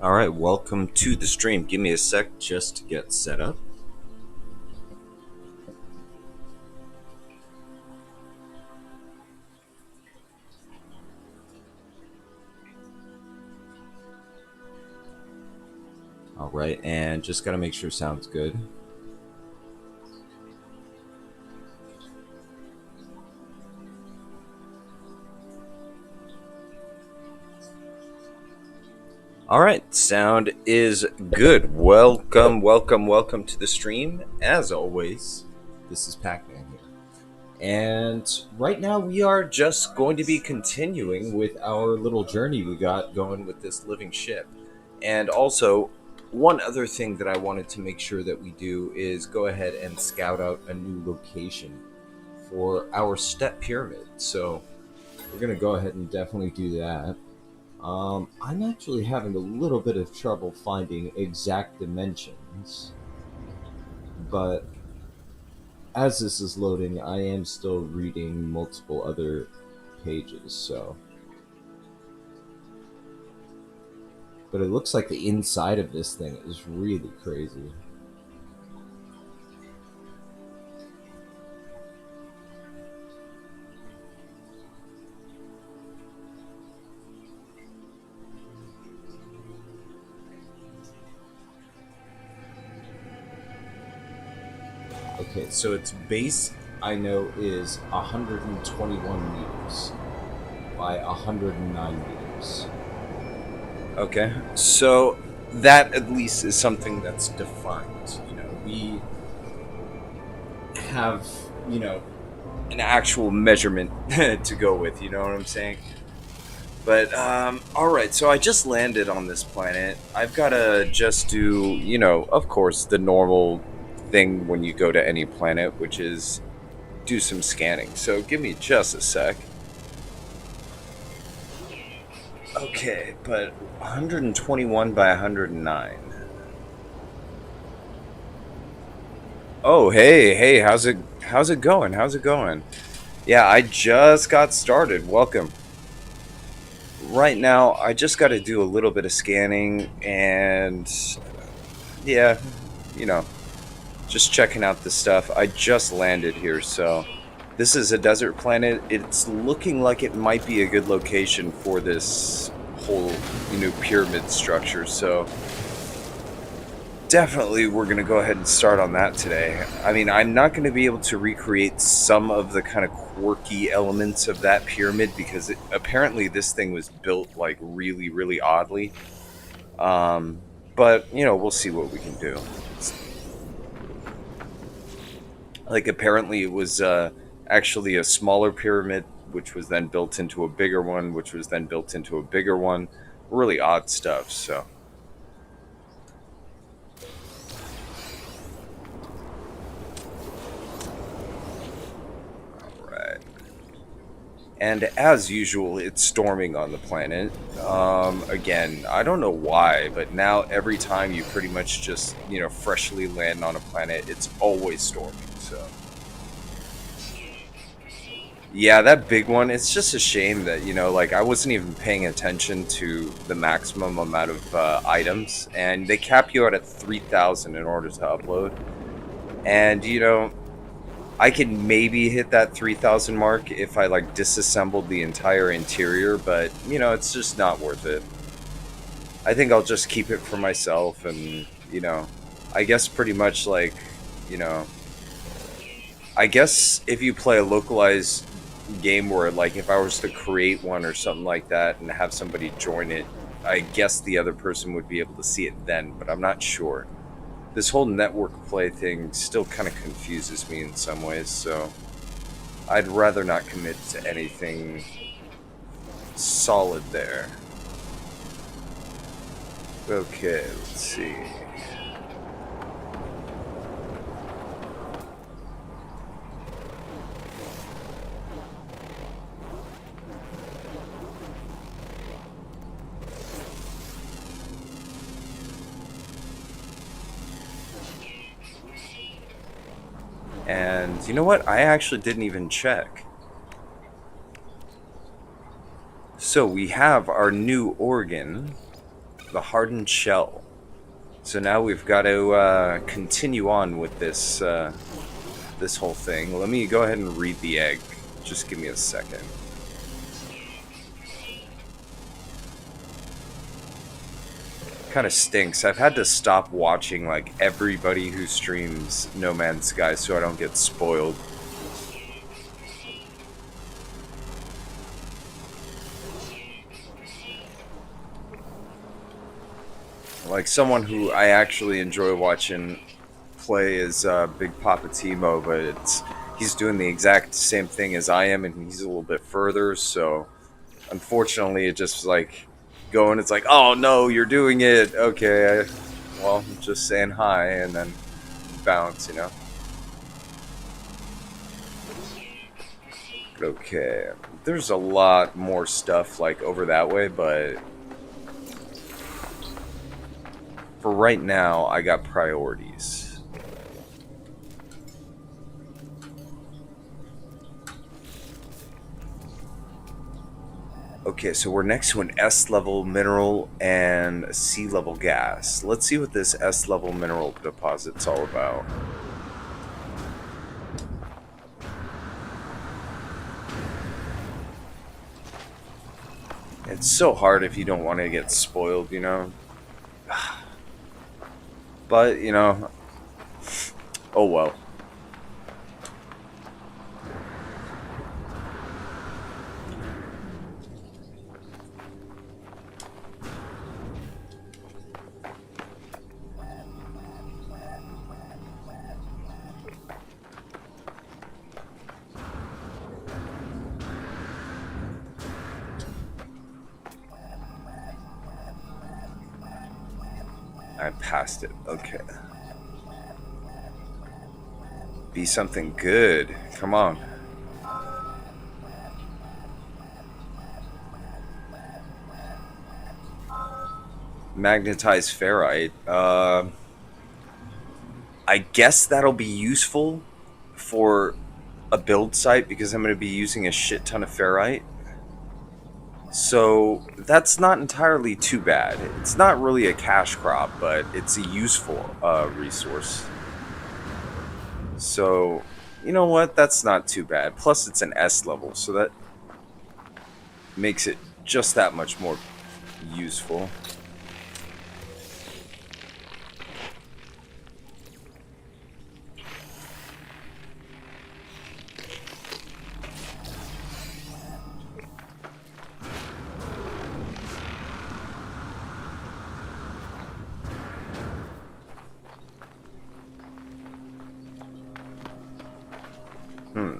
Alright, welcome to the stream. Give me a sec just to get set up. Alright, and just gotta make sure sound's good. Alright, sound is good. Welcome to the stream. As always, this is Pac-Man here. And right now we are just going to be continuing with our little journey we got going with this living ship. And also, one other thing that I wanted to make sure that we do is go ahead and scout out a new location for our step pyramid. So we're going to go ahead and definitely do that. I'm actually having a little bit of trouble finding exact dimensions, but as this is loading, I am still reading multiple other pages, so. But it looks like the inside of this thing is really crazy. Okay, so its base, I know, is 121 meters by 109 meters. Okay, so that at least is something that's defined. We have, an actual measurement to go with, you know what I'm saying? But, alright, so I just landed on this planet. I've got to just do, of course, the normal thing when you go to any planet, which is do some scanning. So give me just a sec. Okay, but 121 by 109. Oh, hey, how's it going? Yeah, I just got started. Welcome. Right now, I just got to do a little bit of scanning and yeah, just checking out the stuff. I just landed here, so this is a desert planet. It's looking like it might be a good location for this whole, pyramid structure. So definitely we're going to go ahead and start on that today. I mean, I'm not going to be able to recreate some of the kind of quirky elements of that pyramid because apparently this thing was built like really, really oddly. But, we'll see what we can do. Like, apparently it was actually a smaller pyramid, which was then built into a bigger one, which was then built into a bigger one. Really odd stuff, so. Alright. And as usual, it's storming on the planet. Again, I don't know why, but now every time you pretty much just, freshly land on a planet, it's always storming, so. Yeah, that big one, it's just a shame that, I wasn't even paying attention to the maximum amount of items, and they cap you out at 3,000 in order to upload. And, I can maybe hit that 3,000 mark if I, disassembled the entire interior, but, it's just not worth it. I think I'll just keep it for myself, and, I guess pretty much, I guess if you play a localized game where if I was to create one or something like that and have somebody join it, I guess the other person would be able to see it then, but I'm not sure. This whole network play thing still kind of confuses me in some ways, so I'd rather not commit to anything solid there. Okay, let's see. And you know what? I actually didn't even check. So we have our new organ. the hardened shell. So now we've got to continue on with this this whole thing. Let me go ahead and read the egg. Just give me a second. Kind of stinks. I've had to stop watching like everybody who streams No Man's Sky so I don't get spoiled. Like someone who I actually enjoy watching play is Big Papa Timo, but he's doing the exact same thing as I am, and he's a little bit further. So unfortunately, it just like going. It's like, oh no, you're doing it. Okay, well, I'm just saying hi, and then bounce, you know. Okay, there's a lot more stuff like over that way, but for right now, I got priorities. Okay, so we're next to an S-level mineral and a C-level gas. Let's see what this S-level mineral deposit's all about. It's so hard if you don't want to get spoiled, you know? But, you know, oh well. I passed it. Okay. Be something good. Come on. Magnetized ferrite. I guess that'll be useful for a build site because I'm going to be using a shit ton of ferrite. So that's not entirely too bad. It's not really a cash crop, but it's a useful resource. So, you know what? That's not too bad. Plus, it's an S level, so that makes it just that much more useful.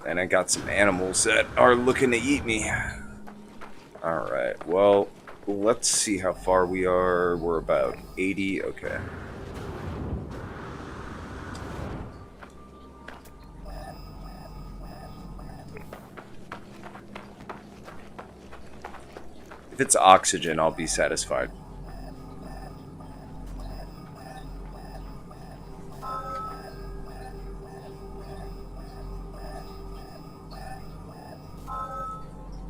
And I got some animals that are looking to eat me. Alright, well, let's see how far we are. We're about 80, okay. If it's oxygen, I'll be satisfied.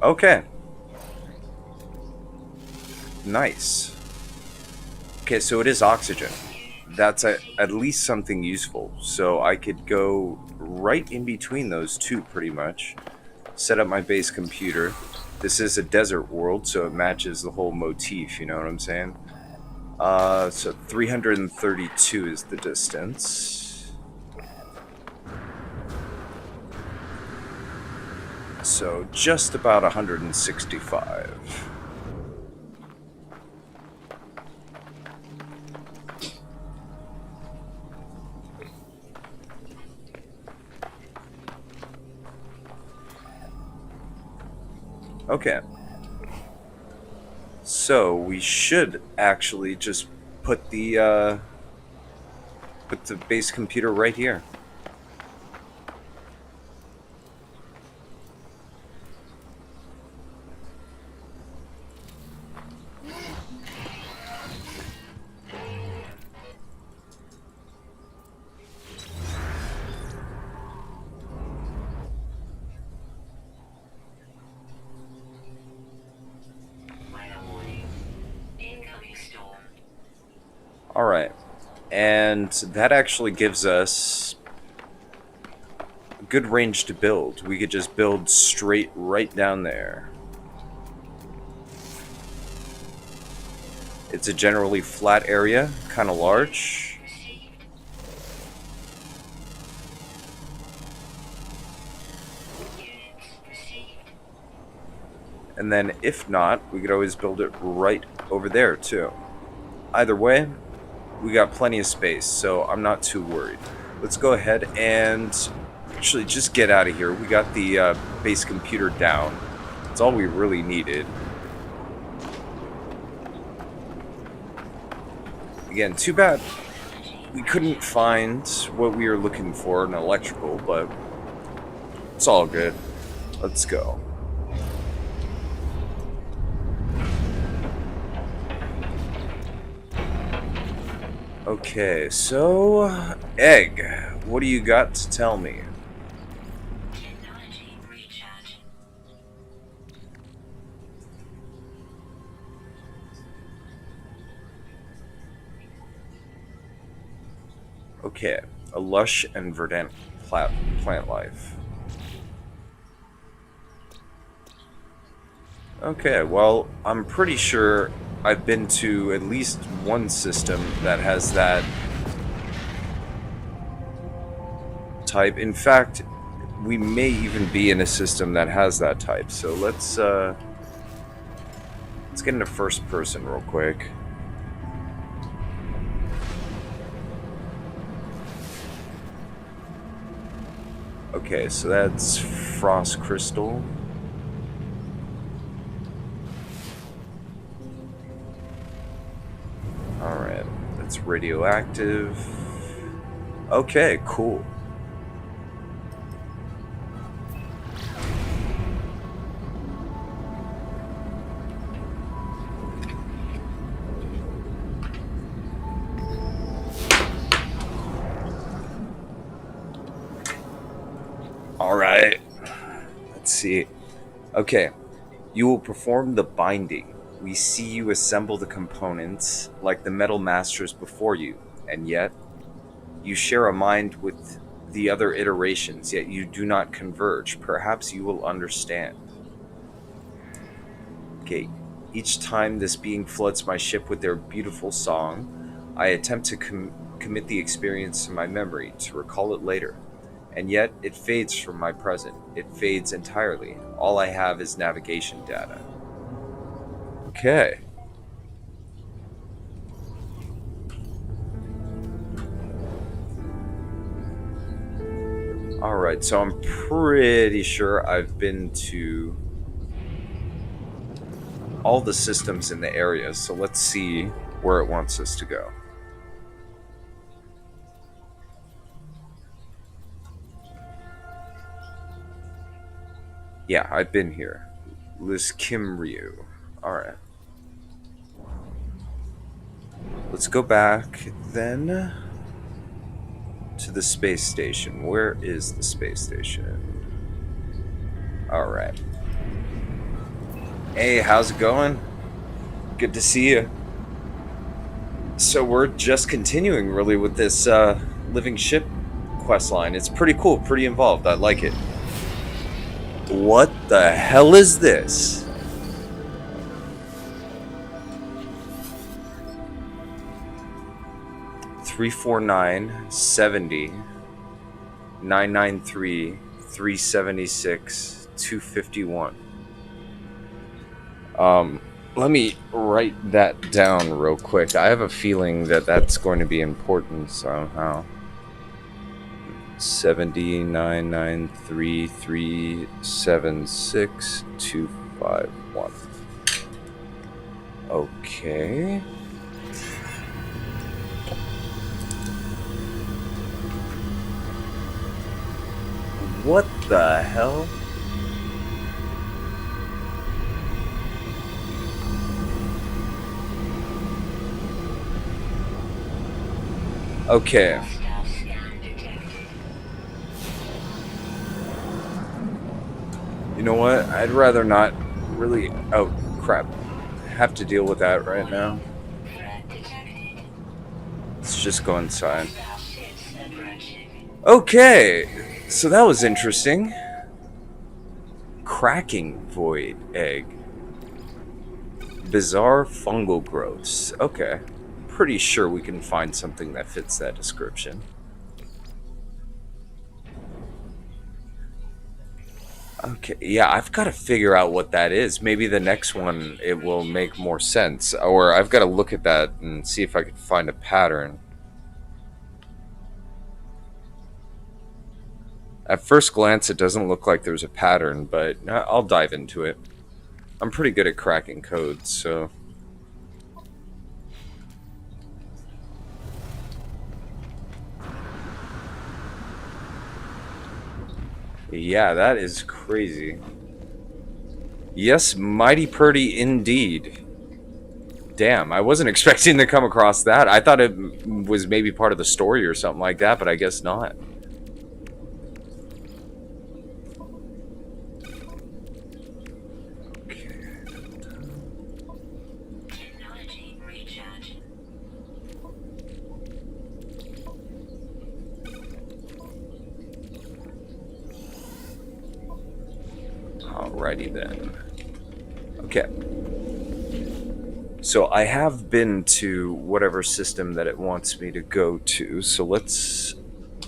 Okay. Nice. Okay, so it is oxygen. That's at least something useful. So I could go right in between those two, pretty much. Set up my base computer. This is a desert world, so it matches the whole motif, you know what I'm saying? So 332 is the distance. So just about 165. Okay. So we should actually just put the base computer right here. Alright. And that actually gives us a good range to build. We could just build straight right down there. It's a generally flat area, kind of large. And then if not, we could always build it right over there too. Either way, we got plenty of space, so I'm not too worried. Let's go ahead and actually just get out of here. We got the base computer down. That's all we really needed. Again, too bad we couldn't find what we were looking for in electrical, but it's all good. Let's go. Okay, so Egg, what do you got to tell me? Okay, a lush and verdant plant life. Okay, well, I'm pretty sure I've been to at least one system that has that type. In fact, we may even be in a system that has that type. So let's get into first person real quick. Okay, so that's frost crystal. Alright, that's radioactive. Okay, cool. Alright, let's see. Okay, you will perform the binding. We see you assemble the components like the metal masters before you, and yet you share a mind with the other iterations, yet you do not converge. Perhaps you will understand. Okay, each time this being floods my ship with their beautiful song, I attempt to commit the experience to my memory, to recall it later. And yet it fades from my present. It fades entirely. All I have is navigation data. Okay. Alright, so I'm pretty sure I've been to all the systems in the area, so let's see where it wants us to go. Yeah, I've been here. Liz Kim Ryu. Alright. Let's go back then to the space station. Where is the space station? Alright. Hey, how's it going? Good to see you. So we're just continuing really with this living ship quest line. It's pretty cool, pretty involved. I like it. What the hell is this? $349.70 $993 $376 $251. Let me write that down real quick. I have a feeling that that's going to be important somehow. 7993 376 251. Okay. What the hell? Okay. You know what? I'd rather not really... Oh, crap. Have to deal with that right now. Let's just go inside. Okay, so that was interesting. Cracking void egg. Bizarre fungal growths. Okay. Pretty sure we can find something that fits that description. Okay, yeah, I've got to figure out what that is. Maybe the next one it will make more sense. Or I've got to look at that and see if I can find a pattern. At first glance, it doesn't look like there's a pattern, but I'll dive into it. I'm pretty good at cracking codes, so... Yeah, that is crazy. Yes, mighty purdy indeed. Damn, I wasn't expecting to come across that. I thought it was maybe part of the story or something like that, but I guess not. Alrighty then. Okay. So I have been to whatever system that it wants me to go to, so let's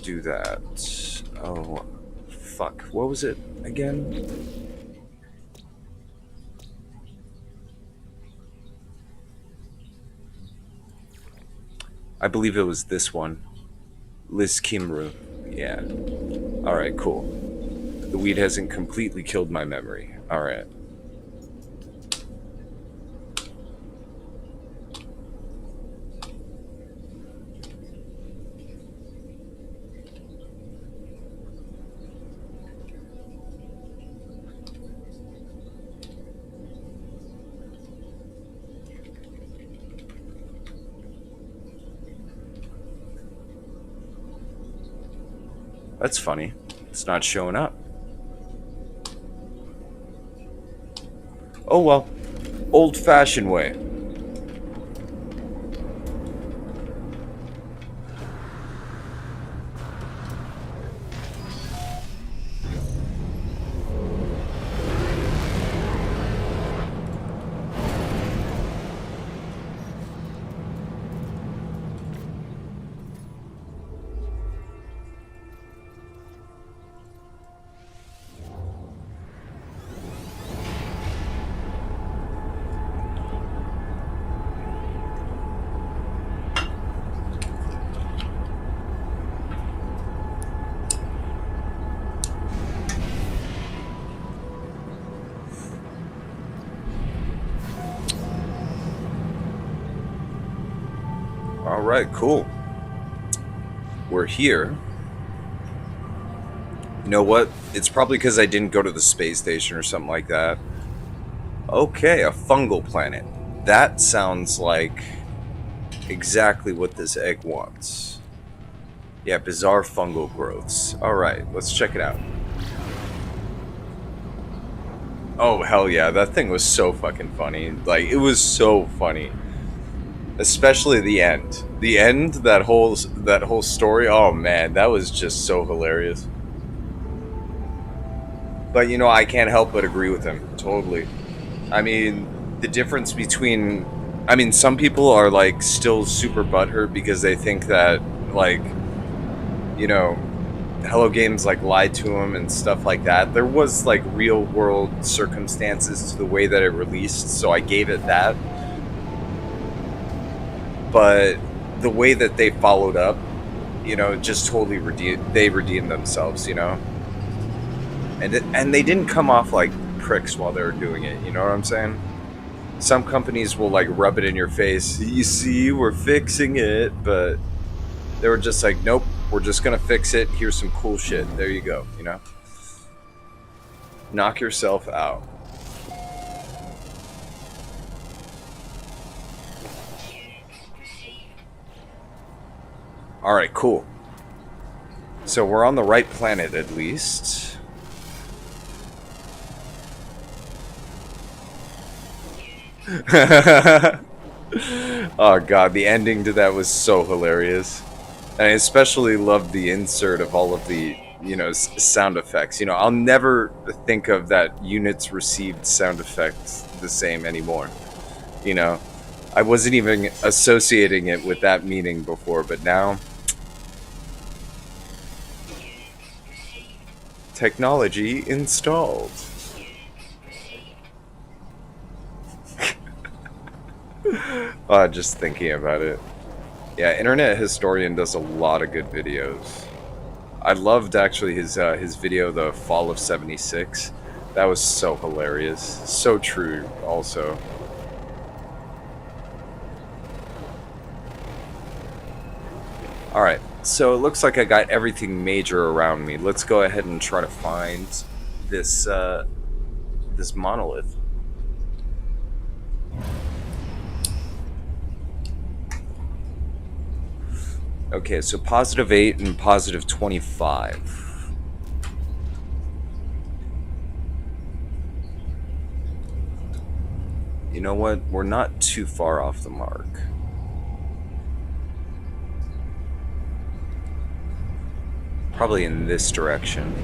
do that. Oh, fuck. What was it again? I believe it was this one. Liz Kimru. Yeah. Alright, cool. The weed hasn't completely killed my memory. Alright. That's funny. It's not showing up. Oh well. Old-fashioned way. Alright, cool. We're here. You know what? It's probably because I didn't go to the space station or something like that. Okay, a fungal planet. That sounds like exactly what this egg wants. Yeah, bizarre fungal growths. Alright, let's check it out. Oh, hell yeah, that thing was so fucking funny. Like, it was so funny. Especially the end. The end, that whole story, oh man, that was just so hilarious. But you know, I can't help but agree with him, totally. I mean, the difference between... I mean, some people are, like, still super butthurt because they think that, like, you know, Hello Games, like, lied to them and stuff like that. There was, like, real-world circumstances to the way that it released, so I gave it that. But the way that they followed up, you know, just totally redeemed themselves, you know? And they didn't come off like pricks while they were doing it, you know what I'm saying? Some companies will like rub it in your face, you see, we're fixing it, but they were just like, nope, we're just gonna fix it, here's some cool shit, there you go, you know? Knock yourself out. Alright, cool. So we're on the right planet at least. Oh god, the ending to that was so hilarious. And I especially loved the insert of all of the, sound effects. I'll never think of that units received sound effects the same anymore. You know, I wasn't even associating it with that meaning before, but now technology installed. Just thinking about it. Yeah, Internet Historian does a lot of good videos. I loved actually his video, The Fall of 76. That was so hilarious. So true, also. Alright, so it looks like I got everything major around me. Let's go ahead and try to find this, this monolith. Okay, so positive 8 and positive 25. You know what? We're not too far off the mark. Probably in this direction.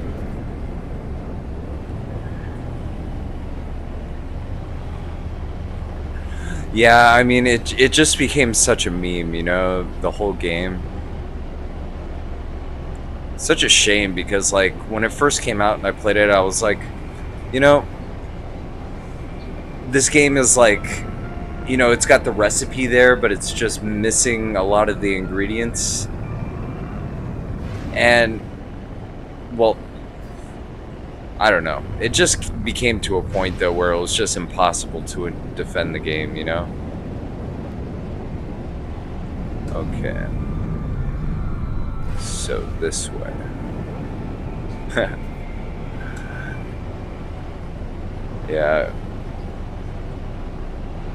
Yeah, I mean, it just became such a meme, the whole game. Such a shame because, like, when it first came out and I played it, I was like, this game is like, it's got the recipe there, but it's just missing a lot of the ingredients. And, well, I don't know. It just became to a point, though, where it was just impossible to defend the game, Okay. So, this way. Yeah.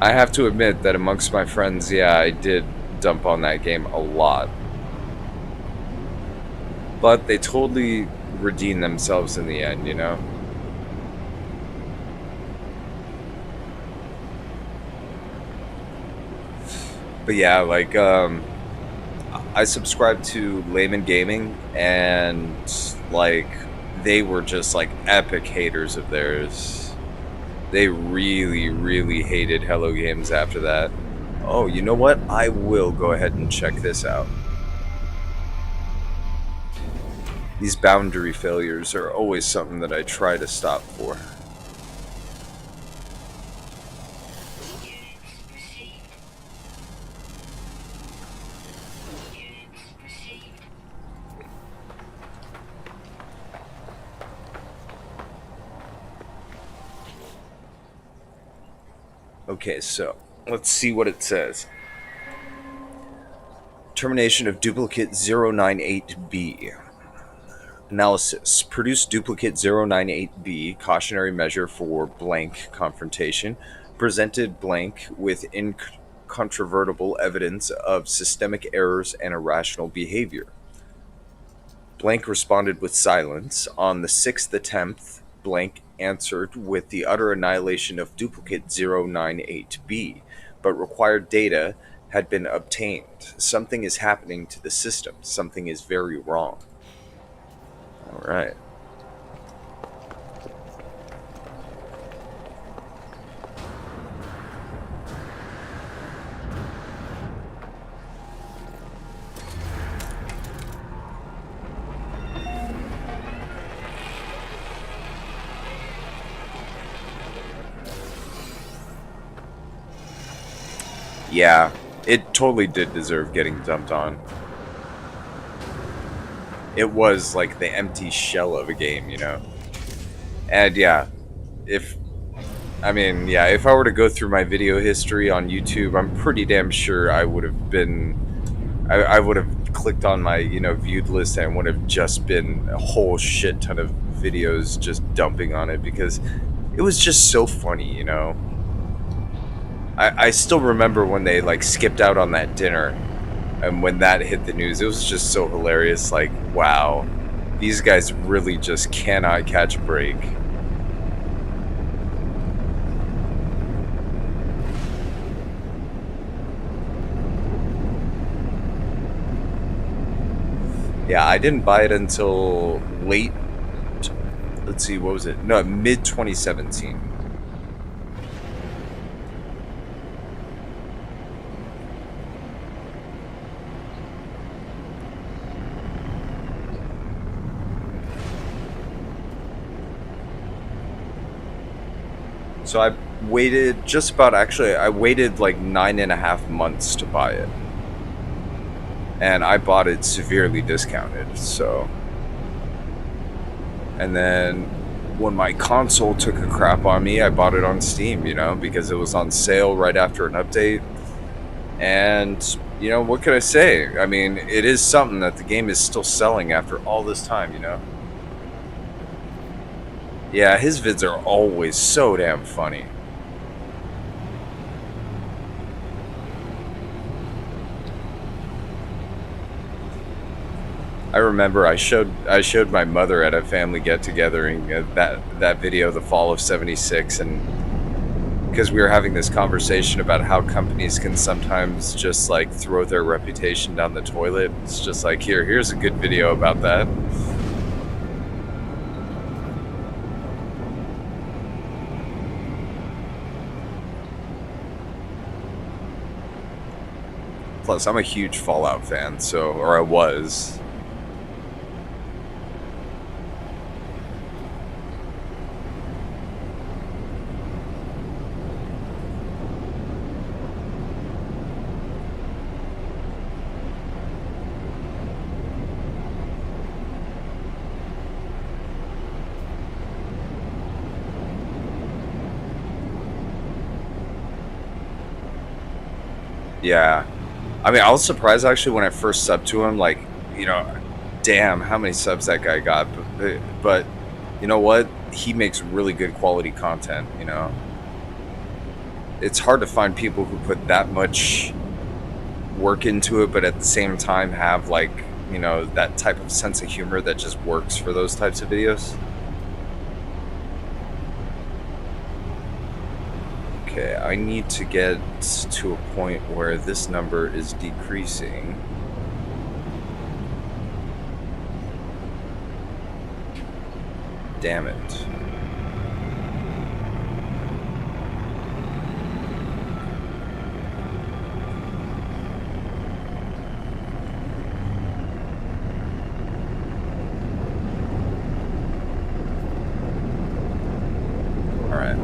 I have to admit that amongst my friends, yeah, I did dump on that game a lot. But they totally redeemed themselves in the end, But yeah, like, I subscribed to Layman Gaming, and, like, they were just, like, epic haters of theirs. They really, really hated Hello Games after that. Oh, you know what? I will go ahead and check this out. These boundary failures are always something that I try to stop for. Okay, so let's see what it says. Termination of duplicate 098B. Analysis. Produce duplicate 098B, cautionary measure for blank confrontation, presented blank with incontrovertible evidence of systemic errors and irrational behavior. Blank responded with silence. On the 6th attempt, blank answered with the utter annihilation of duplicate 098B, but required data had been obtained. Something is happening to the system. Something is very wrong. Alright. Yeah, it totally did deserve getting dumped on. It was like the empty shell of a game, And yeah, if I were to go through my video history on YouTube, I'm pretty damn sure I would have I would have clicked on my, viewed list and would have just been a whole shit ton of videos just dumping on it because it was just so funny, I still remember when they, like, skipped out on that dinner, and when that hit the news, it was just so hilarious. Like, wow, these guys really just cannot catch a break. Yeah, I didn't buy it until late. Let's see, what was it? No, mid 2017. So I waited just about, actually, I waited like 9.5 months to buy it. And I bought it severely discounted, so. And then when my console took a crap on me, I bought it on Steam, because it was on sale right after an update. And, what can I say? I mean, it is something that the game is still selling after all this time. Yeah, his vids are always so damn funny. I remember I showed my mother at a family get-together that video, the fall of '76, and because we were having this conversation about how companies can sometimes just like throw their reputation down the toilet. It's just like, here's a good video about that. Plus, I'm a huge Fallout fan, or I was. Yeah. I mean, I was surprised actually when I first subbed to him, like, damn, how many subs that guy got. But you know what? He makes really good quality content. It's hard to find people who put that much work into it, but at the same time have, like, that type of sense of humor that just works for those types of videos. Okay, I need to get to a point where this number is decreasing. Damn it. Alright.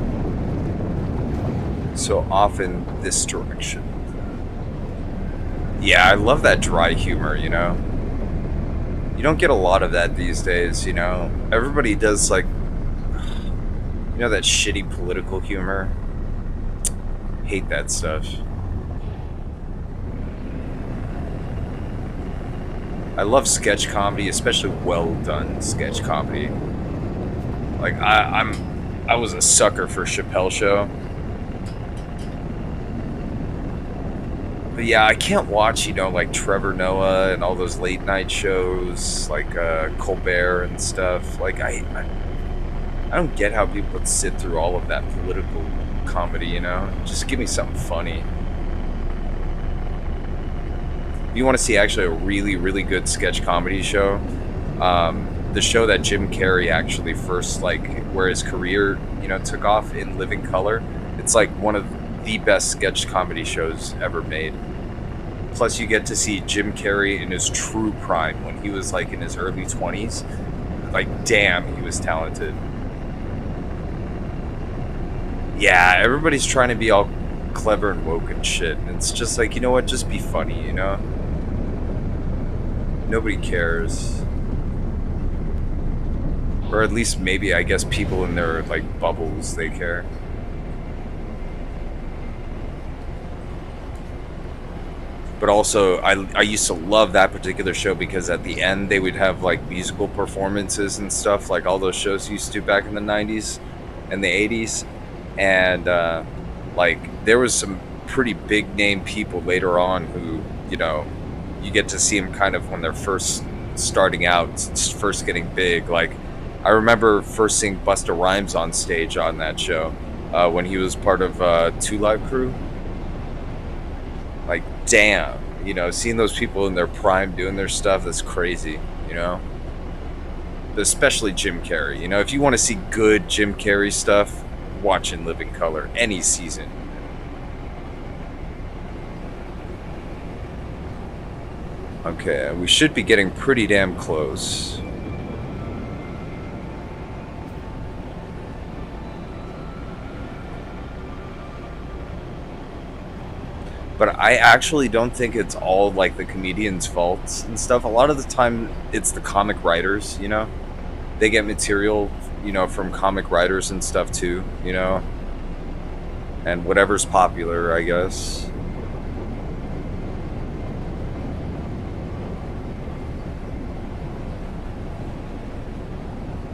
So off in this direction. Yeah, I love that dry humor, You don't get a lot of that these days, Everybody does, like, that shitty political humor. Hate that stuff. I love sketch comedy, especially well done sketch comedy. Like, I was a sucker for Chappelle Show. But yeah, I can't watch, like Trevor Noah and all those late night shows, like Colbert and stuff. Like, I don't get how people would sit through all of that political comedy, Just give me something funny. If you want to see actually a really, really good sketch comedy show, the show that Jim Carrey actually first, like, where his career, took off, In Living Color, it's like one of the best sketch comedy shows ever made. Plus, you get to see Jim Carrey in his true prime when he was, like, in his early 20s. Like, damn, he was talented. Yeah, everybody's trying to be all clever and woke and shit, and it's just like, you know what, just be funny, Nobody cares. Or at least maybe, I guess, people in their, like, bubbles, they care. But also, I used to love that particular show because at the end they would have, like, musical performances and stuff, like all those shows used to back in the 90s and the 80s. And, like, there was some pretty big name people later on who, you get to see them kind of when they're first starting out, first getting big. Like, I remember first seeing Busta Rhymes on stage on that show when he was part of 2 Live Crew. Like, damn, seeing those people in their prime doing their stuff, that's crazy. you know? But especially Jim Carrey. You know, if you want to see good Jim Carrey stuff, watch In Living Color any season. Okay, we should be getting pretty damn close. But I actually don't think it's all like the comedians' faults and stuff. A lot of the time, it's the comic writers. You know, they get material, you know, from comic writers and stuff too. You know, and whatever's popular, I guess.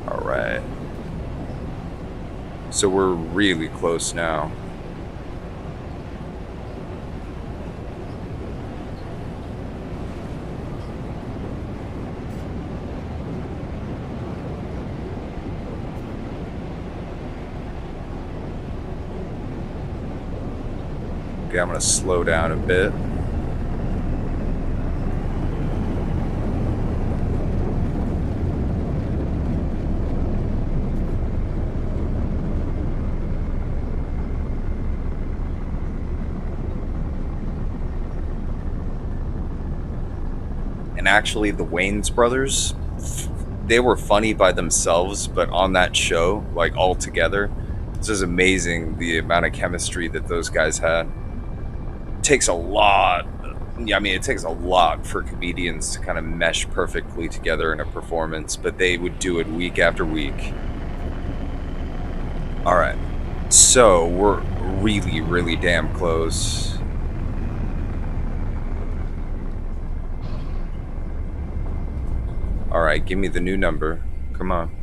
All right. So we're really close now. Okay, I'm gonna slow down a bit. And actually, the Wayans brothers, they were funny by themselves, but on that show, like all together, it's just amazing the amount of chemistry that those guys had. It takes a lot. Yeah, I mean, it takes a lot for comedians to kind of mesh perfectly together in a performance, but they would do it week after week. All right, so we're really, really damn close. All right, give me the new number. Come on.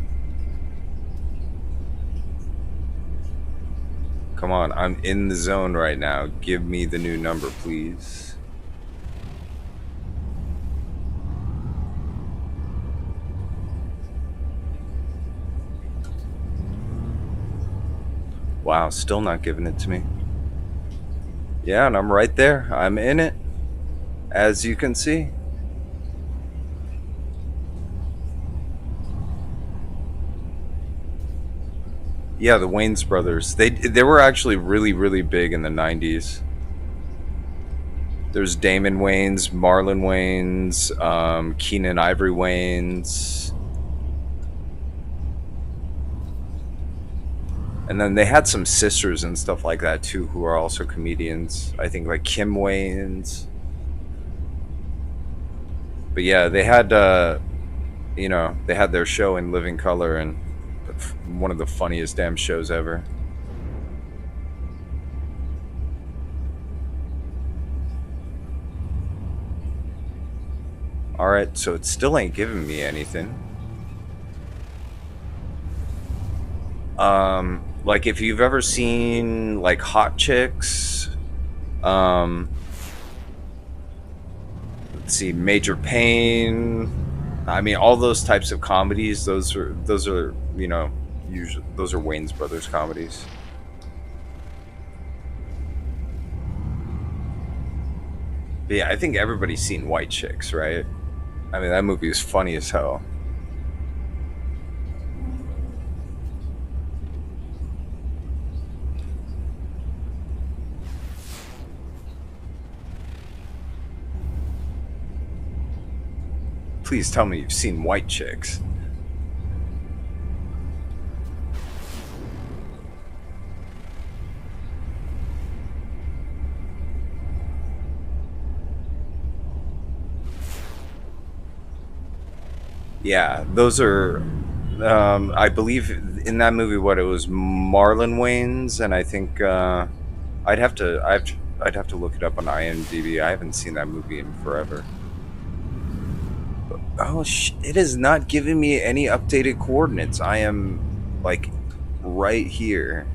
Come on, I'm in the zone right now. Give me the new number, please. Wow, still not giving it to me. Yeah, and I'm right there. I'm in it, as you can see. Yeah, the Wayans brothers. They were actually really, really big in the 90s. There's Damon Wayans, Marlon Wayans, Keenan Ivory Wayans. And then they had some sisters and stuff like that too, who are also comedians. I think like Kim Wayans. But yeah, they had, you know, they had their show in Living Color, and one of the funniest damn shows ever. Alright, so it still ain't giving me anything. Like if you've ever seen like Hot Chicks, let's see, Major Pain. I mean, all those types of comedies. Those are you know, usually those are Wayans brothers comedies. But yeah, I think everybody's seen White Chicks, right? I mean, that movie is funny as hell. Please tell me you've seen White Chicks. Yeah, those are. I believe in that movie, what it was, Marlon Wayans, and I think I'd have to. I'd have to look it up on IMDb. I haven't seen that movie in forever. Oh, it is not giving me any updated coordinates. I am like right here.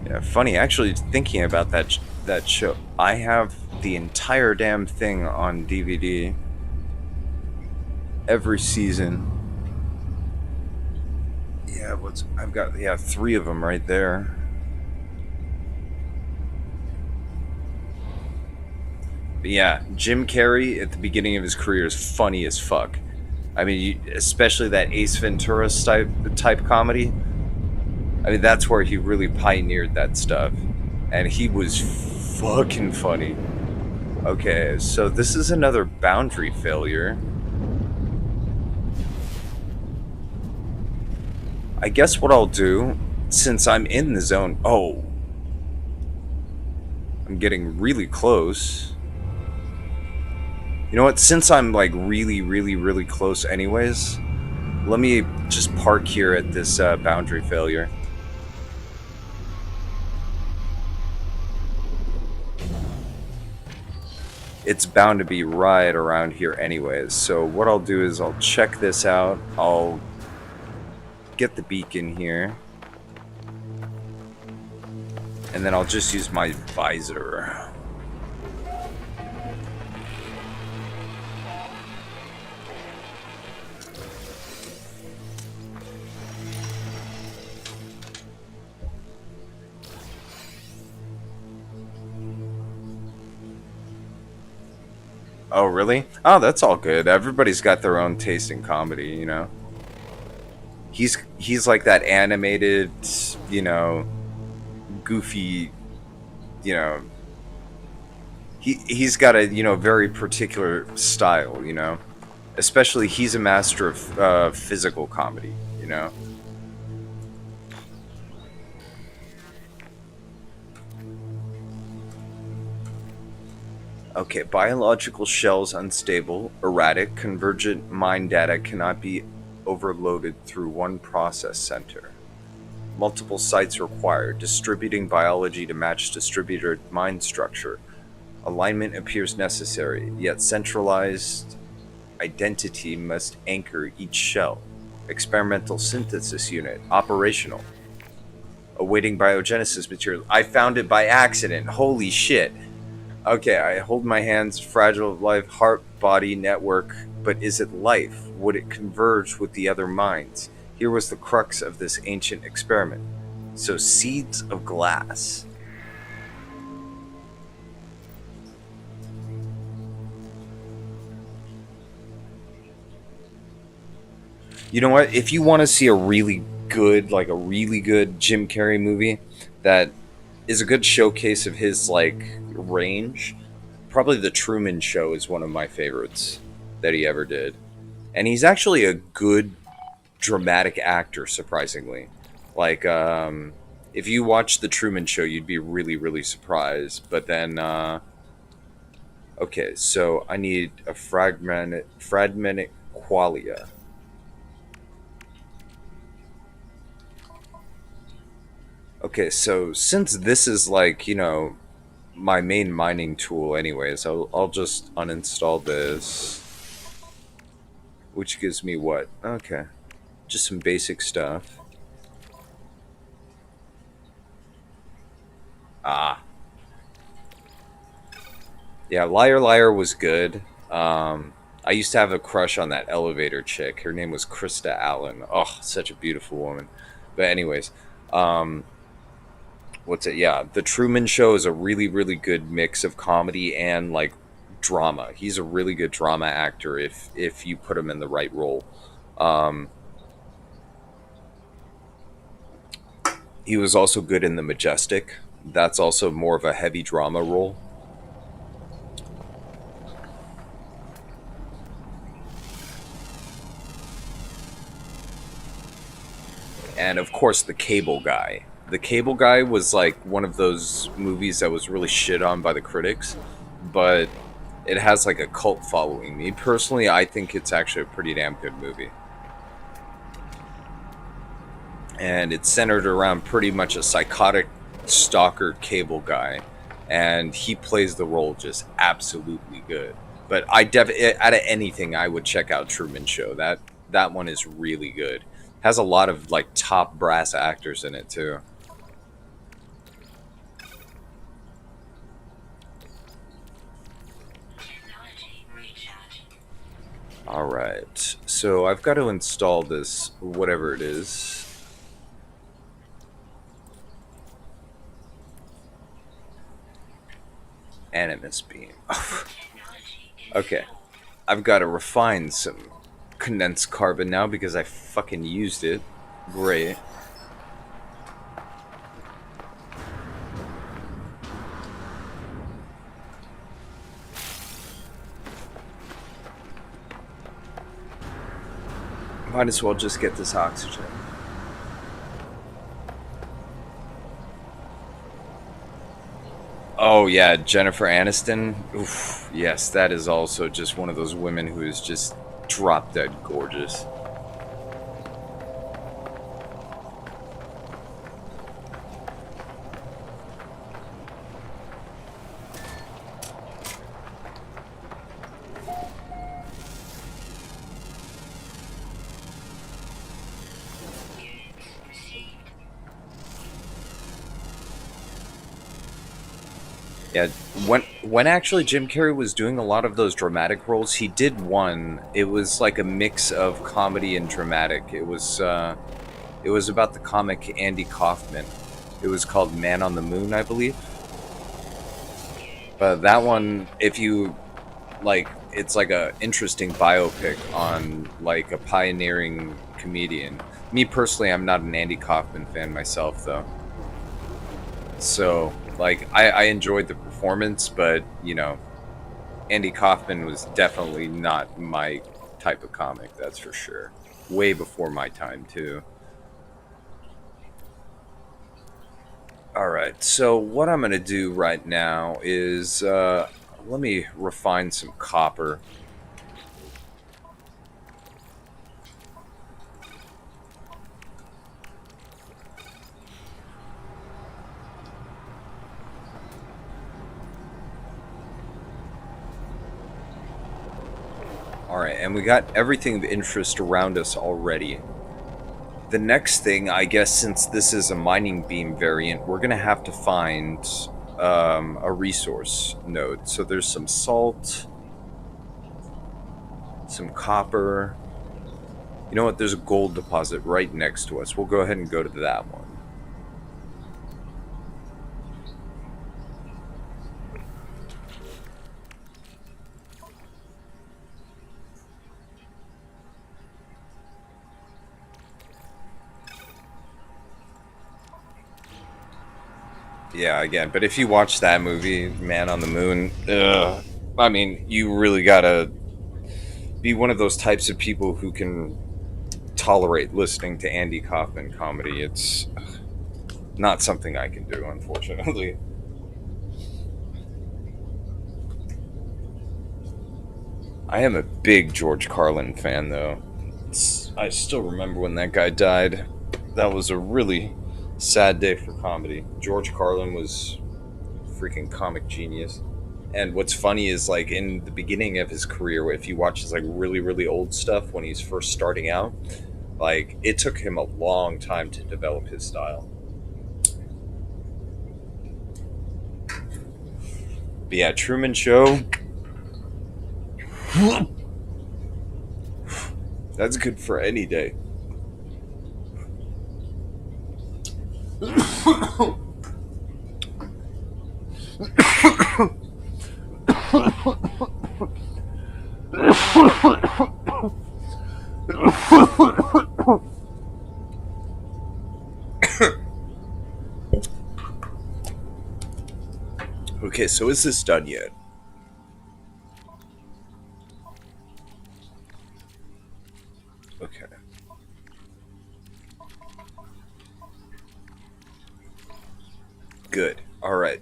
Yeah, funny. Actually, thinking about that show, I have the entire damn thing on DVD. Every season. Yeah, I've got 3 of them right there. But yeah, Jim Carrey at the beginning of his career is funny as fuck. I mean, especially that Ace Ventura type comedy. I mean, that's where he really pioneered that stuff, and he was fucking funny. Okay, so this is another boundary failure. I guess what I'll do, since I'm in the zone... Oh. I'm getting really close. You know what? Since I'm like really close anyways, let me just park here at this boundary failure. It's bound to be right around here anyways. So what I'll do is I'll check this out. I'll get the beacon here. And then I'll just use my visor. Oh, really? Oh, that's all good. Everybody's got their own taste in comedy, you know? He's like that animated, you know, goofy, you know... He's got a, you know, very particular style, you know? Especially, he's a master of physical comedy, you know? Okay, biological shells unstable, erratic, convergent mind data cannot be overloaded through one process center. Multiple sites required, distributing biology to match distributed mind structure. Alignment appears necessary, yet centralized identity must anchor each shell. Experimental synthesis unit, operational. Awaiting biogenesis material. I found it by accident. Holy shit. Okay, I hold my hands, fragile life, heart, body, network, but is it life? Would it converge with the other minds? Here was the crux of this ancient experiment. So, seeds of glass. You know what? If you want to see a really good, like a really good Jim Carrey movie that is a good showcase of his, like, range, probably The Truman Show is one of my favorites that he ever did. And he's actually a good dramatic actor, surprisingly. Like, if you watch The Truman Show, you'd be really surprised. But then, okay, so I need a fragmented qualia. Okay, so since this is like, you know, my main mining tool anyways, I'll just uninstall this. Which gives me what? Okay. Just some basic stuff. Ah. Yeah, Liar Liar was good. I used to have a crush on that elevator chick. Her name was Krista Allen. Oh, such a beautiful woman. But anyways, what's it? Yeah, The Truman Show is a really good mix of comedy and like drama. He's a really good drama actor if you put him in the right role. He was also good in The Majestic. That's also more of a heavy drama role. And of course, The Cable Guy. The Cable Guy was like one of those movies that was really shit on by the critics, but it has like a cult following. Me personally, I think it's actually a pretty damn good movie. And it's centered around pretty much a psychotic stalker cable guy, and he plays the role just absolutely good. But out of anything, I would check out Truman Show. That one is really good. Has a lot of like top brass actors in it too. Alright, so I've got to install this, whatever it is. Animus beam. Okay, I've got to refine some condensed carbon now because I fucking used it. Great. Might as well just get this oxygen. Oh yeah, Jennifer Aniston. Oof, yes, that is also just one of those women who is just drop dead gorgeous. Yeah, when actually Jim Carrey was doing a lot of those dramatic roles, he did one. It was like a mix of comedy and dramatic. It was about the comic Andy Kaufman. It was called Man on the Moon, I believe. But that one, if you like, it's like a interesting biopic on like a pioneering comedian. Me personally, I'm not an Andy Kaufman fan myself, though. So, like, I enjoyed the performance, but, you know, Andy Kaufman was definitely not my type of comic, that's for sure. Way before my time, too. Alright, so what I'm going to do right now is, let me refine some copper. Alright, and we got everything of interest around us already. The next thing, I guess, since this is a mining beam variant, we're going to have to find a resource node. So there's some salt, some copper. You know what? There's a gold deposit right next to us. We'll go ahead and go to that one. Yeah, again, but if you watch that movie, Man on the Moon, I mean, you really gotta be one of those types of people who can tolerate listening to Andy Kaufman comedy. It's not something I can do, unfortunately. I am a big George Carlin fan, though. I still remember when that guy died. That was a really sad day for comedy. George Carlin was freaking comic genius. And what's funny is, like, in the beginning of his career, if you watch his like really really old stuff when he's first starting out, like, it took him a long time to develop his style. But yeah, Truman Show. That's good for any day. Okay, so is this done yet? Okay. Good. Alright.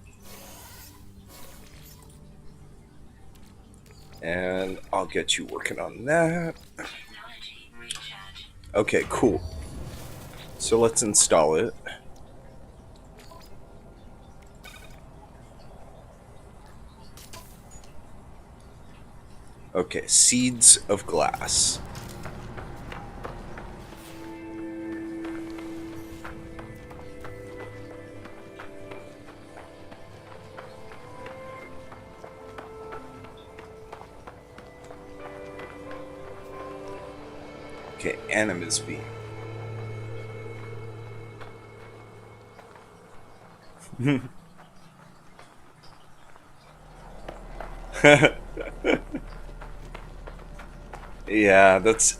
And I'll get you working on that. Okay, cool. So let's install it. Okay, seeds of glass. Okay, Animus Beam. Yeah, that's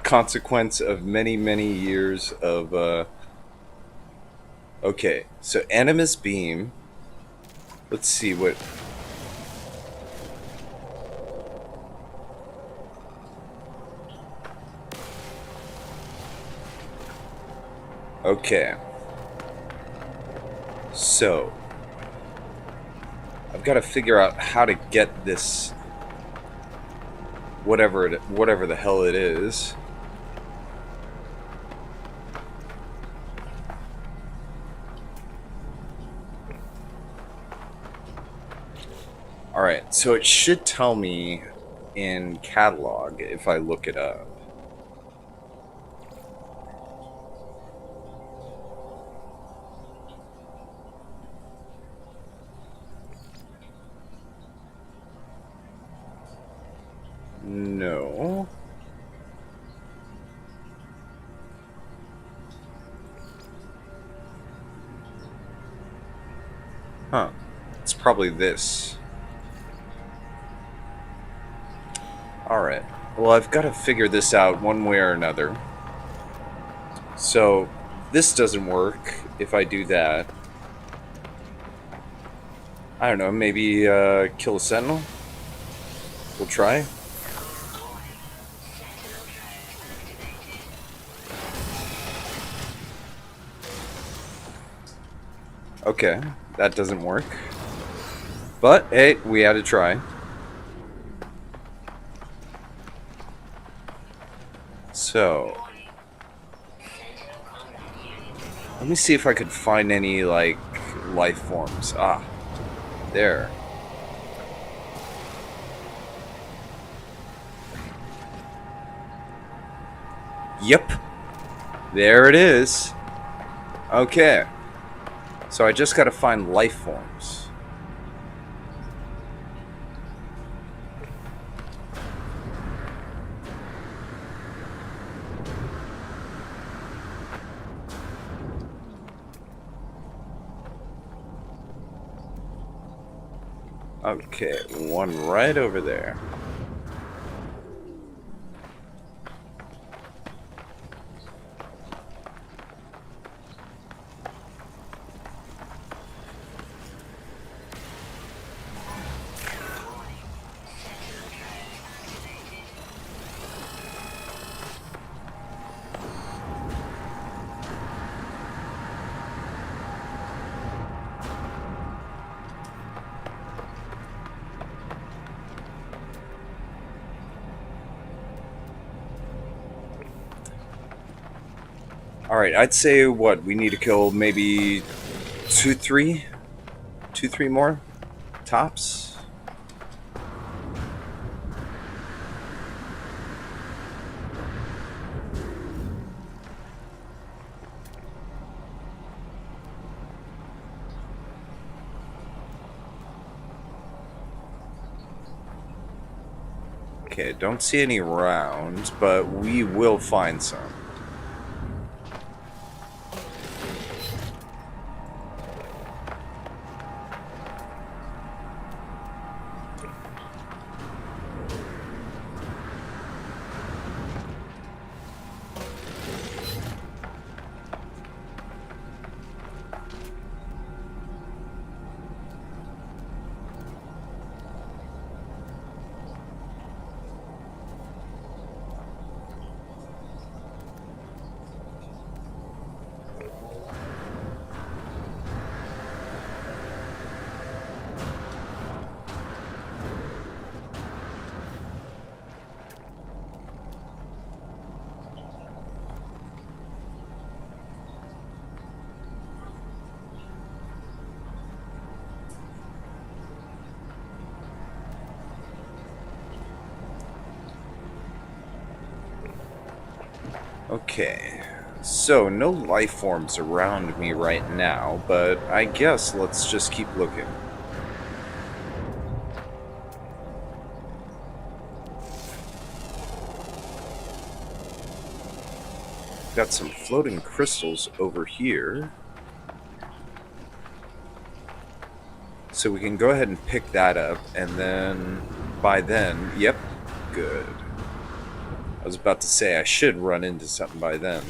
consequence of many, many years of okay, so Animus Beam. Let's see what. Okay. So I've got to figure out how to get this whatever the hell it is. Alright, so it should tell me in catalog if I look it up. No. Huh. It's probably this. Alright. Well, I've got to figure this out one way or another. So, this doesn't work if I do that. I don't know, maybe kill a sentinel? We'll try. Okay, that doesn't work. But, hey, we had to try. So, let me see if I could find any, like, life forms. Ah, there. Yep. There it is. Okay. So I just gotta find life forms. Okay, one right over there. Alright, I'd say what? We need to kill maybe two, three more? Tops? Okay, don't see any rounds, but we will find some. Okay, so no life forms around me right now, but I guess let's just keep looking. got some floating crystals over here. So we can go ahead and pick that up, and then by then, yep, good. I was about to say I should run into something by then.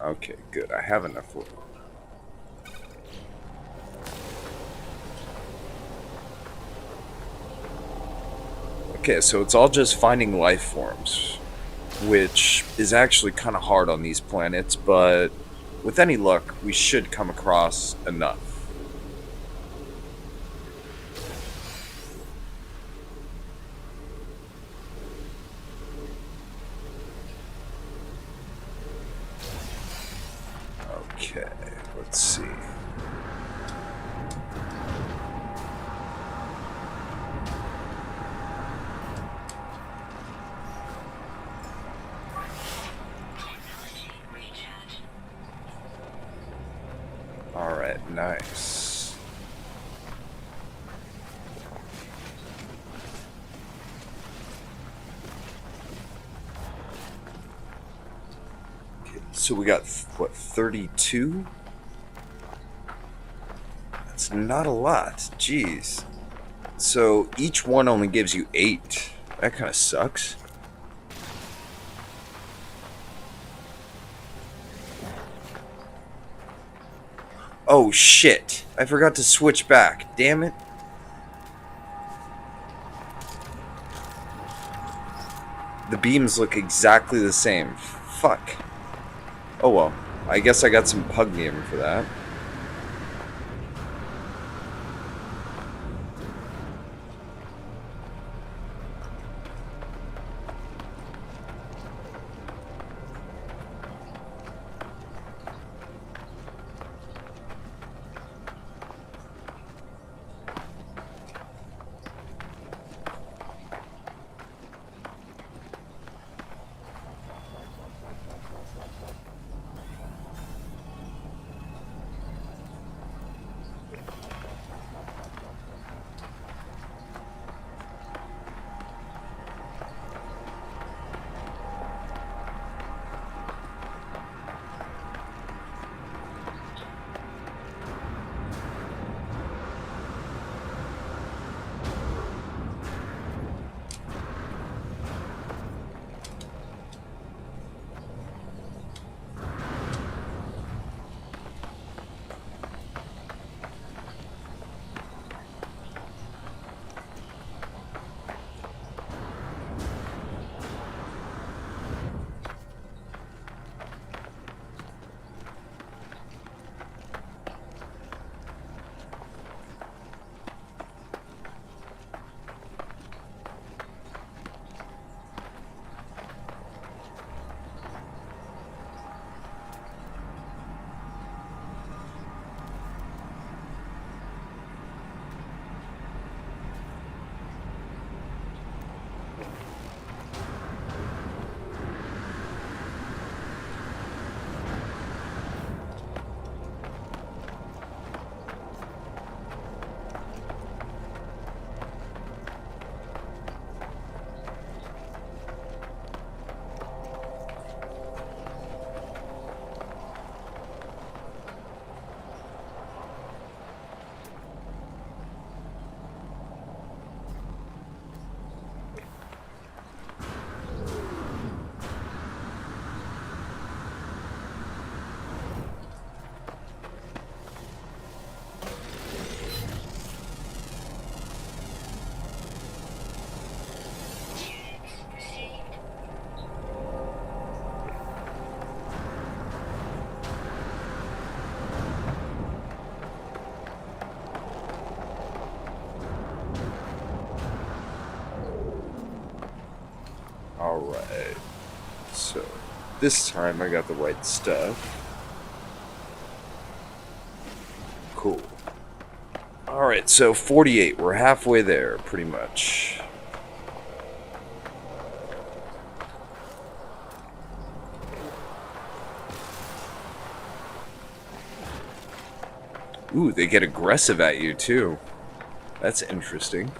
Okay, good. I have enough wood. Okay, so it's all just finding life forms, which is actually kind of hard on these planets, but with any luck, we should come across enough. Okay, let's see. Alright, nice. Okay, so we got, what, 32? That's not a lot, jeez. So each one only gives you 8. That kind of sucks. Oh shit, I forgot to switch back, damn it. The beams look exactly the same, fuck. Oh well, I guess I got some pugnium for that. Alright, so this time I got the right stuff. Cool. Alright, so 48. We're halfway there, pretty much. Ooh, they get aggressive at you, too. That's interesting.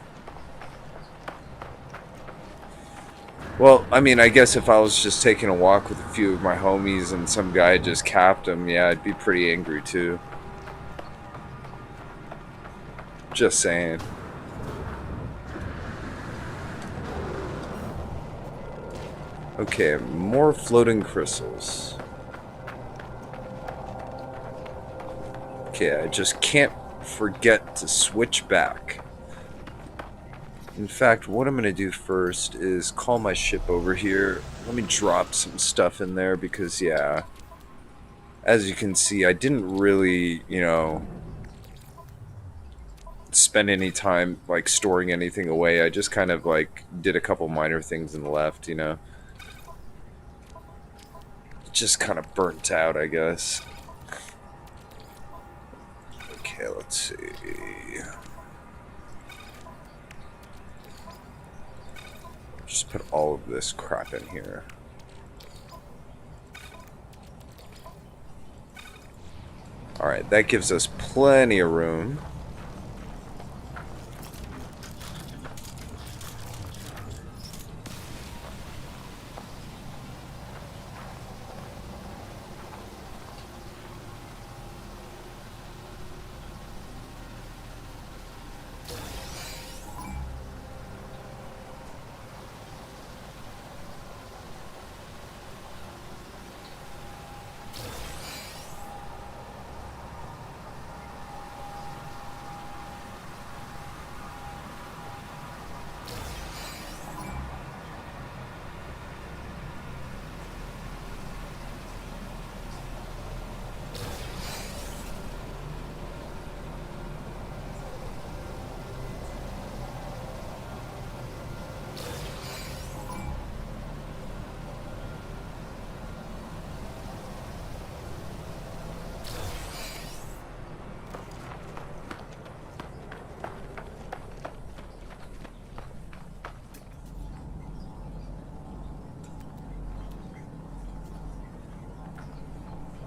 Well, I mean, I guess if I was just taking a walk with a few of my homies and some guy just capped them, yeah, I'd be pretty angry, too. Just saying. Okay, more floating crystals. Okay, I just can't forget to switch back. In fact, what I'm going to do first is call my ship over here. Let me drop some stuff in there because, yeah, as you can see, I didn't really, spend any time, like, storing anything away. I just kind of, like, did a couple minor things and left, Just kind of burnt out, I guess. Okay, let's see. Just put all of this crap in here. Alright, that gives us plenty of room.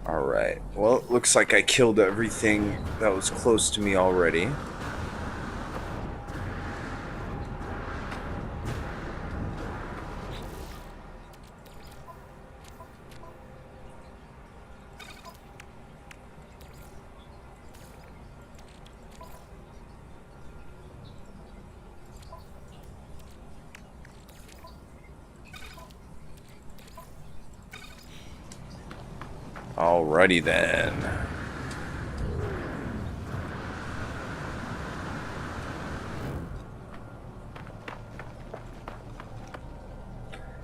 Alright, well, it looks like I killed everything that was close to me already. Alrighty then.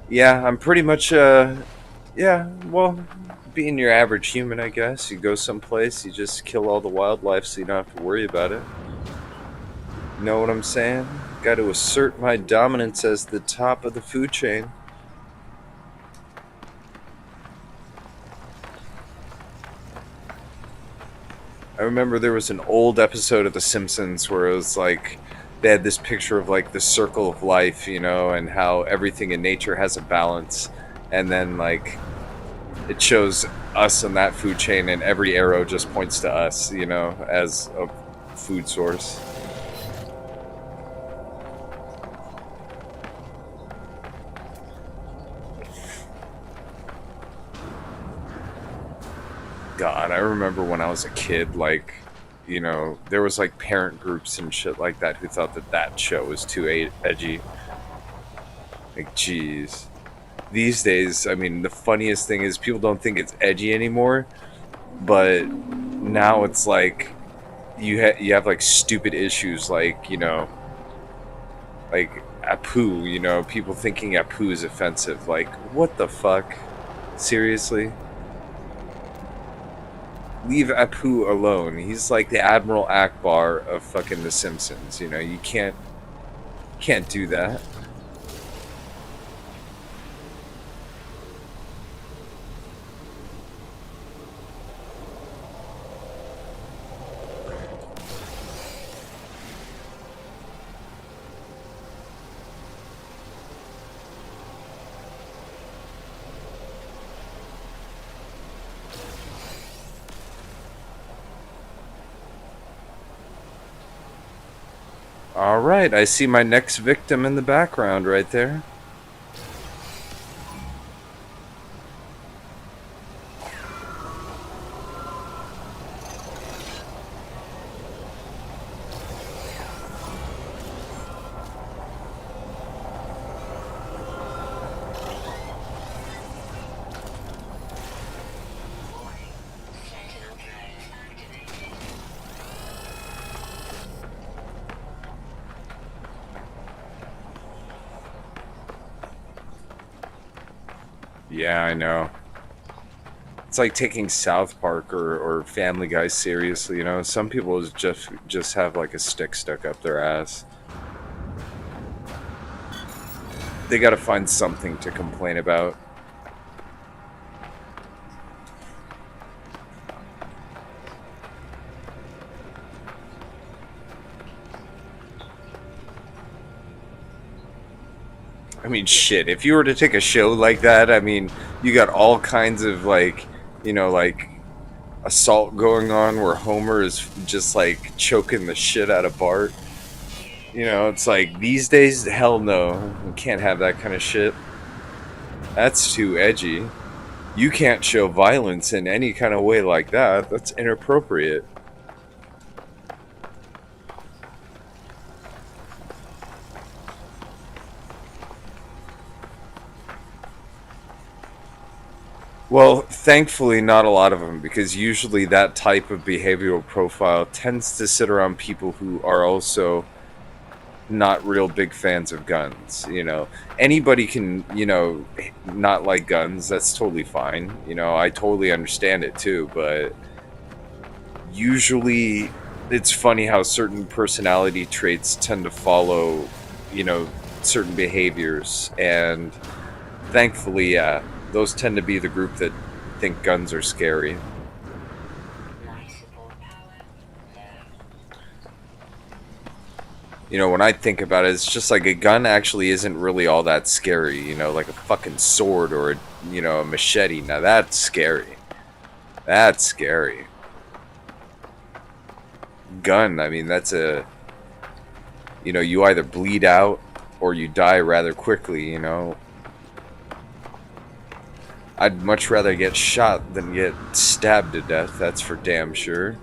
Yeah, I'm pretty much, yeah, well, being your average human, I guess. You go someplace, you just kill all the wildlife so you don't have to worry about it. You know what I'm saying? Got to assert my dominance as the top of the food chain. I remember there was an old episode of The Simpsons where it was like they had this picture of like the circle of life, and how everything in nature has a balance, and then like it shows us on that food chain, and every arrow just points to us, as a food source. God, I remember when I was a kid, like, there was like parent groups and shit like that who thought that show was too edgy. Like, jeez. These days, I mean, the funniest thing is people don't think it's edgy anymore, but now it's like you have like stupid issues like, like Apu, people thinking Apu is offensive. Like, what the fuck? Seriously? Leave Apu alone. He's like the Admiral Akbar of fucking The Simpsons. You can't do that. Alright, I see my next victim in the background right there. Yeah, I know. It's like taking South Park or Family Guy seriously, you know? Some people just have like a stick stuck up their ass. They gotta find something to complain about. I mean, shit, if you were to take a show like that, I mean, you got all kinds of, like, you know, like, assault going on where Homer is just, like, choking the shit out of Bart. You know, it's like, these days, hell no. You can't have that kind of shit. That's too edgy. You can't show violence in any kind of way like that. That's inappropriate. Well, thankfully, not a lot of them, because usually that type of behavioral profile tends to sit around people who are also not real big fans of guns. You know, anybody can, you know, not like guns. That's totally fine. You know, I totally understand it too, but usually it's funny how certain personality traits tend to follow, you know, certain behaviors, and thankfully, yeah, those tend to be the group that think guns are scary. You know, when I think about it, it's just like a gun actually isn't really all that scary. You know, like a fucking sword or a, you know, a machete. Now that's scary. That's scary. Gun, I mean, that's a, you know, you either bleed out or you die rather quickly, you know. I'd much rather get shot than get stabbed to death, that's for damn sure.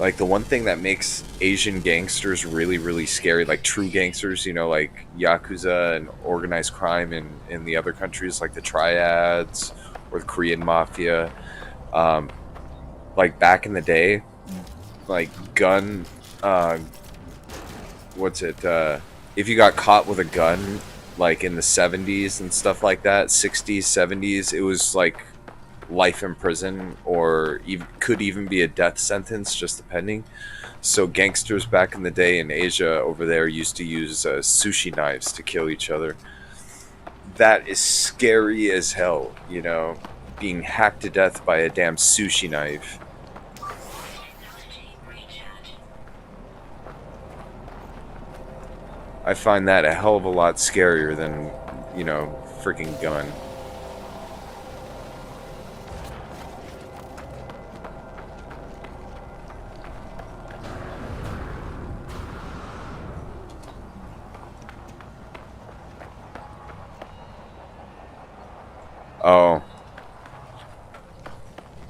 Like, the one thing that makes Asian gangsters really, really scary, like true gangsters, you know, like Yakuza and organized crime in the other countries, like the Triads or the Korean Mafia, um, like back in the day, like gun, uh, what's it, if you got caught with a gun, like in the 70s and stuff like that, 60s, 70s, it was like life in prison or could even be a death sentence, just depending. So gangsters back in the day in Asia over there used to use sushi knives to kill each other. That is scary as hell, you know, being hacked to death by a damn sushi knife. I find that a hell of a lot scarier than, you know, freaking gun. Oh.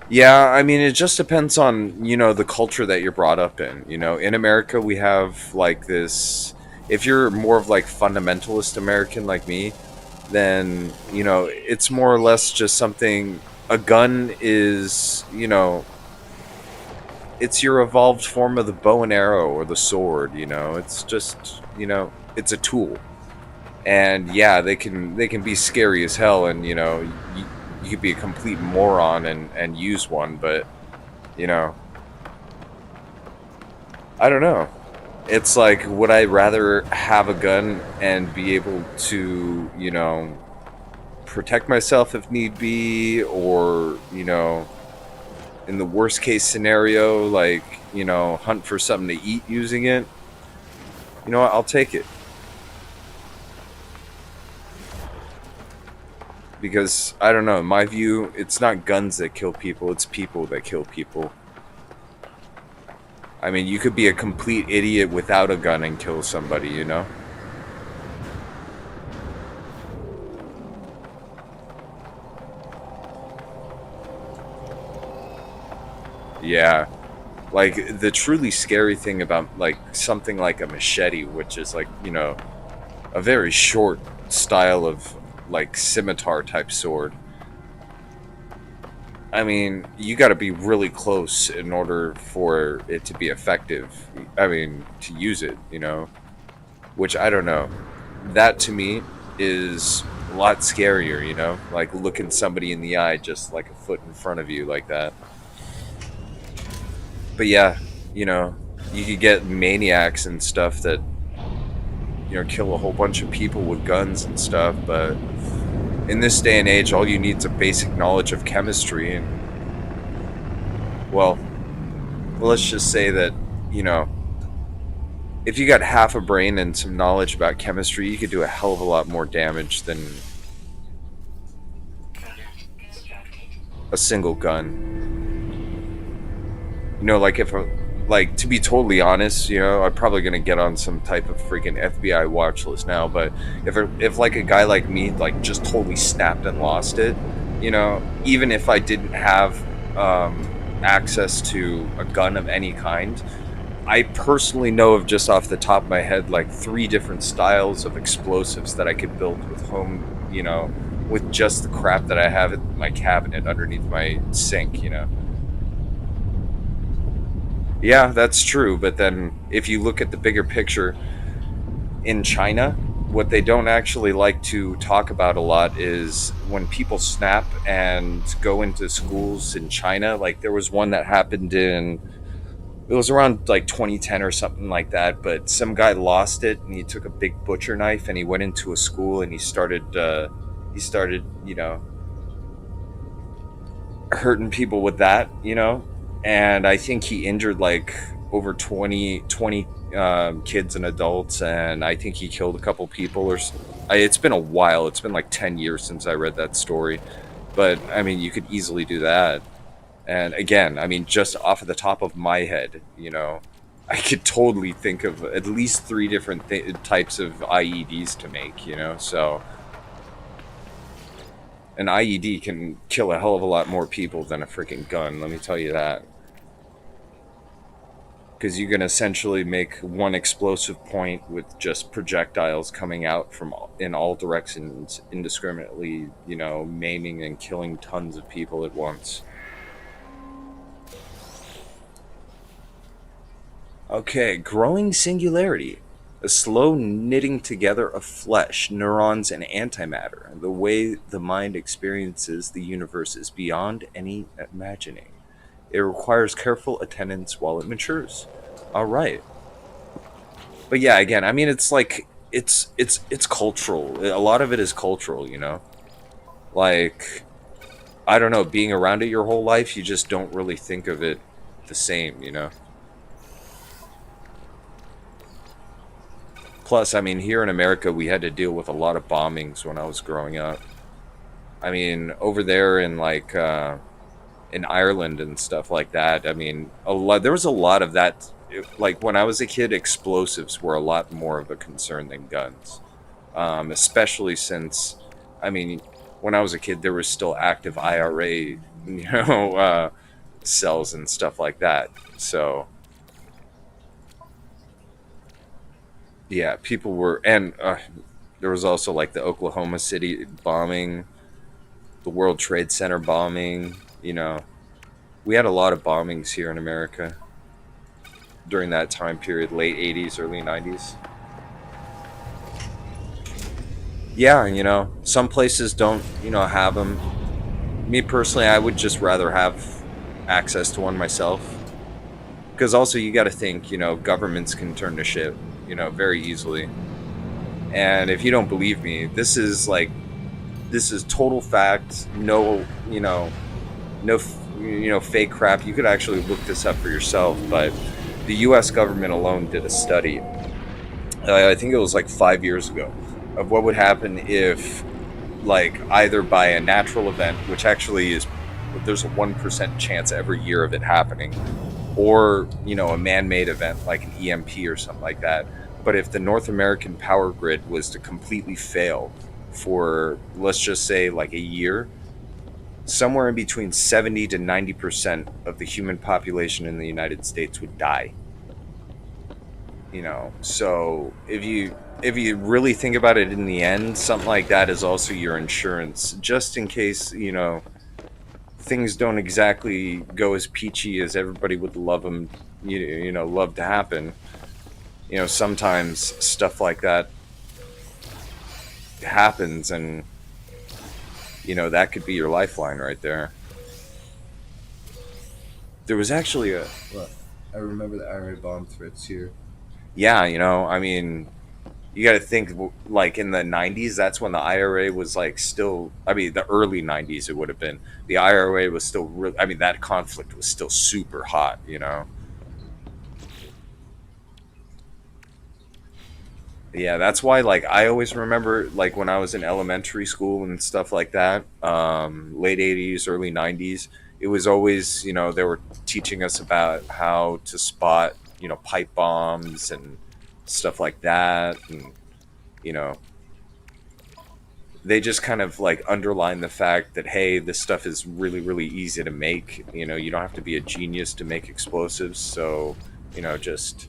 Yeah, I mean, it just depends on, you know, the culture that you're brought up in. You know, in America, we have like this. If you're more of like fundamentalist American like me, then, you know, it's more or less just something. A gun is, you know, it's your evolved form of the bow and arrow or the sword. You know, it's just, you know, it's a tool. And yeah, they can be scary as hell, and you know, you could be a complete moron and use one, but you know, I don't know. It's like, would I rather have a gun and be able to, you know, protect myself if need be, or, you know, in the worst case scenario, like, you know, hunt for something to eat using it? You know what? I'll take it. Because, I don't know, in my view, it's not guns that kill people, it's people that kill people. I mean, you could be a complete idiot without a gun and kill somebody, you know? Yeah. Like, the truly scary thing about, like, something like a machete, which is, like, you know, a very short style of, like, scimitar type sword. I mean, you got to be really close in order for it to be effective. I mean, to use it, you know? Which, I don't know. That, to me, is a lot scarier, you know? Like, looking somebody in the eye just, like, a foot in front of you like that. But yeah, you know, you could get maniacs and stuff that, you know, kill a whole bunch of people with guns and stuff, but in this day and age, all you need is a basic knowledge of chemistry, and, well, let's just say that, you know, if you got half a brain and some knowledge about chemistry, you could do a hell of a lot more damage than a single gun. You know, like, if a, like, to be totally honest, you know, I'm probably gonna get on some type of freaking FBI watch list now, but if like a guy like me, like, just totally snapped and lost it, you know, even if I didn't have access to a gun of any kind, I personally know of, just off the top of my head, like 3 different styles of explosives that I could build with home, you know, with just the crap that I have in my cabinet underneath my sink, you know. Yeah, that's true, but then if you look at the bigger picture, in China, what they don't actually like to talk about a lot is when people snap and go into schools in China. Like, there was one that happened in, it was around like 2010 or something like that, but some guy lost it and he took a big butcher knife and he went into a school and he started, you know, hurting people with that, you know. And I think he injured like over 20 kids and adults, and I think he killed a couple people. It's been a while. It's been like 10 years since I read that story, but I mean, you could easily do that. And again, I mean, just off of the top of my head, you know, I could totally think of at least 3 different types of IEDs to make, you know. So an IED can kill a hell of a lot more people than a freaking gun, let me tell you that. Because you can essentially make one explosive point with just projectiles coming out from in all directions indiscriminately, you know, maiming and killing tons of people at once. Okay, growing singularity. A slow knitting together of flesh, neurons, and antimatter. The way the mind experiences the universe is beyond any imagining. It requires careful attendance while it matures. All right. But yeah, again, I mean, it's like it's cultural. A lot of it is cultural, you know. Like, I don't know, being around it your whole life, you just don't really think of it the same, you know. Plus, I mean, here in America, we had to deal with a lot of bombings when I was growing up. I mean, over there in like in Ireland and stuff like that. I mean, there was a lot of that. Like, when I was a kid, explosives were a lot more of a concern than guns, especially since, I mean, when I was a kid, there was still active IRA, you know, cells and stuff like that. So yeah, people were, and there was also like the Oklahoma City bombing, the World Trade Center bombing. You know, we had a lot of bombings here in America during that time period, late 80s, early 90s. Yeah, you know, some places don't, you know, have them. Me personally, I would just rather have access to one myself. Because also, you got to think, you know, governments can turn to shit, you know, very easily. And if you don't believe me, this is total fact. No, you know, no, you know, fake crap. You could actually look this up for yourself. But the U.S. government alone did a study. I think it was like 5 years ago, of what would happen if, like, either by a natural event, which actually is, there's a 1% chance every year of it happening, or a man-made event like an EMP or something like that. But if the North American power grid was to completely fail for, let's just say, like a year, somewhere in between 70 to 90% of the human population in the United States would die. So if you really think about it, in the end, something like that is also your insurance, just in case things don't exactly go as peachy as everybody would love them, love to happen. Sometimes stuff like that happens, and that could be your lifeline right there. There was actually a Well, I remember the IRA bomb threats here. yeah, I mean, you got to think, like, in the 90s, that's when the IRA was like still, I mean, the early 90s it would have been, the IRA was still really, I mean, that conflict was still super hot. Yeah, that's why, like, I always remember, like, when I was in elementary school and stuff like that, late 80s, early 90s, it was always, they were teaching us about how to spot, pipe bombs and stuff like that. And, you know, they just kind of like underline the fact that, hey, this stuff is really, really easy to make. You don't have to be a genius to make explosives. So, just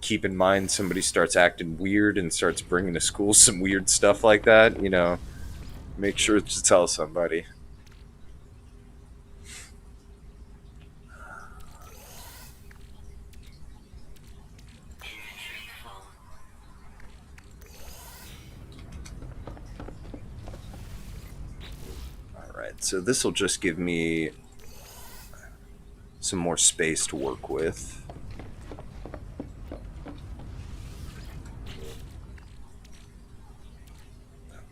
keep in mind, somebody starts acting weird and starts bringing to school some weird stuff like that, make sure to tell somebody. All right, so this will just give me some more space to work with.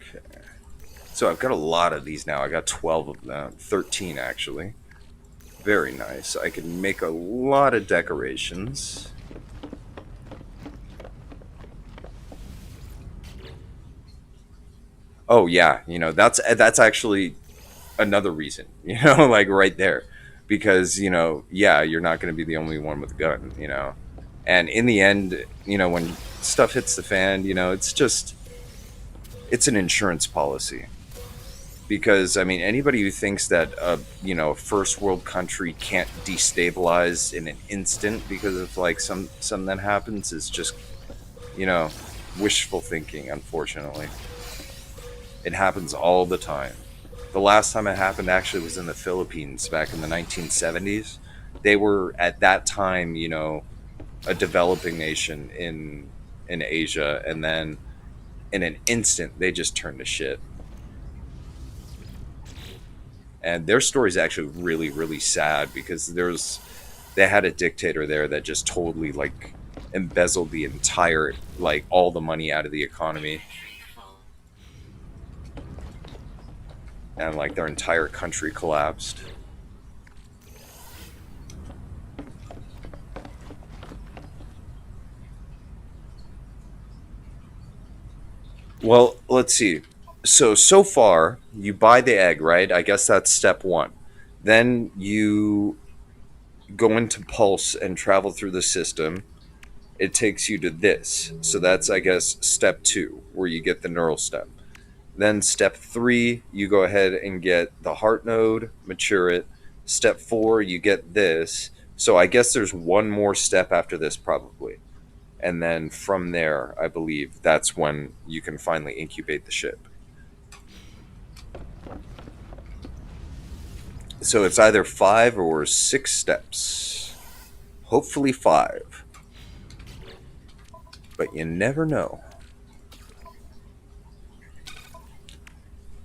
Okay. So I've got a lot of these now. I got 12 of them, 13 actually. Very nice. I can make a lot of decorations. Oh yeah, that's actually another reason, like right there, because yeah, you're not going to be the only one with a gun. And in the end, when stuff hits the fan, it's an insurance policy. Because I mean, anybody who thinks that a first world country can't destabilize in an instant because of like some that happens is just you know wishful thinking. Unfortunately, it happens all the time. The last time it happened actually was in the Philippines back in the 1970s. They were at that time, a developing nation in Asia, and then in an instant they just turned to shit. And their story is actually really, really sad because they had a dictator there that just totally like embezzled the entire, like, all the money out of the economy, and like their entire country collapsed. Well, let's see. So far, you buy the egg, right? I guess that's step one. Then you go into Pulse and travel through the system. It takes you to this. So that's, I guess, step two, where you get the neural stem. Then step three, you go ahead and get the heart node, mature it. Step four, you get this. So I guess there's one more step after this, probably. And then from there, I believe that's when you can finally incubate the ship. So it's either 5 or 6 steps. Hopefully five, but you never know.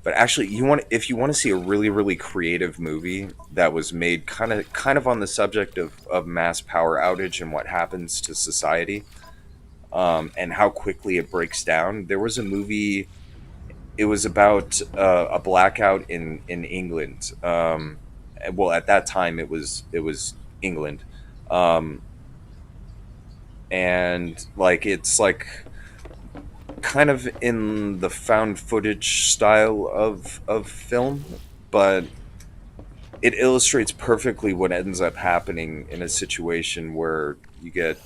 But actually, if you want to see a really, really creative movie that was made kind of on the subject of mass power outage and what happens to society, and how quickly it breaks down. There was a movie. It was about a blackout in England. Well, at that time, it was England, um, and like it's like kind of in the found footage style of film, but it illustrates perfectly what ends up happening in a situation where you get,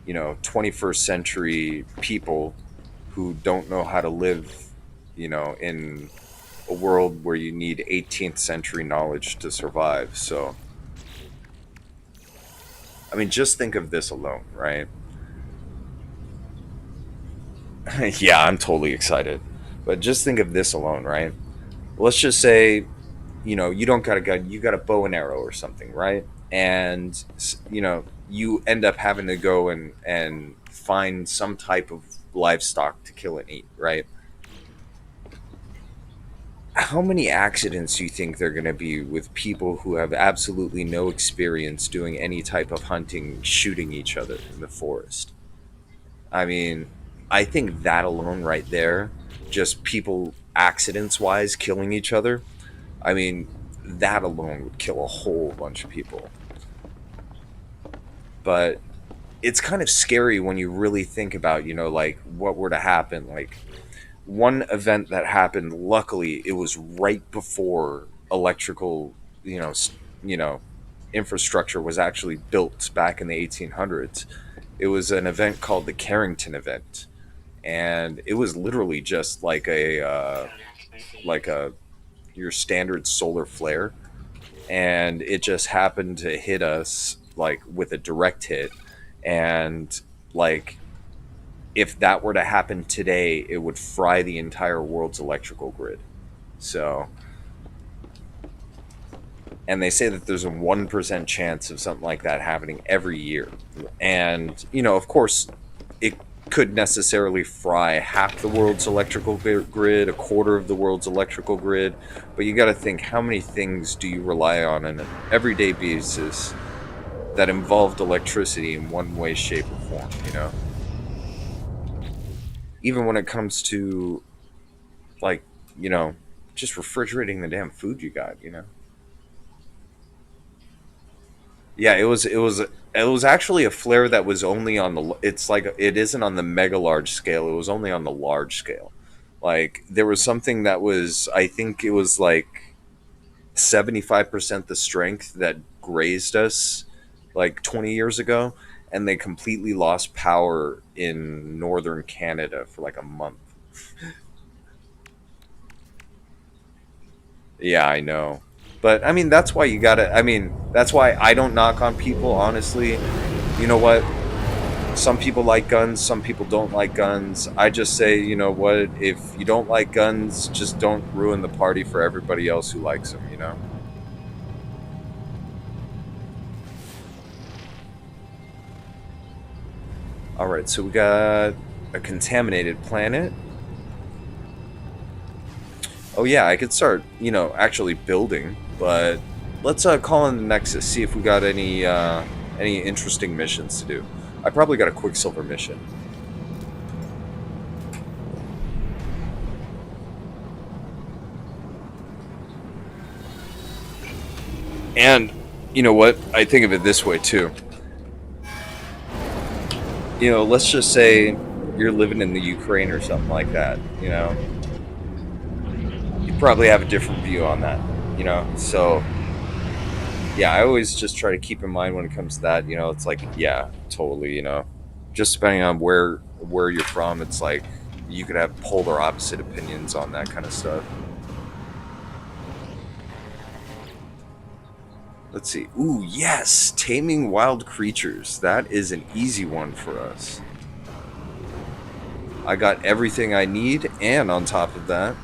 21st century people who don't know how to live, in a world where you need 18th century knowledge to survive. So, I mean, just think of this alone, right? Yeah, I'm totally excited. But just think of this alone, right? Let's just say, you don't got a gun, you got a bow and arrow or something, right? And, you end up having to go and find some type of livestock to kill and eat, right? How many accidents do you think there are going to be with people who have absolutely no experience doing any type of hunting, shooting each other in the forest? I mean, I think that alone right there, just people accidents wise killing each other, I mean, that alone would kill a whole bunch of people. But it's kind of scary when you really think about, like what were to happen. Like one event that happened, luckily, it was right before electrical, you know, s- you know, infrastructure was actually built back in the 1800s. It was an event called the Carrington event, and it was literally just like a your standard solar flare, and it just happened to hit us like with a direct hit, and like if that were to happen today, it would fry the entire world's electrical grid. So, and they say that there's a 1% chance of something like that happening every year. And, of course, it could necessarily fry half the world's electrical grid, a quarter of the world's electrical grid. But you got to think, how many things do you rely on an everyday basis that involved electricity in one way, shape, or form, Even when it comes to, like, you know, just refrigerating the damn food you got. Yeah, it was actually a flare that was only on the. It's like it isn't on the mega large scale. It was only on the large scale. Like there was something that was, I think it was like 75% the strength that grazed us like 20 years ago, and they completely lost power in northern Canada for like a month. Yeah, I know. But I mean, that's why you gotta. I mean, that's why I don't knock on people, honestly. You know what? Some people like guns, some people don't like guns. I just say, you know what? If you don't like guns, just don't ruin the party for everybody else who likes them. All right, so we got a contaminated planet. Oh, yeah, I could start, actually building, but let's call in the Nexus, see if we got any interesting missions to do. I probably got a Quicksilver mission. And you know what? I think of it this way too. Let's just say you're living in the Ukraine or something like that. You probably have a different view on that. So yeah, I always just try to keep in mind when it comes to that. It's like, yeah, totally. Just depending on where you're from, it's like you could have polar opposite opinions on that kind of stuff. Let's see. Ooh, yes, taming wild creatures. That is an easy one for us. I got everything I need, and on top of that,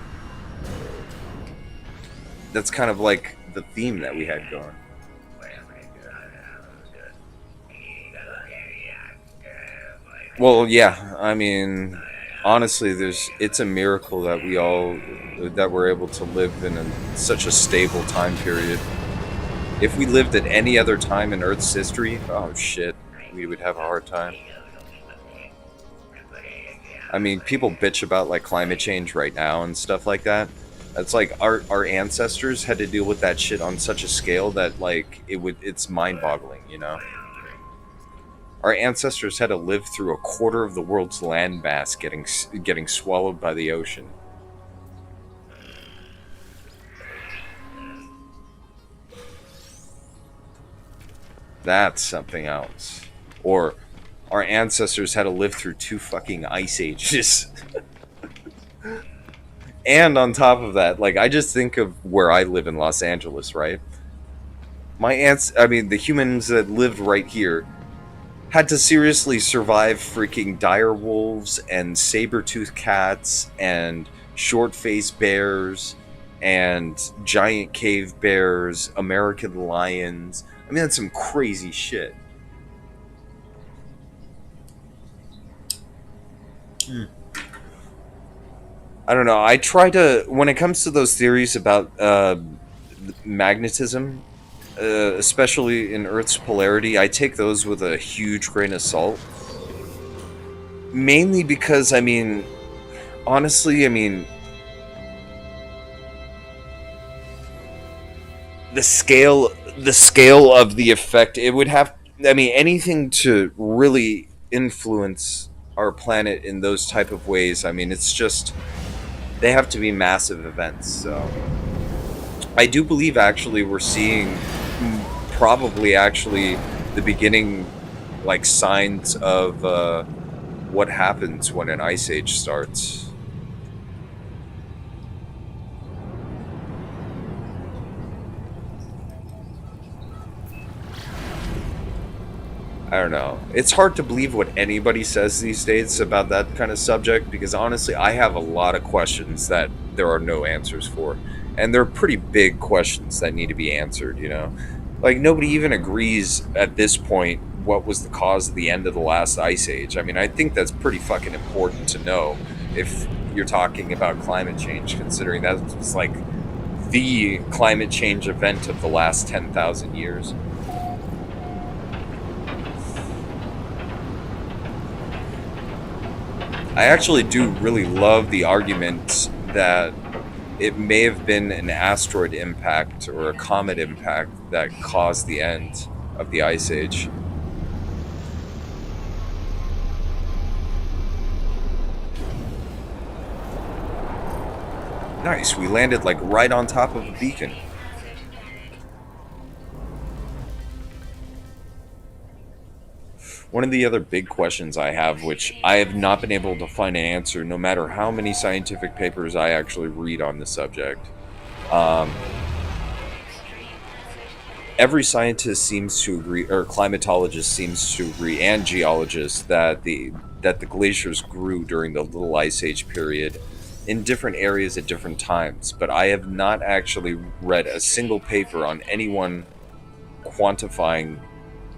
that's kind of like the theme that we had going. Well, yeah, I mean, honestly, it's a miracle that we're able to live in such a stable time period. If we lived at any other time in Earth's history, oh shit, we would have a hard time. I mean, people bitch about like climate change right now and stuff like that. It's like our ancestors had to deal with that shit on such a scale that like it's mind-boggling. Our ancestors had to live through a quarter of the world's landmass getting swallowed by the ocean. That's something else. Or our ancestors had to live through 2 fucking ice ages. And on top of that, like, I just think of where I live in Los Angeles, right? The humans that lived right here had to seriously survive freaking dire wolves and saber-toothed cats and short-faced bears and giant cave bears, American lions. I mean, that's some crazy shit. I don't know. I try to, when it comes to those theories about magnetism, especially in Earth's polarity, I take those with a huge grain of salt. Mainly because, I mean, honestly, I mean, the scale of the effect it would have, I mean, anything to really influence our planet in those type of ways, I mean, it's just, they have to be massive events. So I do believe actually we're seeing probably actually the beginning, like, signs of what happens when an ice age starts. I don't know. It's hard to believe what anybody says these days about that kind of subject because honestly, I have a lot of questions that there are no answers for. And they're pretty big questions that need to be answered, you know? Like, nobody even agrees at this point what was the cause of the end of the last ice age. I mean, I think that's pretty fucking important to know if you're talking about climate change, considering that was like the climate change event of the last 10,000 years. I actually do really love the argument that it may have been an asteroid impact or a comet impact that caused the end of the ice age. Nice, we landed like right on top of a beacon. One of the other big questions I have, which I have not been able to find an answer no matter how many scientific papers I actually read on the subject. Um, every scientist seems to agree, or climatologist seems to agree, and geologists that the glaciers grew during the Little Ice Age period in different areas at different times. But I have not actually read a single paper on anyone quantifying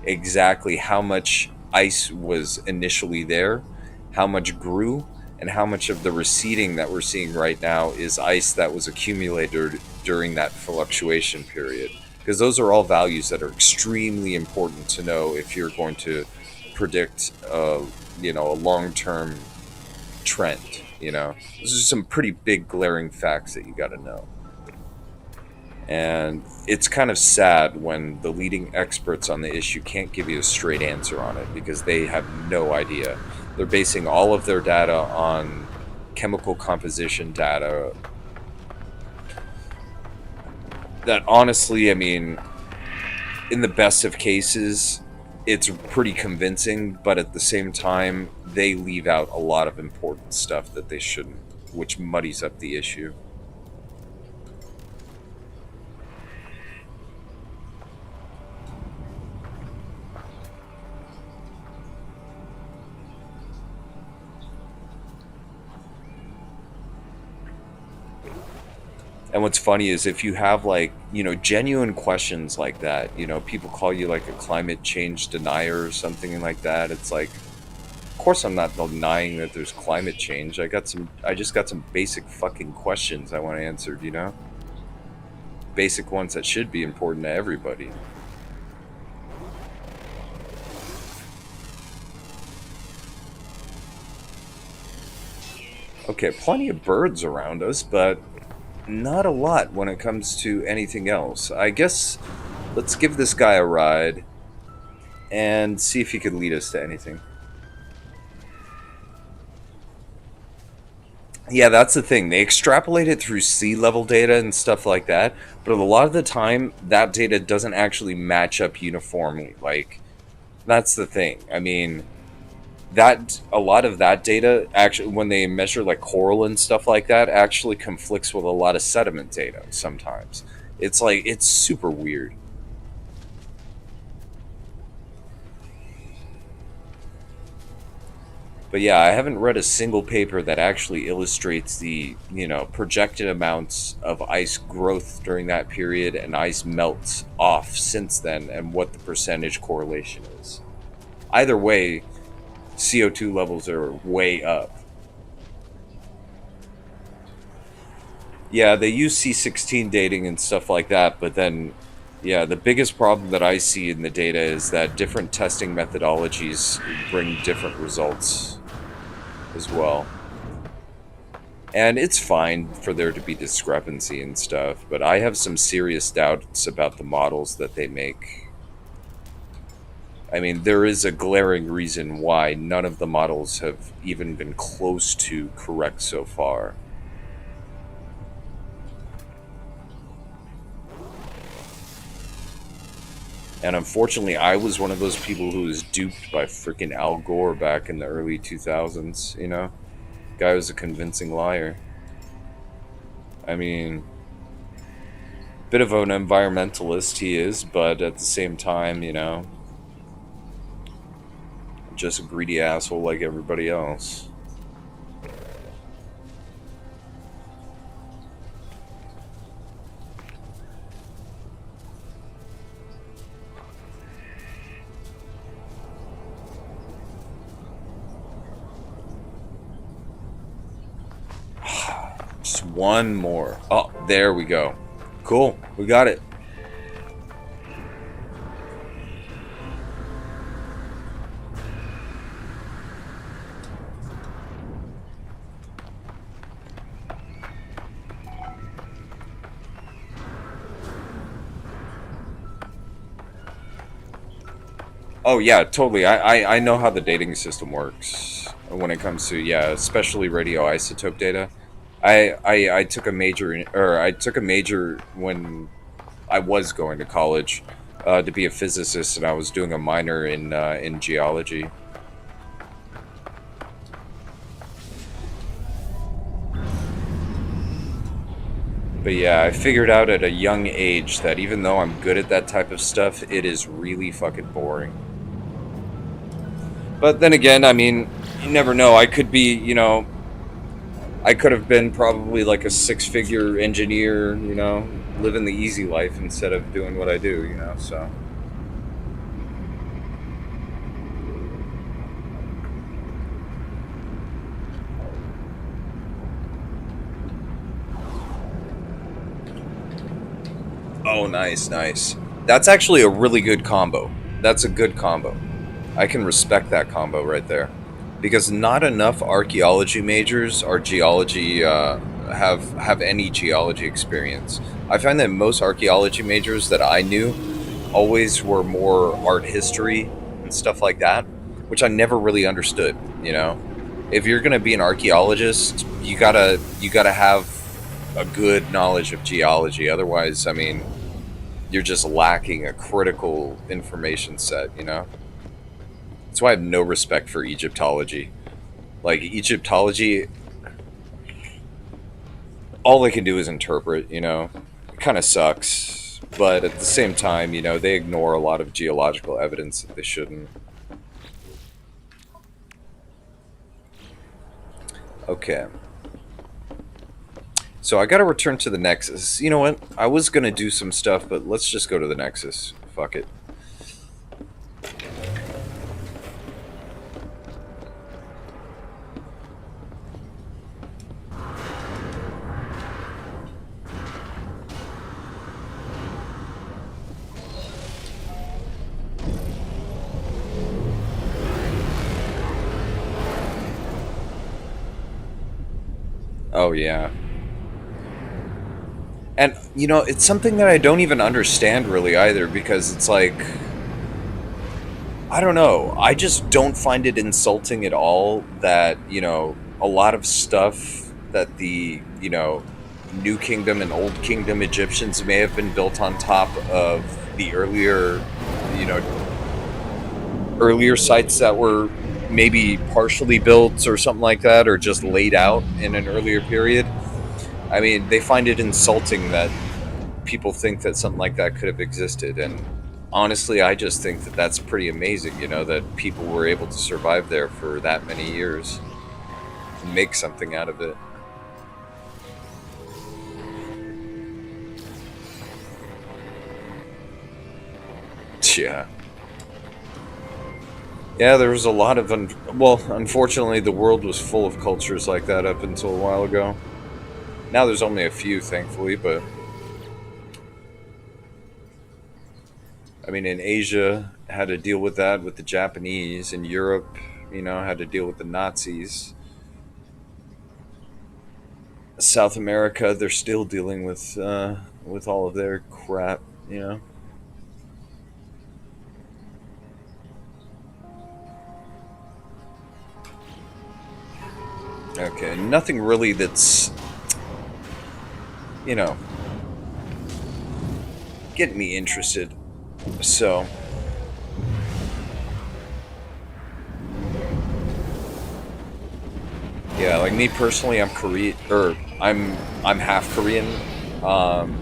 exactly how much ice was initially there, how much grew, and how much of the receding that we're seeing right now is ice that was accumulated during that fluctuation period. Because those are all values that are extremely important to know if you're going to predict, a long-term trend. You know, those are some pretty big glaring facts that you got to know. And it's kind of sad when the leading experts on the issue can't give you a straight answer on it because they have no idea. They're basing all of their data on chemical composition data that honestly, I mean, in the best of cases, it's pretty convincing, but at the same time, they leave out a lot of important stuff that they shouldn't, which muddies up the issue. And what's funny is if you have, like, genuine questions like that, people call you like a climate change denier or something like that. It's like, of course I'm not denying that there's climate change. I just got some basic fucking questions I want answered. Basic ones that should be important to everybody. Okay, plenty of birds around us, but not a lot when it comes to anything else. I guess let's give this guy a ride and see if he could lead us to anything. Yeah, that's the thing. They extrapolate it through sea level data and stuff like that, but a lot of the time, that data doesn't actually match up uniformly. Like, that's the thing. I mean, that a lot of that data actually, when they measure like coral and stuff like that, actually conflicts with a lot of sediment data sometimes. It's like, it's super weird. But yeah, I haven't read a single paper that actually illustrates the, projected amounts of ice growth during that period and ice melts off since then and what the percentage correlation is. Either way, CO2 levels are way up. Yeah, they use C16 dating and stuff like that, but then, yeah, the biggest problem that I see in the data is that different testing methodologies bring different results as well. And it's fine for there to be discrepancy and stuff, but I have some serious doubts about the models that they make. I mean, there is a glaring reason why none of the models have even been close to correct so far. And unfortunately, I was one of those people who was duped by freaking Al Gore back in the early 2000s, you know? Guy was a convincing liar. I mean, bit of an environmentalist he is, but at the same time, just a greedy asshole like everybody else. Just one more. Oh, there we go. Cool. We got it. Oh yeah, totally. I know how the dating system works when it comes to, yeah, especially radioisotope data. I took a major or I took a major when I was going to college to be a physicist, and I was doing a minor in geology. But yeah, I figured out at a young age that even though I'm good at that type of stuff, it is really fucking boring. But then again, I mean, you never know. I could be, I could have been probably like a six-figure engineer, living the easy life instead of doing what I do, so. Oh, nice, nice. That's actually a really good combo. That's a good combo. I can respect that combo right there. Because not enough archaeology majors are geology have any geology experience. I find that most archaeology majors that I knew always were more art history and stuff like that, which I never really understood, If you're going to be an archaeologist, you got to have a good knowledge of geology. Otherwise, I mean, you're just lacking a critical information set. That's why I have no respect for Egyptology. Like, Egyptology, all they can do is interpret. It kind of sucks. But at the same time, they ignore a lot of geological evidence that they shouldn't. Okay. So I gotta return to the Nexus. You know what? I was gonna do some stuff, but let's just go to the Nexus. Fuck it. Oh, yeah. And, it's something that I don't even understand really either, because it's like, I don't know. I just don't find it insulting at all that, a lot of stuff that the, New Kingdom and Old Kingdom Egyptians may have been built on top of the you know, earlier sites that were maybe partially built or something like that, or just laid out in an earlier period. I mean, they find it insulting that people think that something like that could have existed. And honestly, I just think that that's pretty amazing, that people were able to survive there for that many years and make something out of it. Yeah. Yeah, there was a lot of... unfortunately, the world was full of cultures like that up until a while ago. Now there's only a few, thankfully, but... I mean, in Asia, had to deal with that with the Japanese. In Europe, had to deal with the Nazis. South America, they're still dealing with all of their crap. Okay, nothing really that's, you know, getting me interested. So, yeah, like me personally, I'm Korean, or I'm half Korean. Um,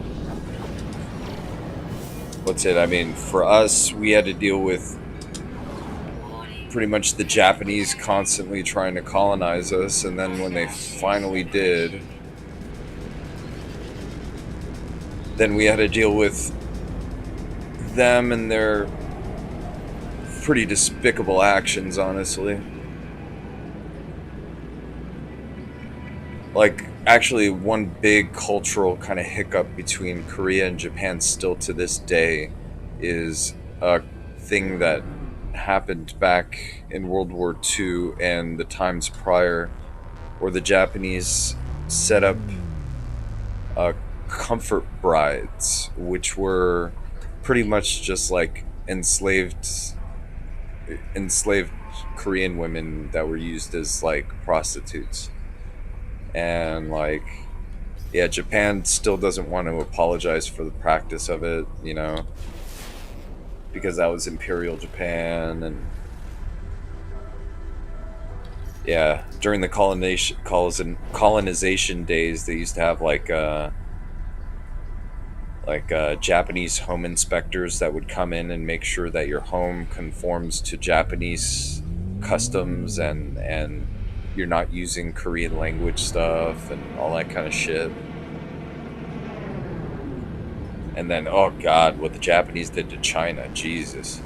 what's it? I mean, for us, we had to deal with pretty much the Japanese constantly trying to colonize us, and then when they finally did, then we had to deal with them and their pretty despicable actions, honestly. Like, actually, one big cultural kind of hiccup between Korea and Japan still to this day is a thing that happened back in World War II and the times prior, where the Japanese set up comfort brides, which were pretty much just like enslaved Korean women that were used as like prostitutes. And like, yeah, Japan still doesn't want to apologize for the practice of it, because that was Imperial Japan. And yeah, during the colonization days, they used to have Japanese home inspectors that would come in and make sure that your home conforms to Japanese customs, and you're not using Korean language stuff and all that kind of shit. And then, oh god, what the Japanese did to China, Jesus.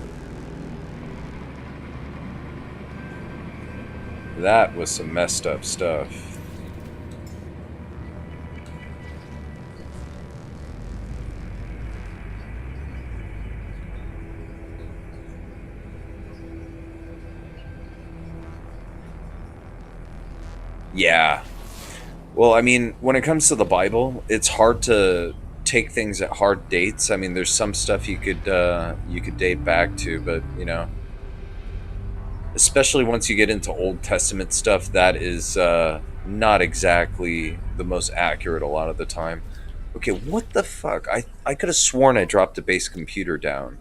That was some messed up stuff. Yeah. Well, I mean, when it comes to the Bible, it's hard to take things at hard dates. I mean, there's some stuff you could date back to, but especially once you get into Old Testament stuff, that is not exactly the most accurate a lot of the time. Okay, what the fuck? I could have sworn I dropped a base computer down.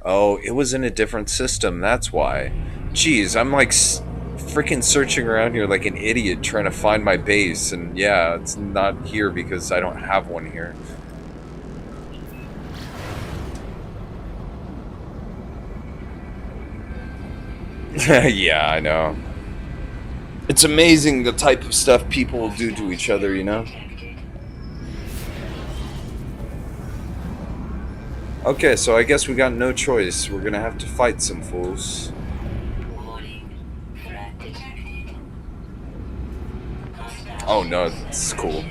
Oh, it was in a different system, that's why. Jeez, I'm like freaking searching around here like an idiot trying to find my base, and yeah, it's not here because I don't have one here. Yeah, I know. It's amazing the type of stuff people will do to each other. Okay, so I guess we got no choice. We're gonna have to fight some fools. Oh no, it's cool.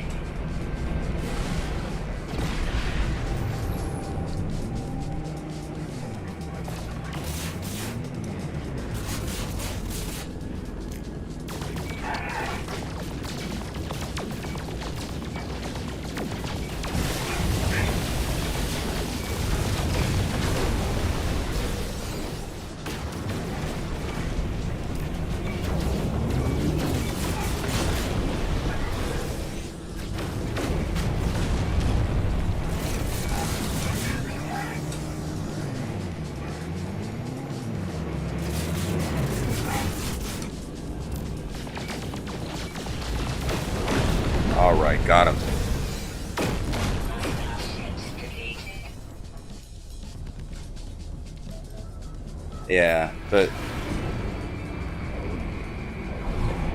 Yeah, but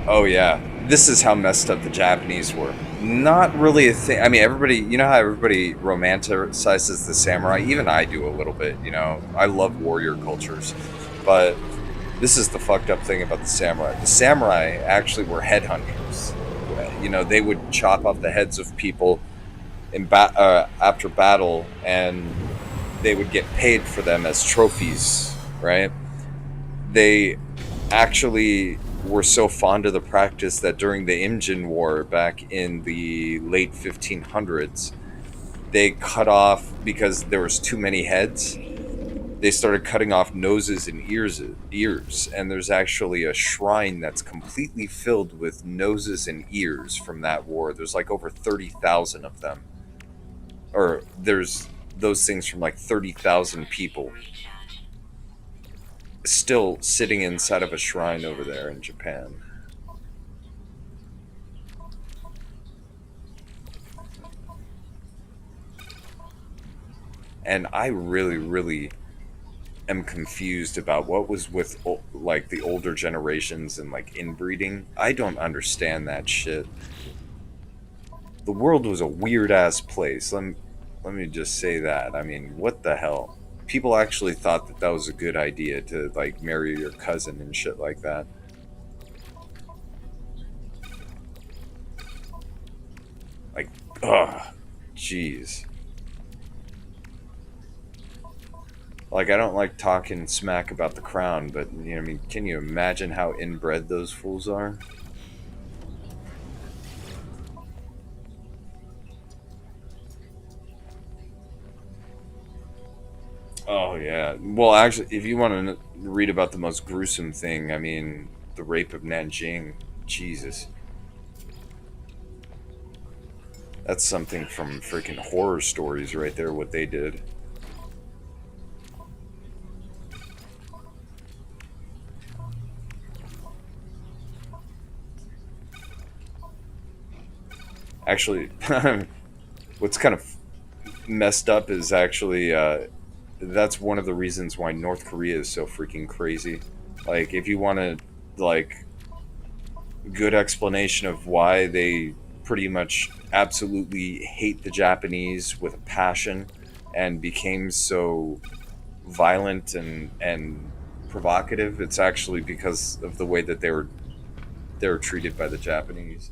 oh yeah, this is how messed up the Japanese were. Not really a thing. I mean, everybody, you know how everybody romanticizes the samurai. Even I do a little bit. You know, I love warrior cultures, but this is the fucked up thing about the samurai. The samurai actually were headhunters. You know, they would chop off the heads of people after battle, and they would get paid for them as trophies. Right? They actually were so fond of the practice that during the Imjin War back in the late 1500s, they cut off because there was too many heads. They started cutting off noses and ears, and there's actually a shrine that's completely filled with noses and ears from that war. There's like over 30,000 of them, or there's those things from like 30,000 people still sitting inside of a shrine over there in Japan. And I really, really am confused about what was with like the older generations and like inbreeding. I don't understand that shit. The world was a weird ass place. Let me just say that. I mean, what the hell? People actually thought that that was a good idea to like marry your cousin and shit like that. Like, ugh, jeez. Like, I don't like talking smack about the crown, but you know, I mean, can you imagine how inbred those fools are? Oh yeah. Well, actually, if you want to read about the most gruesome thing, I mean, the rape of Nanjing. Jesus, that's something from freaking horror stories right there. What they did. Actually, what's kind of messed up is actually that's one of the reasons why North Korea is so freaking crazy. Like, if you want to like good explanation of why they pretty much absolutely hate the Japanese with a passion and became so violent and provocative. It's actually because of the way that they were treated by the Japanese.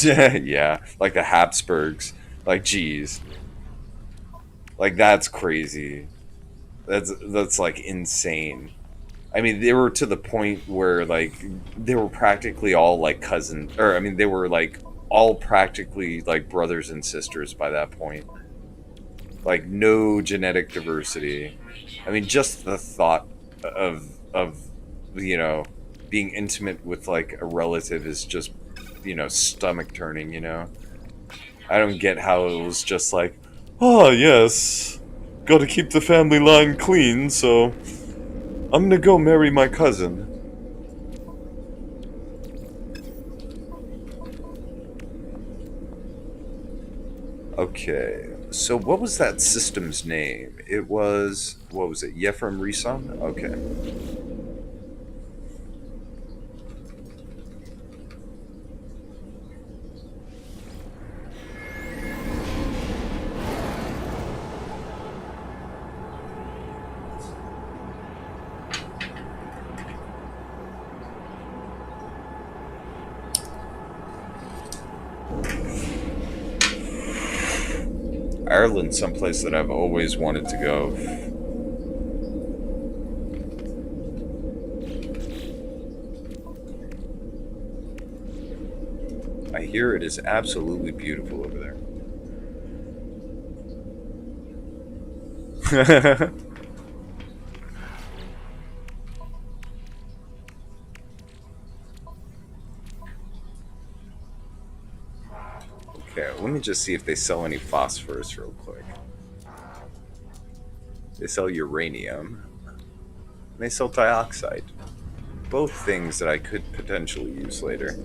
Yeah, like the Habsburgs. Like, geez, like that's crazy. That's like insane. I mean, they were to the point where like they were practically all like cousins, or I mean, they were like all practically like brothers and sisters by that point. Like no genetic diversity. I mean, just the thought of you know being intimate with like a relative is just stomach turning. I don't get how it was just like, oh yes, got to keep the family line clean, so I'm gonna go marry my cousin. Okay, so what was that system's name? It was, what was it? Yefrem Rison? Okay. Ireland's someplace that I've always wanted to go. I hear it is absolutely beautiful over there. Okay, let me just see if they sell any phosphorus real quick. They sell uranium. And they sell dioxide. Both things that I could potentially use later.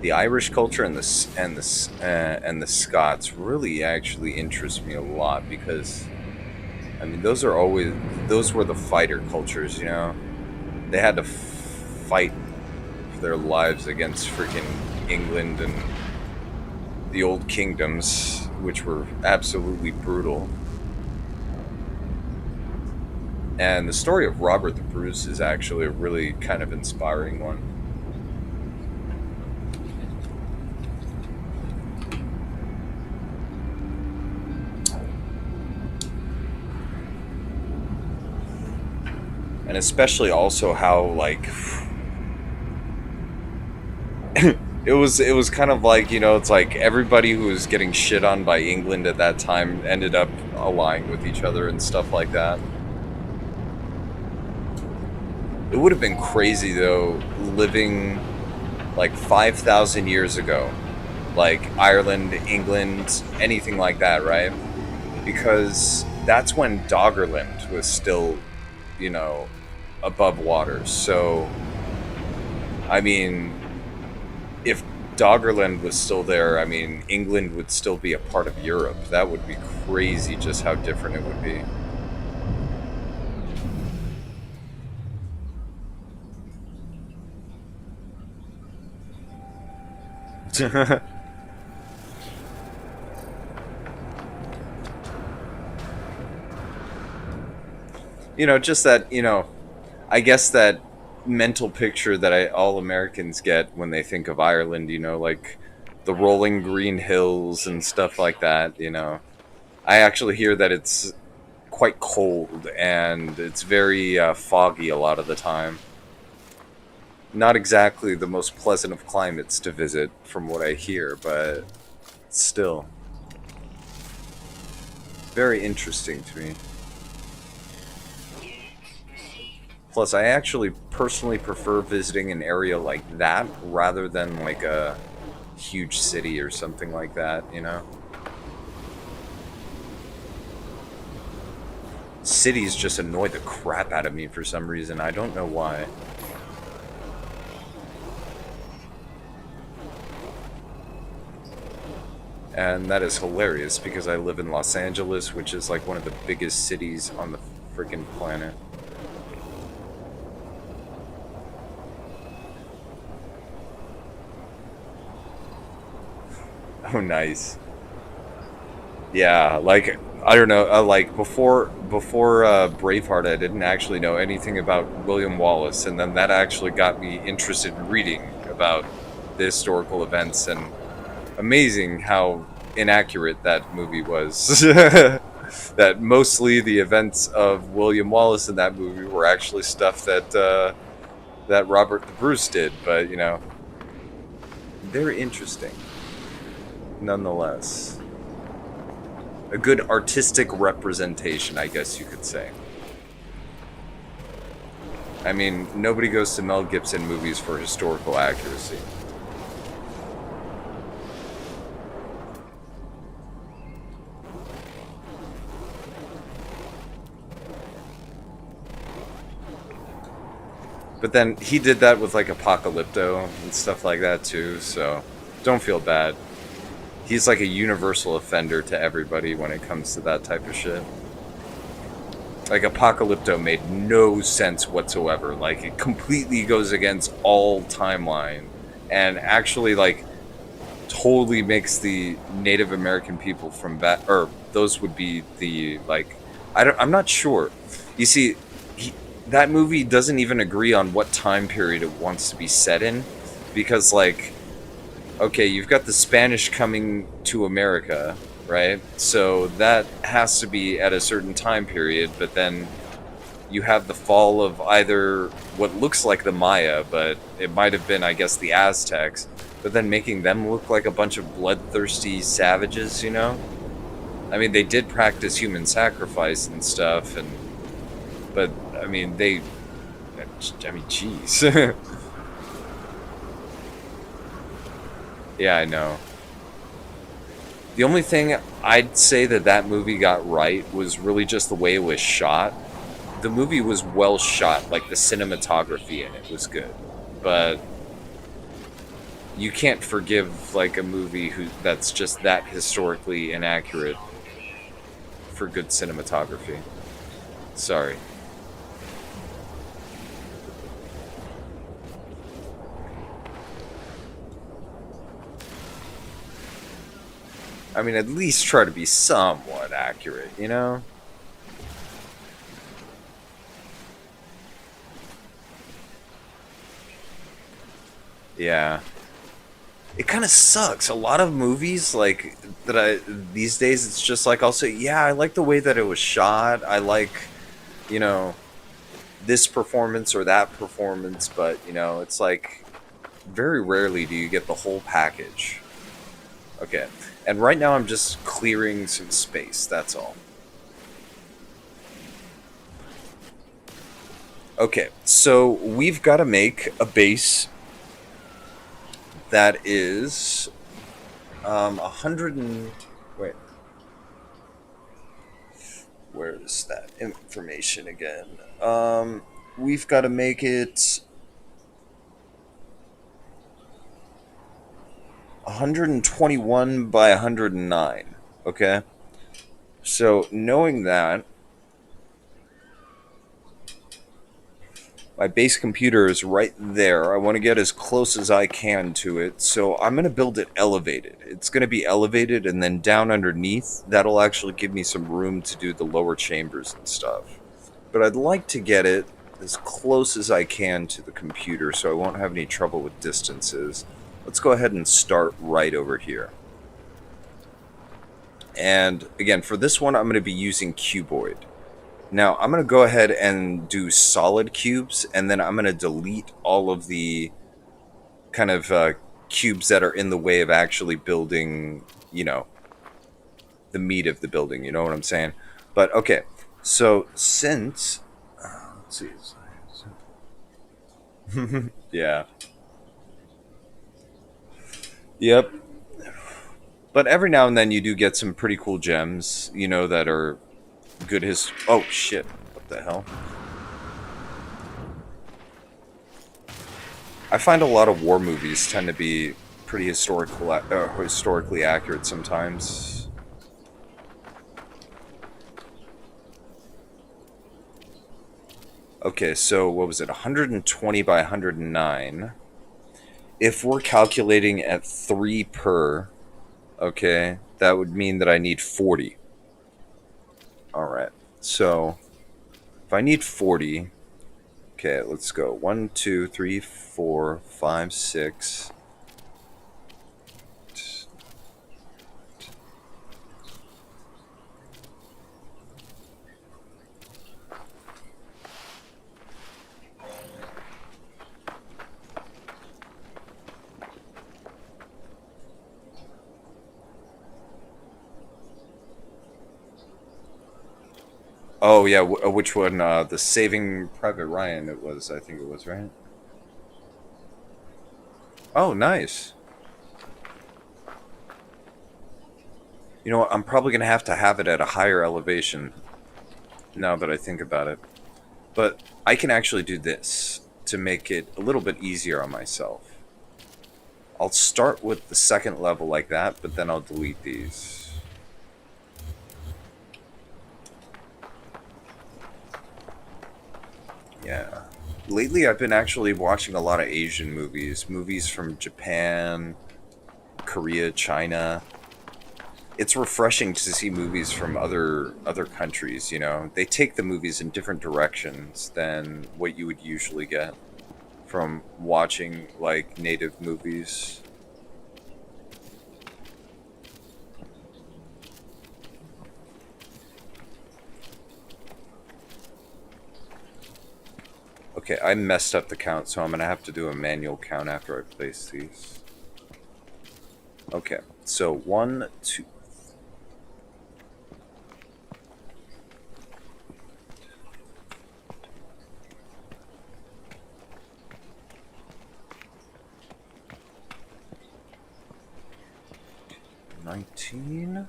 the Irish culture and the Scots really actually interest me a lot because I mean those were the fighter cultures, you know. They had to fight for their lives against freaking England and the old kingdoms, which were absolutely brutal. And the story of Robert the Bruce is actually a really kind of inspiring one. And especially also how like it was kind of like, you know, it's like everybody who was getting shit on by England at that time ended up allying with each other and stuff like that. It would have been crazy though, living like 5,000 years ago, like Ireland, England, anything like that, right? Because that's when Doggerland was still, you know, above water. So, I mean, if Doggerland was still there, I mean, England would still be a part of Europe. That would be crazy just how different it would be. You know, just that, you know, I guess that mental picture that all Americans get when they think of Ireland, you know, like the rolling green hills and stuff like that, you know. I actually hear that it's quite cold and it's very foggy a lot of the time. Not exactly the most pleasant of climates to visit, from what I hear, but still very interesting to me. Plus, I actually personally prefer visiting an area like that rather than like a huge city or something like that, you know? Cities just annoy the crap out of me for some reason. I don't know why. And that is hilarious because I live in Los Angeles, which is like one of the biggest cities on the freaking planet. Oh, nice. Yeah, like I don't know, like before Braveheart, I didn't actually know anything about William Wallace, and then that actually got me interested in reading about the historical events, and amazing how inaccurate that movie was. That mostly the events of William Wallace in that movie were actually stuff that Robert the Bruce did, but you know, very interesting nonetheless. A good artistic representation, I guess you could say. I mean, nobody goes to Mel Gibson movies for historical accuracy. But then he did that with like Apocalypto and stuff like that too, so don't feel bad. He's like a universal offender to everybody when it comes to that type of shit. Like Apocalypto made no sense whatsoever. Like it completely goes against all timeline and actually like totally makes the Native American people from back, or those would be the like I'm not sure. You see, that movie doesn't even agree on what time period it wants to be set in because like okay, you've got the Spanish coming to America, right? So that has to be at a certain time period, but then you have the fall of either what looks like the Maya, but it might have been, I guess, the Aztecs, but then making them look like a bunch of bloodthirsty savages, you know? I mean, they did practice human sacrifice and stuff, and but, I mean, jeez. Yeah, I know. The only thing I'd say that movie got right was really just the way it was shot. The movie was well shot, like the cinematography in it was good. But You can't forgive like a movie that's just that historically inaccurate for good cinematography. Sorry. I mean, at least try to be somewhat accurate, you know? Yeah. It kind of sucks. A lot of movies like that I these days it's just like I'll say, "Yeah, I like the way that it was shot. I like, you know, this performance or that performance," but, it's like very rarely do you get the whole package. Okay. And right now I'm just clearing some space, that's all. Okay. So, we've got to make a base that is 100 and wait, where is that information again? We've got to make it 121 by 109. Okay. So knowing that, my base computer is right there. I want to get as close as I can to it. So I'm going to build it elevated. It's going to be elevated, and then down underneath, that'll actually give me some room to do the lower chambers and stuff. But I'd like to get it as close as I can to the computer so I won't have any trouble with distances. Let's go ahead and start right over here. And again, for this one, I'm going to be using cuboid. Now, I'm going to go ahead and do solid cubes, and then I'm going to delete all of the kind of cubes that are in the way of actually building, the meat of the building. You know what I'm saying? But okay, so since. Let's see. Yeah. Yep. But every now and then you do get some pretty cool gems, that are good Oh, shit. What the hell? I find a lot of war movies tend to be pretty historically accurate sometimes. Okay, so what was it? 120 by 109. If we're calculating at 3 per, okay, that would mean that I need 40. Alright, so if I need 40, okay, let's go. 1, 2, 3, 4, 5, 6. Oh yeah, which one? The Saving Private Ryan. It was. I think it was, right. Oh, nice. You know what? I'm probably gonna have it at a higher elevation. Now that I think about it, but I can actually do this to make it a little bit easier on myself. I'll start with the second level like that, but then I'll delete these. Yeah. Lately, I've been actually watching a lot of Asian movies from Japan, Korea, China. It's refreshing to see movies from other countries. They take the movies in different directions than what you would usually get from watching like native movies. Okay, I messed up the count, so I'm gonna have to do a manual count after I place these. Okay, so 1, 2. $19.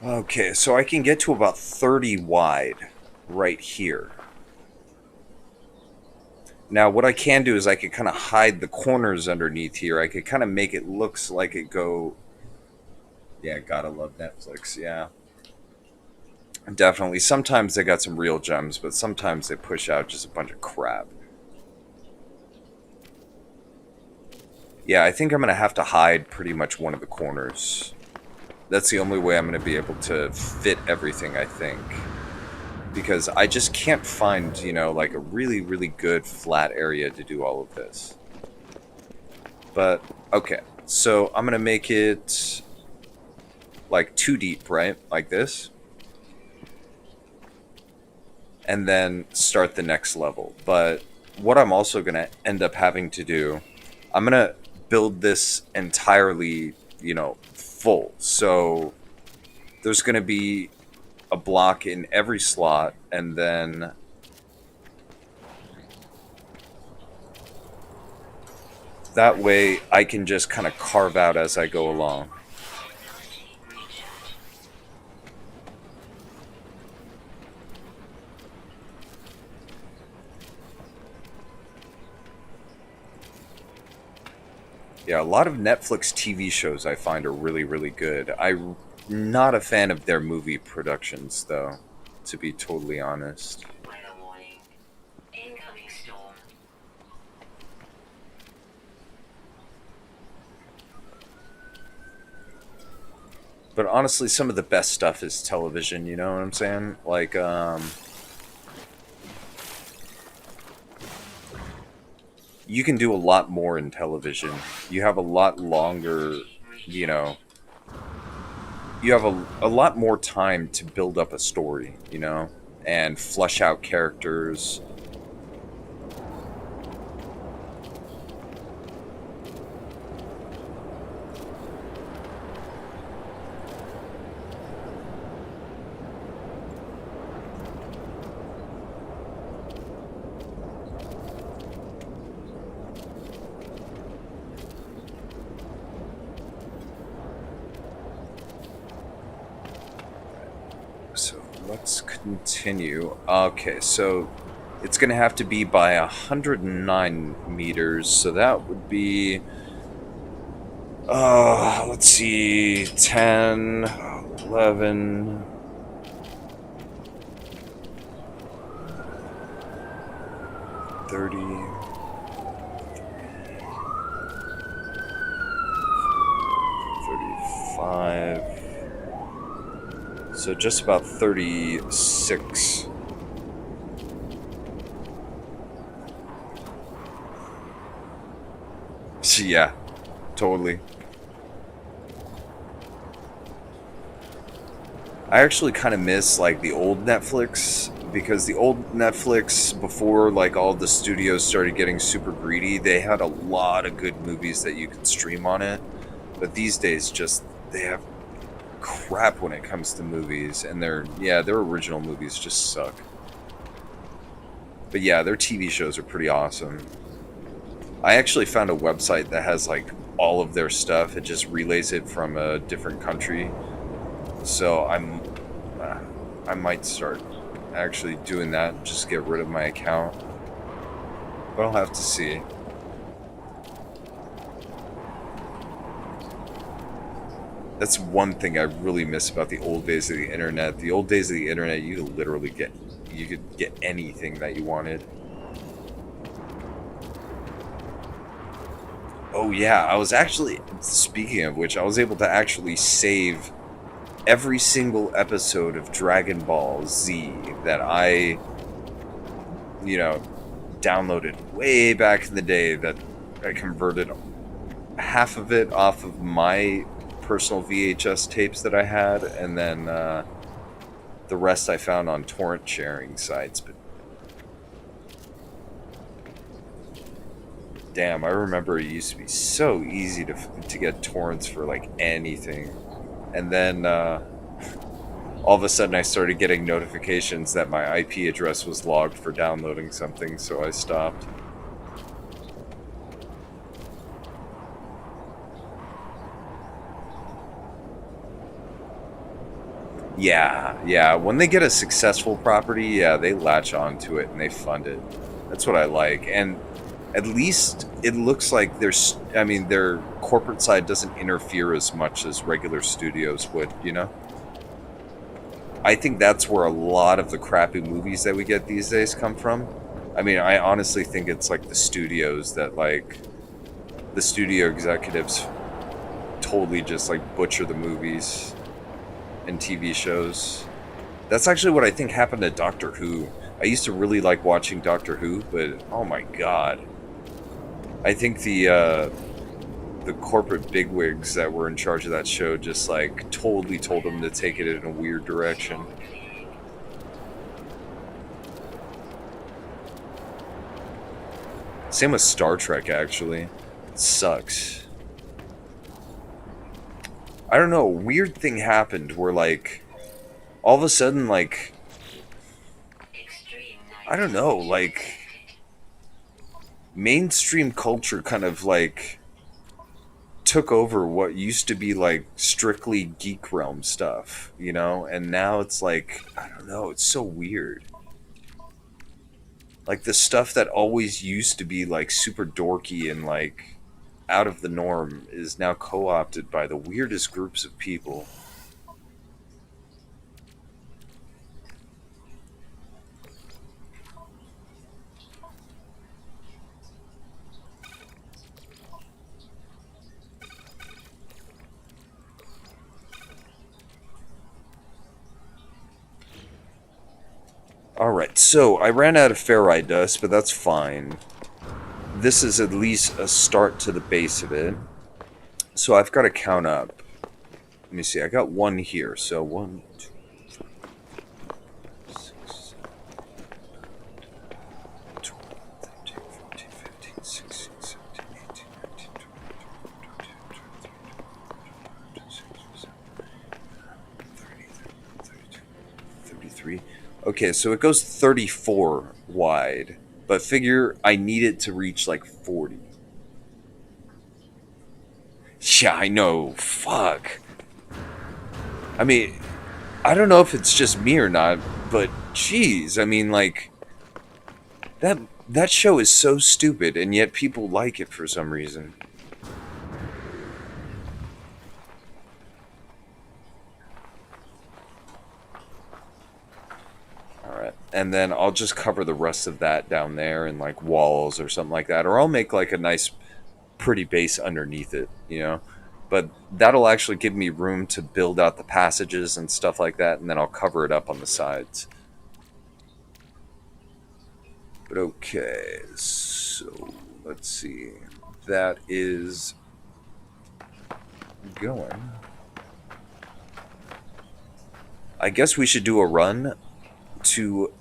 Okay, so I can get to about 30 wide right here. Now, what I can do is I could kind of hide the corners underneath here. I could kind of make it looks like it go. Yeah, gotta love Netflix. Yeah, definitely. Sometimes they got some real gems, but sometimes they push out just a bunch of crap. Yeah, I think I'm gonna have to hide pretty much one of the corners. That's the only way I'm gonna be able to fit everything, I think. Because I just can't find, like a really, really good flat area to do all of this. But, okay. So I'm gonna make it like 2 deep, right? Like this. And then start the next level. But what I'm also going to end up having to do, I'm going to build this entirely, full. So there's going to be a block in every slot, and then that way I can just kind of carve out as I go along. Yeah, a lot of Netflix TV shows I find are really, really good. I'm not a fan of their movie productions, though, to be totally honest. Weather warning. Incoming storm. But honestly, some of the best stuff is television, you know what I'm saying? Like, you can do a lot more in television. You have a lot longer, you know, you have a lot more time to build up a story, and flush out characters. So let's continue. Okay, so it's going to have to be by 109 meters, so that would be, let's see, 10, 11, 30, 35. So just about 36. Yeah, totally. I actually kind of miss like the old Netflix, because the old Netflix, before like all the studios started getting super greedy, they had a lot of good movies that you could stream on it. But these days, just they have crap when it comes to movies, and their original movies just suck. But yeah, their TV shows are pretty awesome. I actually found a website that has like all of their stuff. It just relays it from a different country. So I might start actually doing that. Just get rid of my account. But I'll have to see. That's one thing I really miss about the old days of the internet. The old days of the internet, you could get anything that you wanted. Oh yeah, I was actually, speaking of which, I was able to actually save every single episode of Dragon Ball Z that I, downloaded way back in the day, that I converted half of it off of my personal VHS tapes that I had, and then the rest I found on torrent sharing sites. But damn, I remember it used to be so easy to get torrents for like anything. And then all of a sudden I started getting notifications that my IP address was logged for downloading something, so I stopped. Yeah. When they get a successful property, yeah, they latch onto it and they fund it. That's what I like. And at least it looks like their corporate side doesn't interfere as much as regular studios would, you know? I think that's where a lot of the crappy movies that we get these days come from. I mean, I honestly think it's like the studios that, like, the studio executives totally just like butcher the movies and TV shows. That's actually what I think happened to Doctor Who. I used to really like watching Doctor Who, but oh my god. I think the corporate bigwigs that were in charge of that show just like totally told them to take it in a weird direction. Same with Star Trek, actually. It sucks. I don't know, a weird thing happened where, like, all of a sudden, like, I don't know, like, mainstream culture kind of, like, took over what used to be, like, strictly geek realm stuff, you know? And now it's like, I don't know, it's so weird. Like, the stuff that always used to be, like, super dorky and, like, out of the norm is now co-opted by the weirdest groups of people. Alright, so I ran out of ferrite dust, but that's fine. This is at least a start to the base of it. So I've got to count up. Let me see, I got one here, so 1, 2, 6, 7, 12, 13, 14, 15, 16, 17, 18, 19, 20, 33. Okay, so it goes 34 wide, but figure I need it to reach like 40. Yeah, I know. Fuck. I mean, I don't know if it's just me or not, but geez, I mean, like, that show is so stupid, and yet people like it for some reason. Alright, and then I'll just cover the rest of that down there in, like, walls or something like that, or I'll make, like, a nice, pretty base underneath it, you know? But that'll actually give me room to build out the passages and stuff like that, and then I'll cover it up on the sides. But okay, so let's see. That is going. I guess we should do a run to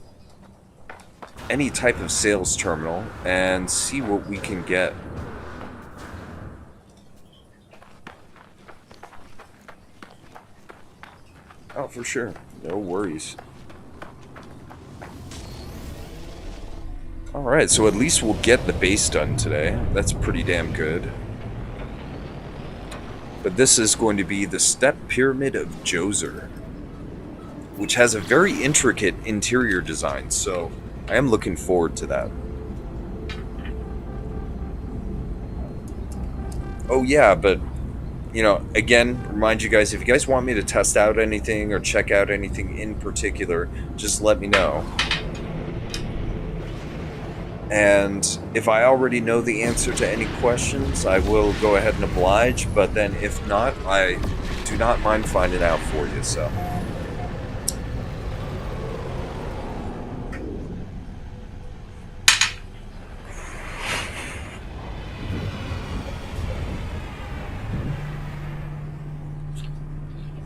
any type of sales terminal and see what we can get. Oh, for sure. No worries. Alright, so at least we'll get the base done today. That's pretty damn good. But this is going to be the Step Pyramid of Djoser, which has a very intricate interior design, so I am looking forward to that. Oh yeah, but, you know, again, remind you guys, if you guys want me to test out anything or check out anything in particular, just let me know. And if I already know the answer to any questions, I will go ahead and oblige, but then if not, I do not mind finding out for you, so.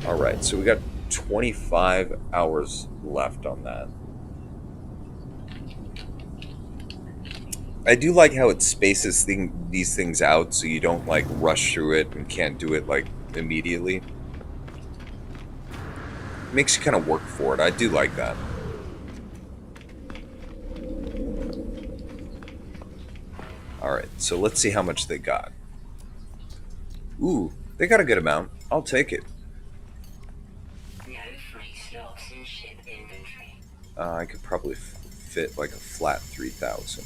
Alright, so we got 25 hours left on that. I do like how it spaces these things out so you don't, like, rush through it and can't do it, like, immediately. It makes you kind of work for it. I do like that. Alright, so let's see how much they got. Ooh, they got a good amount. I'll take it. No free inventory. I could probably fit like a flat 3,000.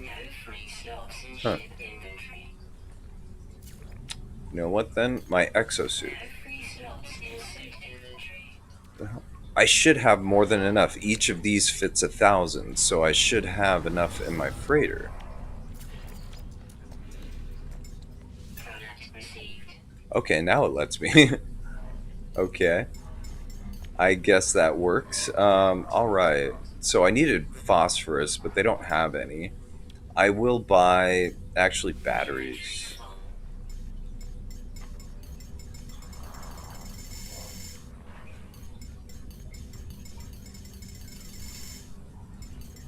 No free slots in Huh. ship inventory. You know what then? My exosuit. No free slots in suit inventory. The hell? I should have more than enough. Each of these fits 1,000, so I should have enough in my freighter. Product received. Okay, now it lets me. Okay. I guess that works. Alright. So I needed phosphorus, but they don't have any. I will buy, actually, batteries.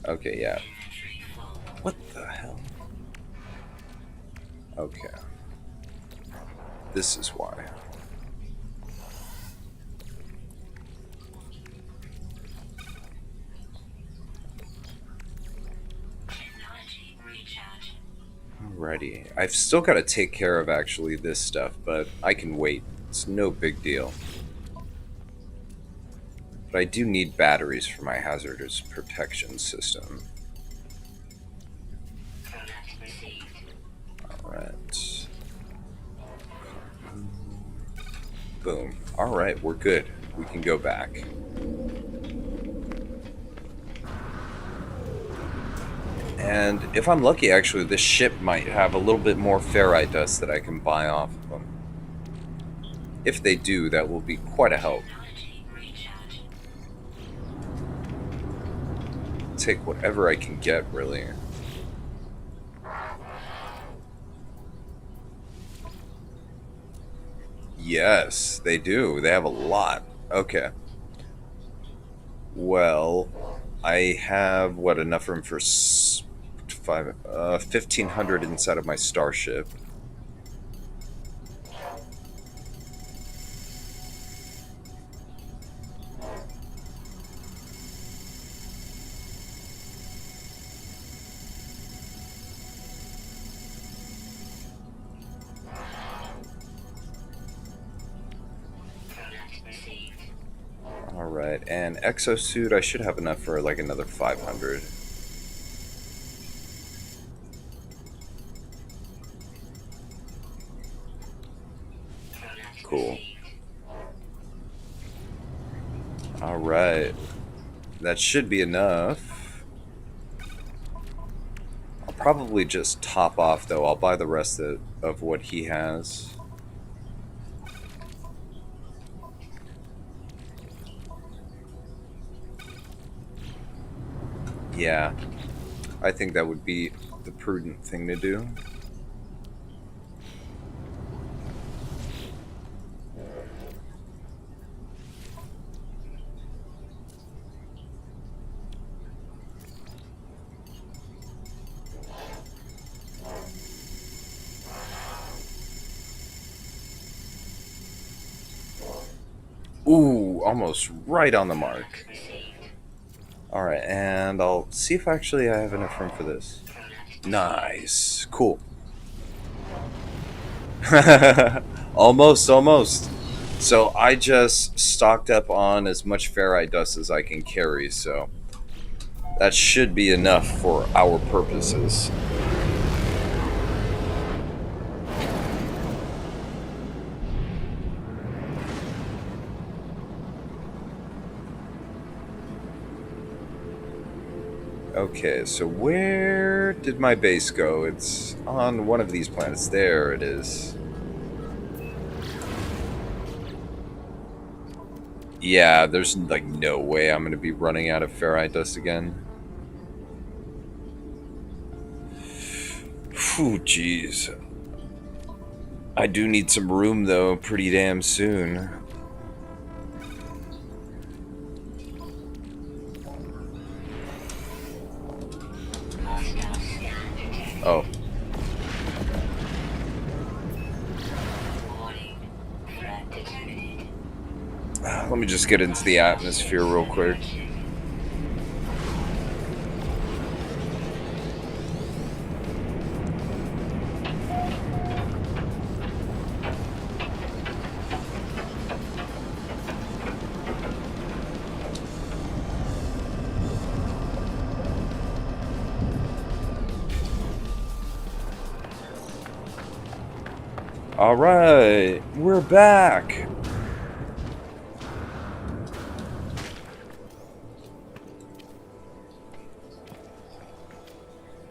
Okay, yeah. Inventory full. What the hell? Okay. This is why. Technology recharge. Alrighty. I've still got to take care of actually this stuff, but I can wait. It's no big deal. But I do need batteries for my hazardous protection system. Product received. Alright. Boom. Alright, we're good. We can go back. And if I'm lucky, actually, this ship might have a little bit more ferrite dust that I can buy off of them. If they do, that will be quite a help. Technology recharge. Take whatever I can get, really. Yes, they do. They have a lot. Okay. Well, I have, what, enough room for 1,500 inside of my starship. Product received. Alright, and exosuit, I should have enough for like another 500. Product Cool. received. Alright. That should be enough. I'll probably just top off, though. I'll buy the rest of what he has. Yeah. I think that would be the prudent thing to do. Ooh, almost right on the mark. Received. Alright, and I'll see if actually I have enough room for this. Product Nice. Cool. Almost, almost. So I just stocked up on as much ferrite dust as I can carry, so that should be enough for our purposes. Okay, so where did my base go? It's on one of these planets. There it is. Yeah, there's like no way I'm gonna be running out of ferrite dust again. Phew, jeez. I do need some room though, pretty damn soon. hostile scan detected. Oh, Warning. Threat detected. let me just get into the atmosphere real quick. Alright, we're back!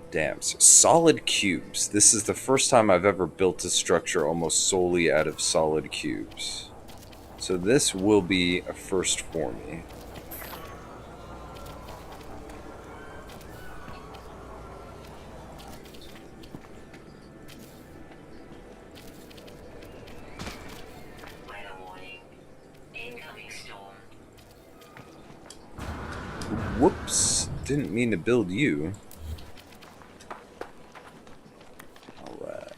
Damn, so solid cubes. This is the first time I've ever built a structure almost solely out of solid cubes. So this will be a first for me. Weather warning. Incoming storm. Whoops, didn't mean to build you. Alright.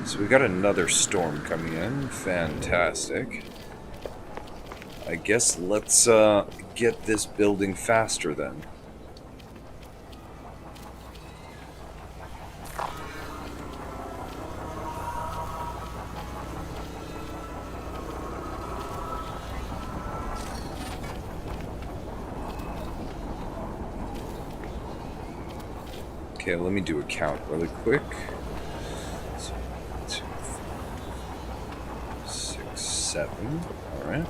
So we got another storm coming in. Fantastic. I guess let's get this building faster then. Okay, let me do a count really quick. 2, 6, 7. Alright.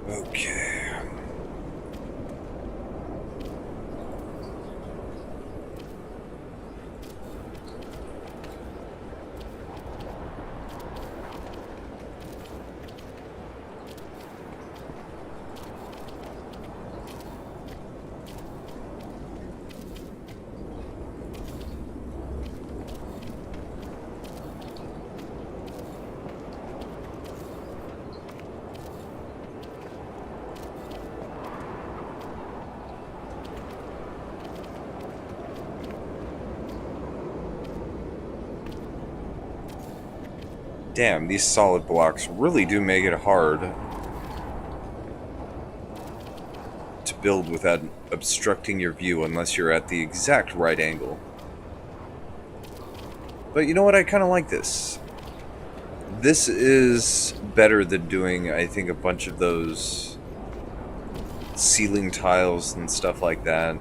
Okay. Damn, these solid blocks really do make it hard to build without obstructing your view unless you're at the exact right angle. But you know what? I kind of like this. This is better than doing, I think, a bunch of those ceiling tiles and stuff like that.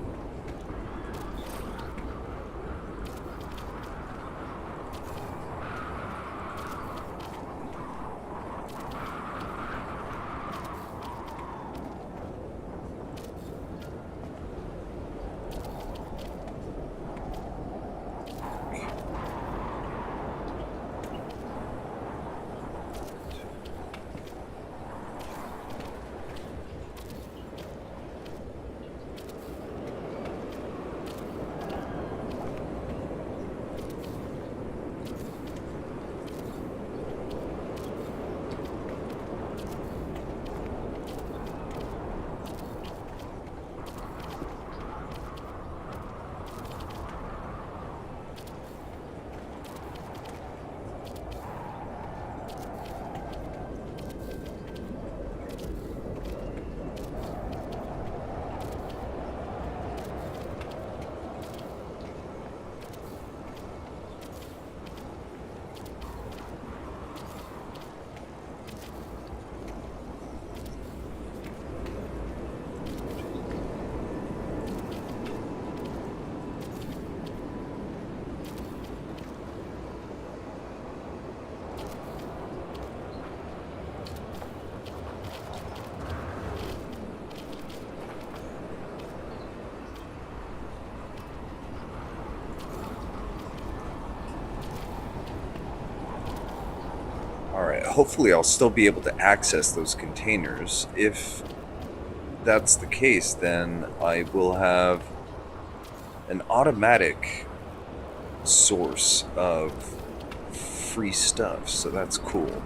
Alright, hopefully I'll still be able to access those containers. If that's the case, then I will have an automatic source of free stuff, so that's cool.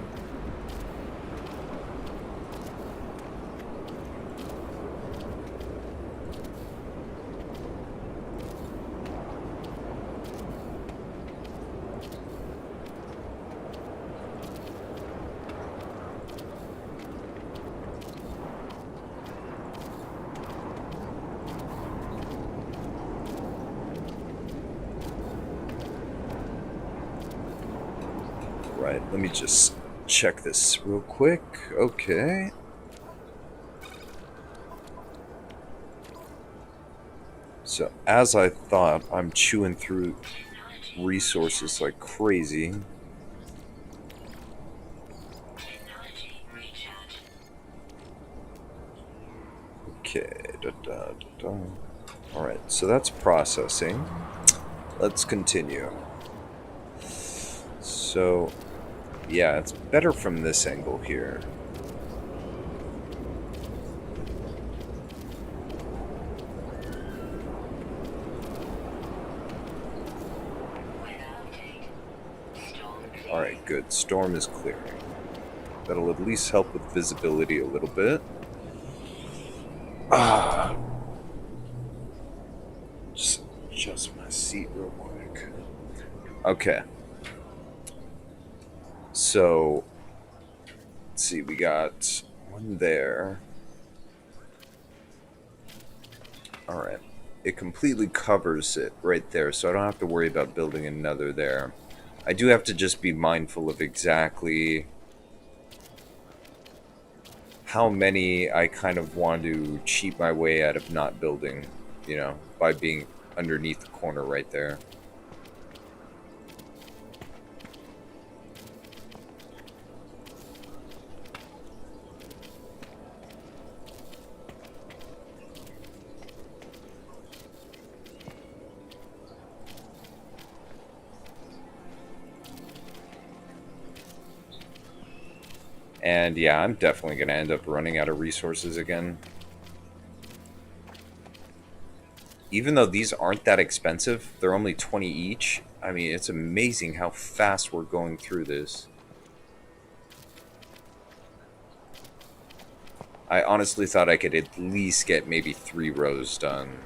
Right, let me just check this real quick. Okay. So, as I thought, I'm chewing through resources like crazy. Technology recharge. Okay. Alright, so that's processing. Let's continue. So, yeah, it's better from this angle here. Weather update. Storm clearing. Alright, good. Storm is clearing. That'll at least help with visibility a little bit. Just adjust my seat real quick. Okay. So, let's see, we got one there. Alright. It completely covers it right there, so I don't have to worry about building another there. I do have to just be mindful of exactly how many I kind of want to cheat my way out of not building, by being underneath the corner right there. And yeah, I'm definitely going to end up running out of resources again. Even though these aren't that expensive, they're only 20 each. I mean, it's amazing how fast we're going through this. I honestly thought I could at least get maybe 3 rows done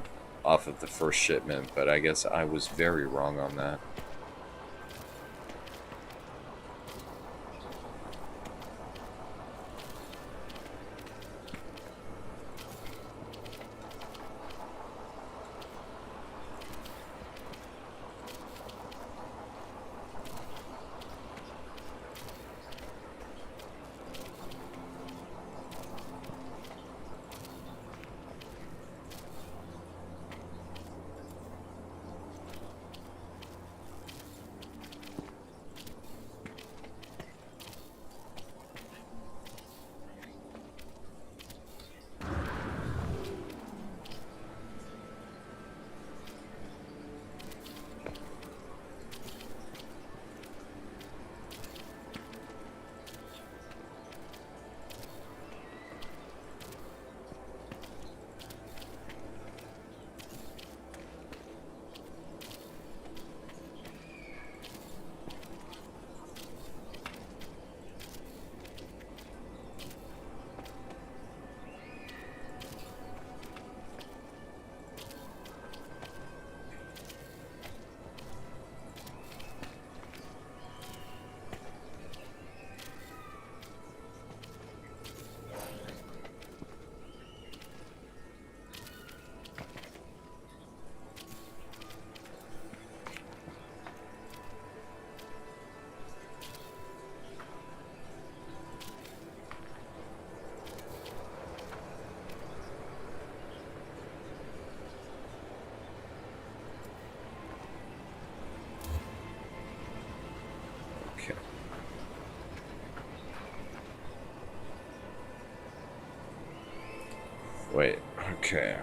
off of the first shipment, but I guess I was very wrong on that. Okay. Wait, okay.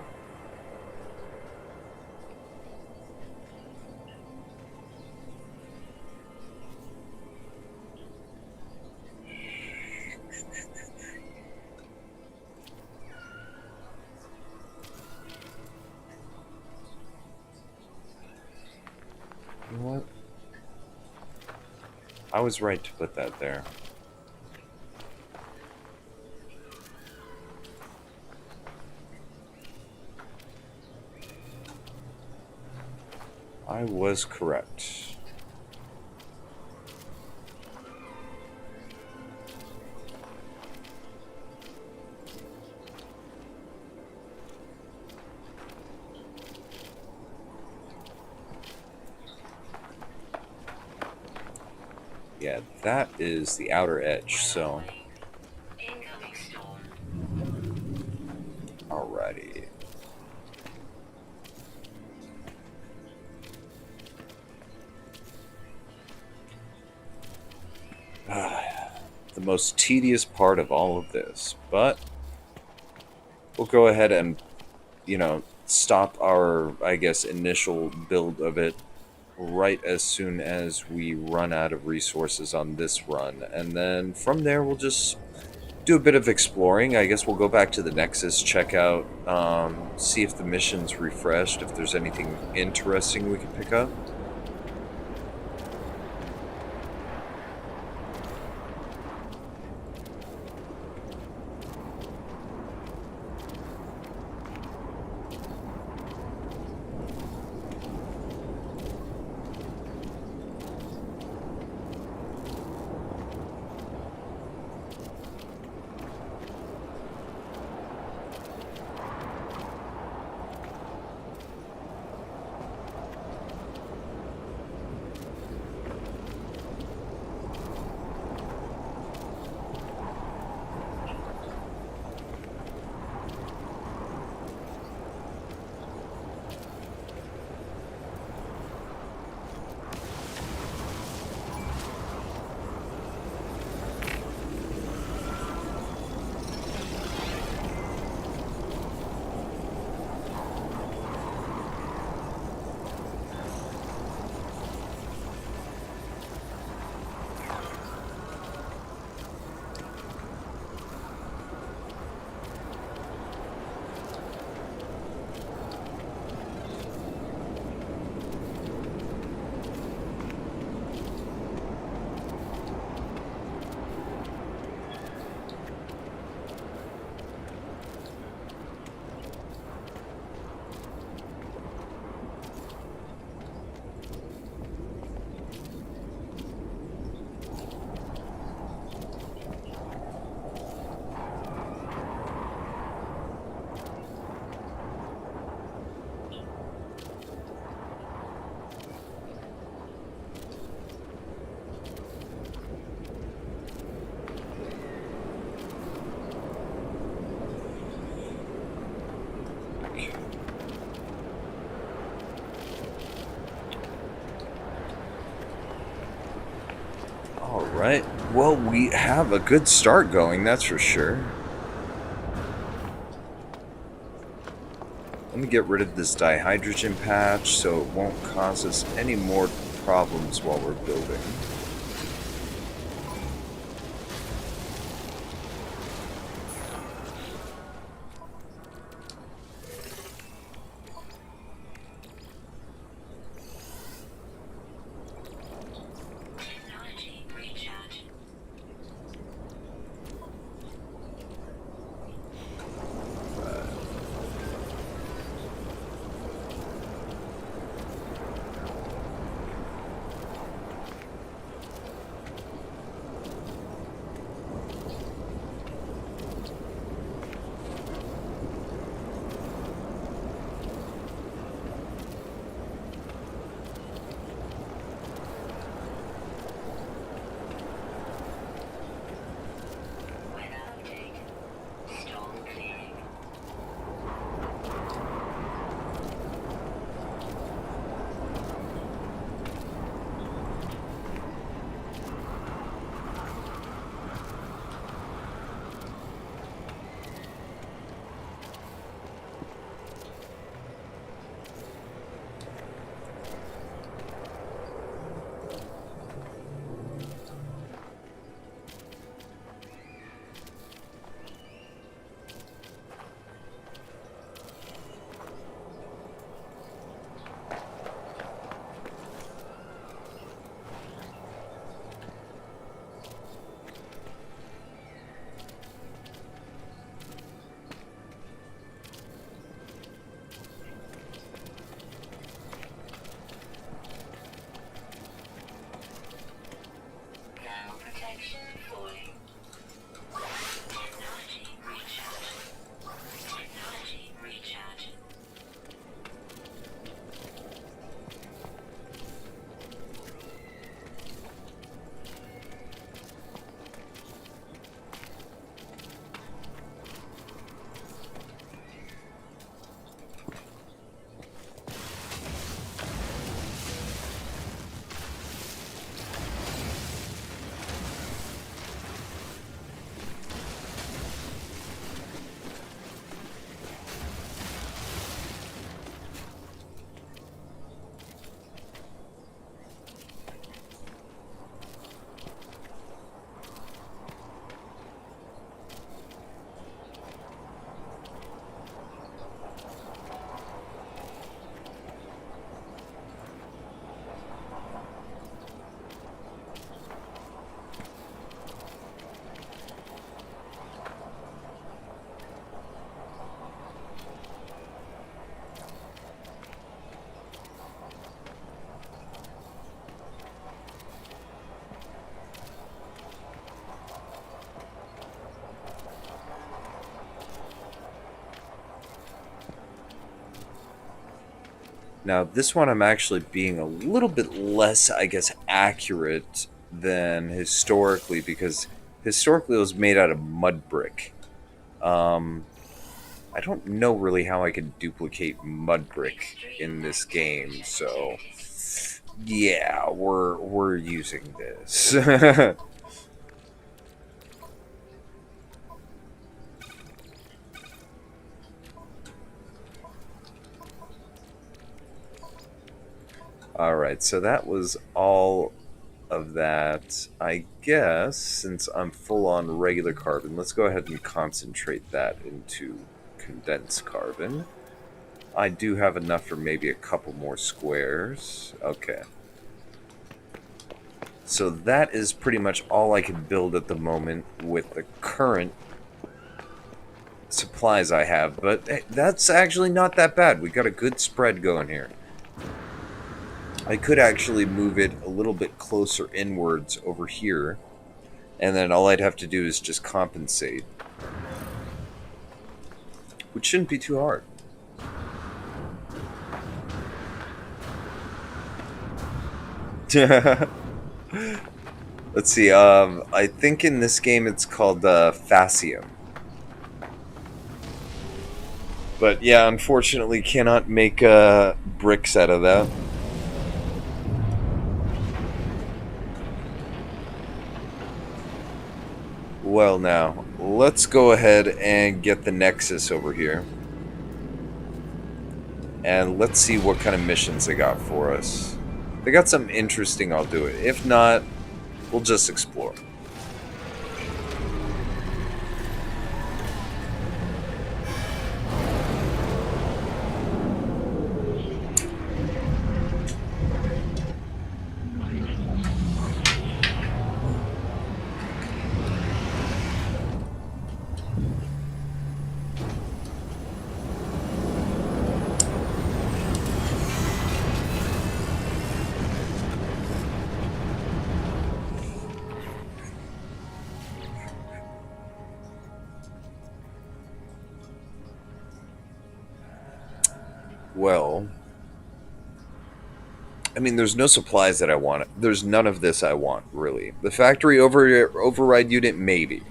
You know what? I was right to put that there. I was correct. Yeah, that is the outer edge, so Incoming storm. alrighty. The most tedious part of all of this, but we'll go ahead and, stop our, I guess, initial build of it right as soon as we run out of resources on this run. And then from there, we'll just do a bit of exploring. I guess we'll go back to the Nexus, check out, see if the mission's refreshed, if there's anything interesting we can pick up. Alright, well, we have a good start going, that's for sure. Let me get rid of this dihydrogen patch so it won't cause us any more problems while we're building. Technology recharge. Now, this one I'm actually being a little bit less, I guess, accurate than historically, because historically it was made out of mud brick. I don't know really how I can duplicate mud brick in this game, so yeah, we're using this. All right, so that was all of that. I guess since I'm full on regular carbon, let's go ahead and concentrate that into condensed carbon. I do have enough for maybe a couple more squares. Okay. So that is pretty much all I can build at the moment with the current supplies I have. But hey, that's actually not that bad. We got a good spread going here. I could actually move it a little bit closer inwards over here. And then all I'd have to do is just compensate. Which shouldn't be too hard. Let's see, I think in this game it's called Fascium. But yeah, unfortunately cannot make bricks out of that. Well now, let's go ahead and get the Nexus over here. And let's see what kind of missions they got for us. If they got something interesting, I'll do it. If not, we'll just explore. Well, I mean, there's no supplies that I want. There's none of this I want, really. The factory override unit, maybe.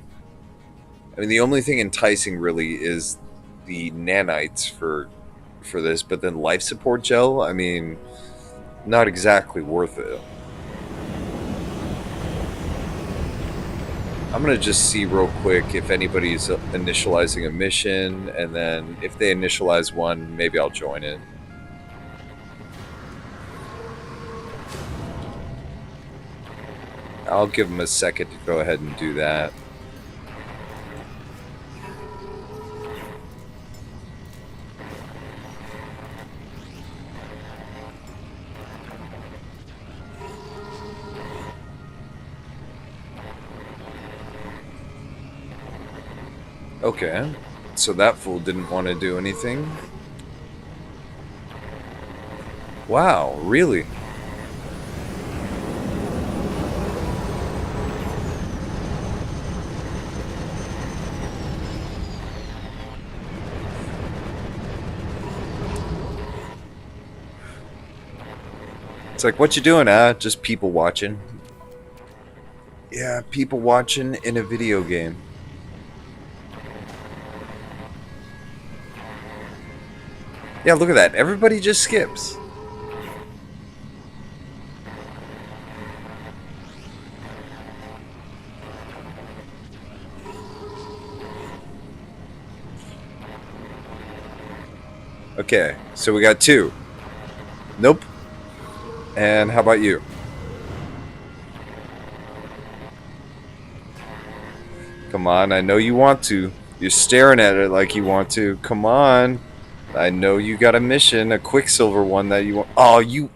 I mean, the only thing enticing, really, is the nanites for this, but then life support gel, I mean, not exactly worth it. I'm going to just see real quick if anybody's initializing a mission, and then if they initialize one, maybe I'll join it. I'll give them a second to go ahead and do that. Okay, so that fool didn't want to do anything. Wow, really? It's like, what you doing, just people watching. Yeah, people watching in a video game. Yeah, look at that. Everybody just skips. Okay, so we got two. Nope. And how about you? Come on, I know you want to. You're staring at it like you want to. Come on. I know you got a mission, a Quicksilver one that you want. Oh, you.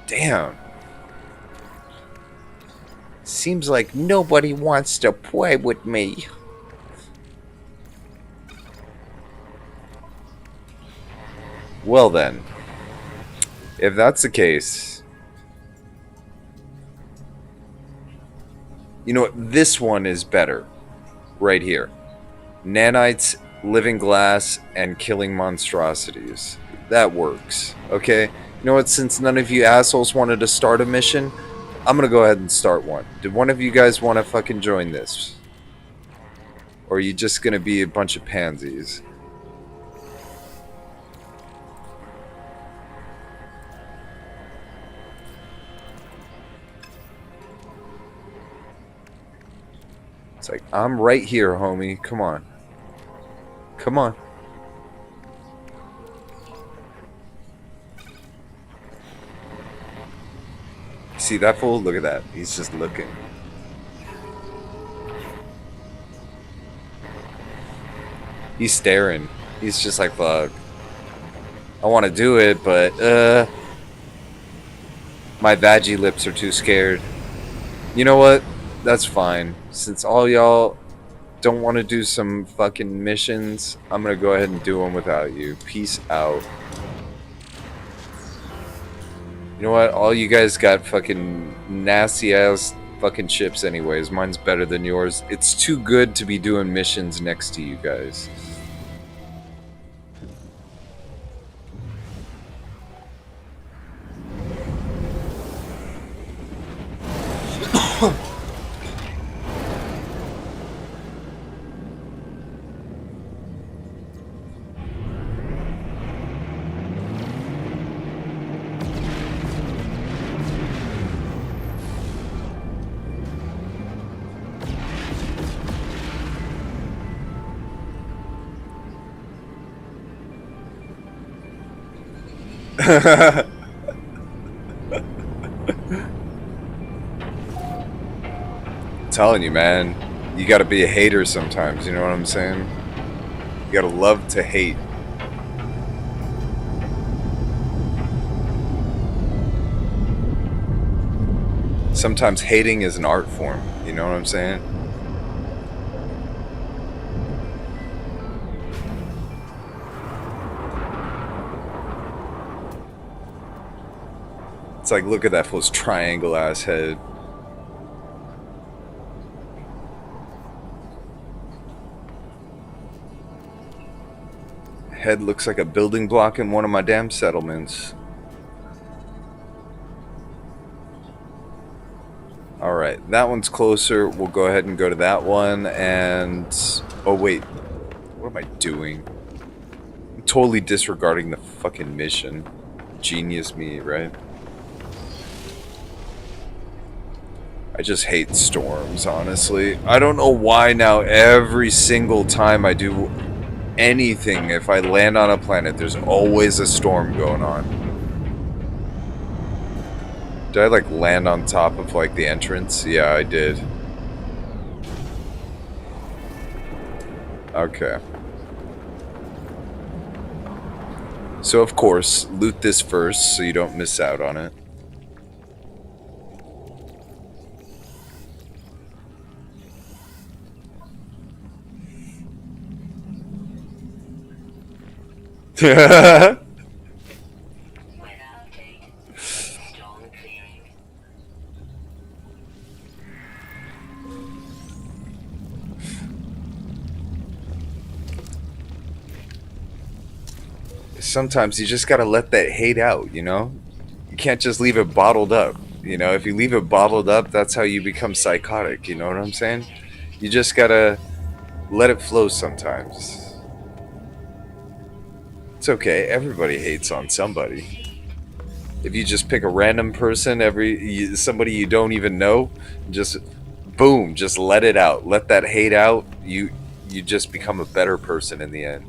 Damn. Seems like nobody wants to play with me. Well then, if that's the case, you know what? This one is better. Right here. Nanites living glass, and killing monstrosities. That works, okay? You know what? Since none of you assholes wanted to start a mission, I'm gonna go ahead and start one. Did one of you guys want to fucking join this? Or are you just gonna be a bunch of pansies? It's like, I'm right here, homie. Come on. Come on. See that fool? Look at that. He's just looking. He's staring. He's just like, fuck. I want to do it, but, my vaggie lips are too scared. You know what? That's fine. Since all y'all don't want to do some fucking missions, I'm gonna go ahead and do them without you. Peace out. You know what? All you guys got fucking nasty ass fucking ships anyways. Mine's better than yours. It's too good to be doing missions next to you guys. Telling you, man, you gotta be a hater sometimes, you know what I'm saying? You gotta love to hate. Sometimes hating is an art form, you know what I'm saying? It's like, look at that fool's triangle ass head. Head looks like a building block in one of my damn settlements. Alright, that one's closer. We'll go ahead and go to that one. And oh wait, what am I doing? I'm totally disregarding the fucking mission. Genius me, right? I just hate storms, honestly. I don't know why now every single time I do anything, if I land on a planet, there's always a storm going on. Did I like land on top of like the entrance? Yeah, I did. Okay. So of course, loot this first so you don't miss out on it. Weather update. Storm clearing. Sometimes you just gotta let that hate out, you know? You can't just leave it bottled up. You know, if you leave it bottled up, that's how you become psychotic, you know what I'm saying? You just gotta let it flow sometimes. It's okay, everybody hates on somebody. If you just pick a random person, somebody you don't even know, just boom, just let it out. Let that hate out. You just become a better person in the end.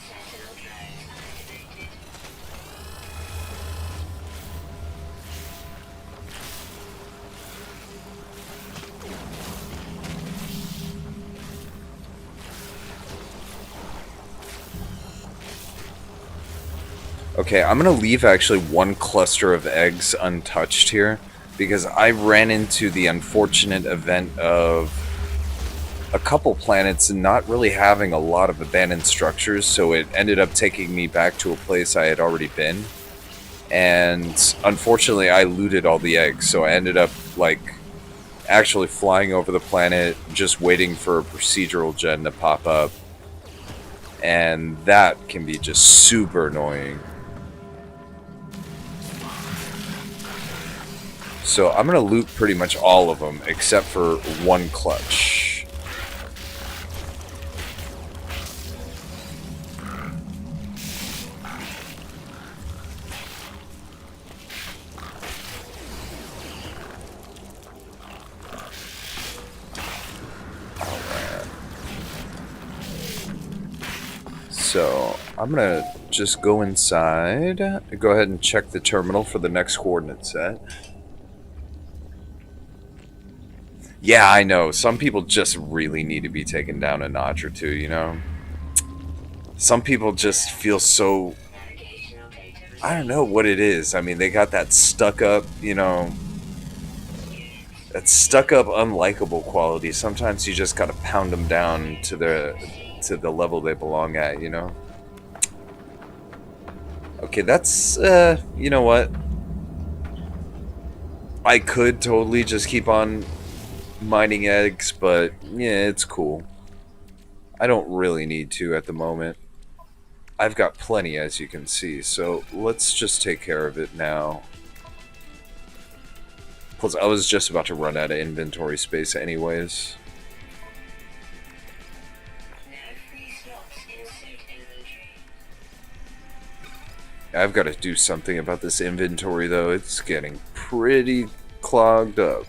Sentinel drone activated. Okay, I'm gonna leave actually one cluster of eggs untouched here because I ran into the unfortunate event of a couple planets and not really having a lot of abandoned structures, so it ended up taking me back to a place I had already been. And unfortunately, I looted all the eggs, so I ended up, like, actually flying over the planet, just waiting for a procedural gen to pop up. And that can be just super annoying. So I'm going to loot pretty much all of them, except for one clutch. So I'm gonna just go inside, go ahead and check the terminal for the next coordinate set. Yeah, I know, some people just really need to be taken down a notch or two, you know? Some people just feel so, I don't know what it is. I mean, they got that stuck up, you know, that stuck up unlikable quality. Sometimes you just gotta pound them down to the level they belong at, you know? Okay, that's, you know what? I could totally just keep on mining eggs, but yeah, it's cool. I don't really need to at the moment. I've got plenty, as you can see, so let's just take care of it now. Plus, I was just about to run out of inventory space anyways. I've got to do something about this inventory, though. It's getting pretty clogged up.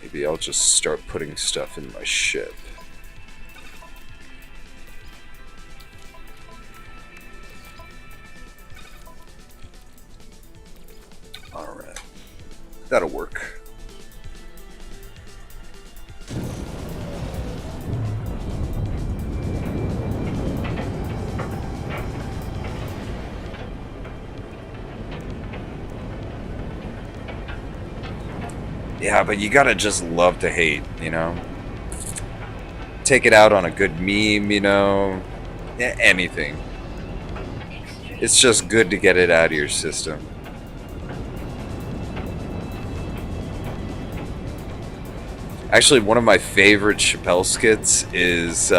Maybe I'll just start putting stuff in my ship. Alright. That'll work. Yeah, but you gotta just love to hate, you know? Take it out on a good meme, you know? Anything. It's just good to get it out of your system. Actually, one of my favorite Chappelle skits is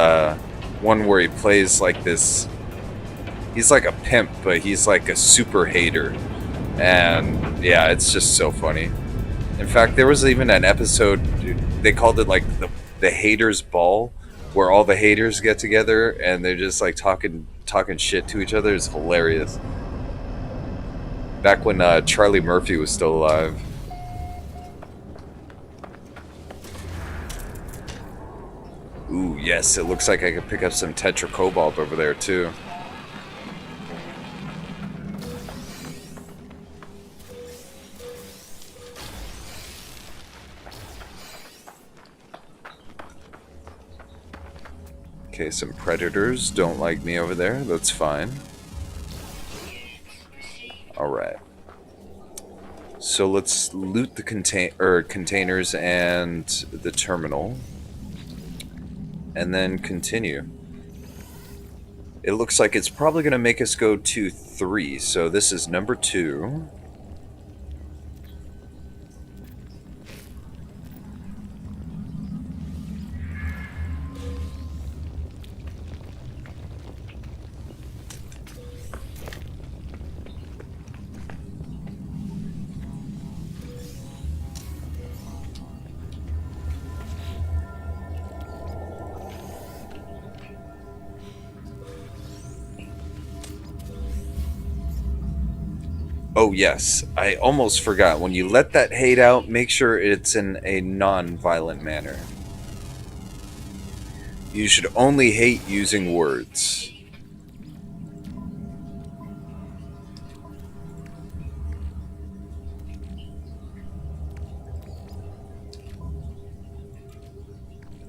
one where he plays like this. He's like a pimp, but he's like a super hater. And yeah, it's just so funny. In fact, there was even an episode, they called it like the haters ball, where all the haters get together and they're just like talking shit to each other. It's hilarious. Back when Charlie Murphy was still alive. Ooh, yes, it looks like I could pick up some tetracobalt over there too. Okay, some predators don't like me over there. That's fine. Alright. So let's loot the containers and the terminal. And then continue. It looks like it's probably going to make us go to 3. So this is number 2. Oh yes, I almost forgot. When you let that hate out, make sure it's in a non-violent manner. You should only hate using words.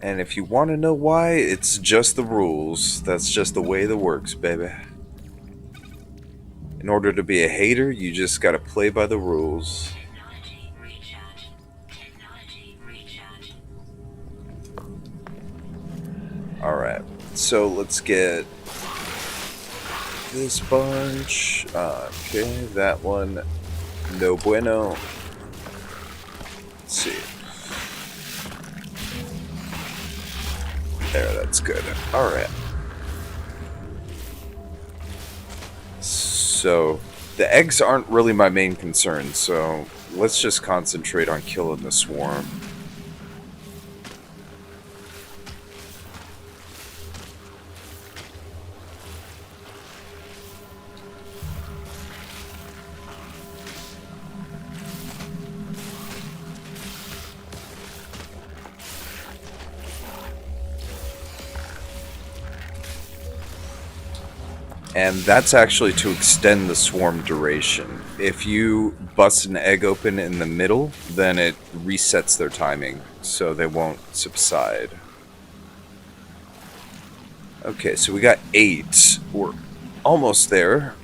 And if you want to know why, it's just the rules. That's just the way that works, baby. In order to be a hater, you just gotta play by the rules. Technology recharge. Technology recharge. Alright, so let's get this bunch. Okay, that one. No bueno. Let's see. There, that's good. Alright. So, the eggs aren't really my main concern, so let's just concentrate on killing the swarm. And that's actually to extend the swarm duration. If you bust an egg open in the middle, then it resets their timing, so they won't subside. Okay, so we got 8. We're almost there.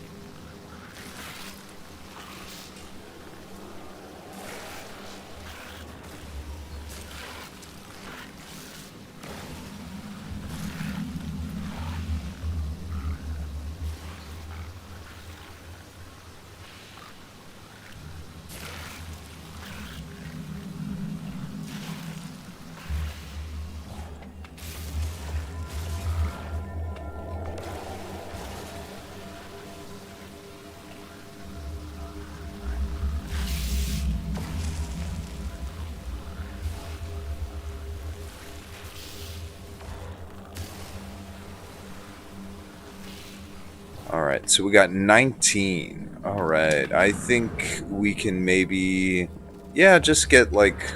Alright, so we got 19. Alright, I think we can maybe... Yeah, just get, like...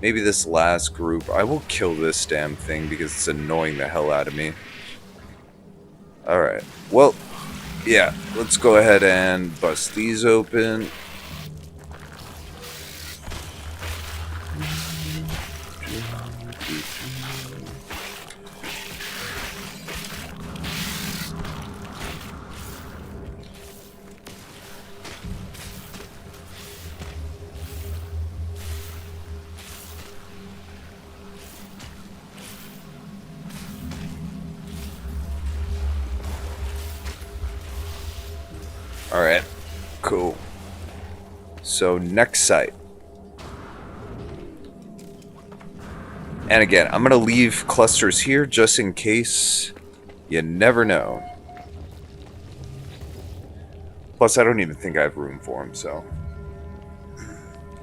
Maybe this last group. I will kill this damn thing because it's annoying the hell out of me. Alright, well... Yeah, let's go ahead and bust these open. Alright, cool. So, next site. And again, I'm going to leave clusters here just in case. You never know. Plus, I don't even think I have room for them, so.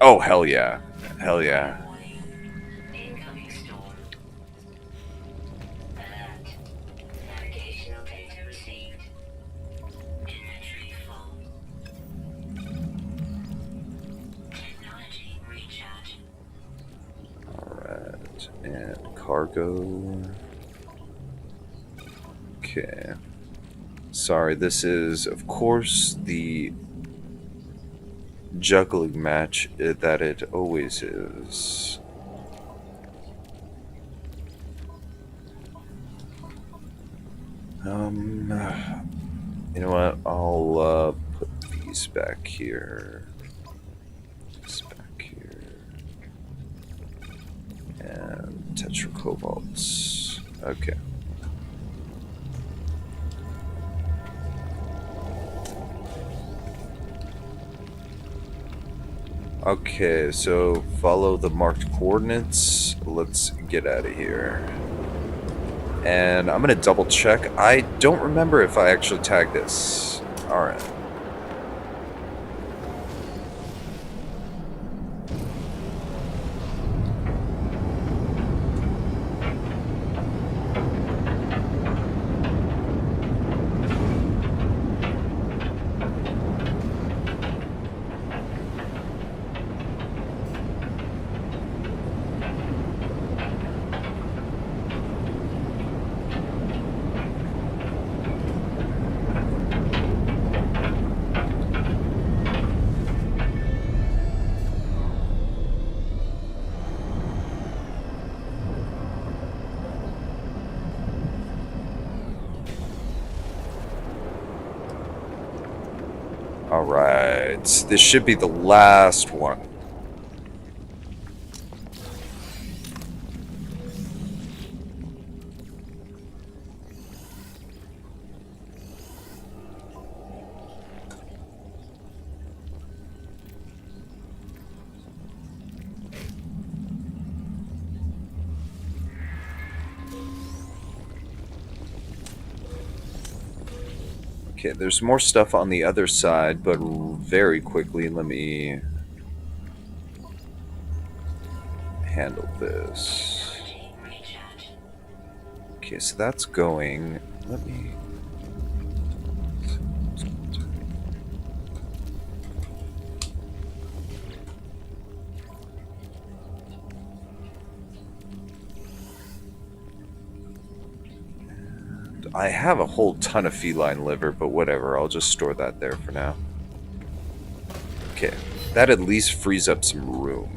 Oh, hell yeah. Hell yeah. Incoming storm. Alert. Navigational data received. Inventory full. Technology recharge. Alright, and cargo. Okay. Sorry, this is, of course, the juggling match that it always is. You know what? I'll put these back here. This back here. And tetracobalts. Okay. Okay, so follow the marked coordinates. Let's get out of here. And I'm gonna double check. I don't remember if I actually tagged this. Alright. Alright, this should be the last one. Okay, there's more stuff on the other side, but very quickly, let me handle this. Okay, so that's going. Let me. I have a whole ton of feline liver, but whatever, I'll just store that there for now. Okay, that at least frees up some room.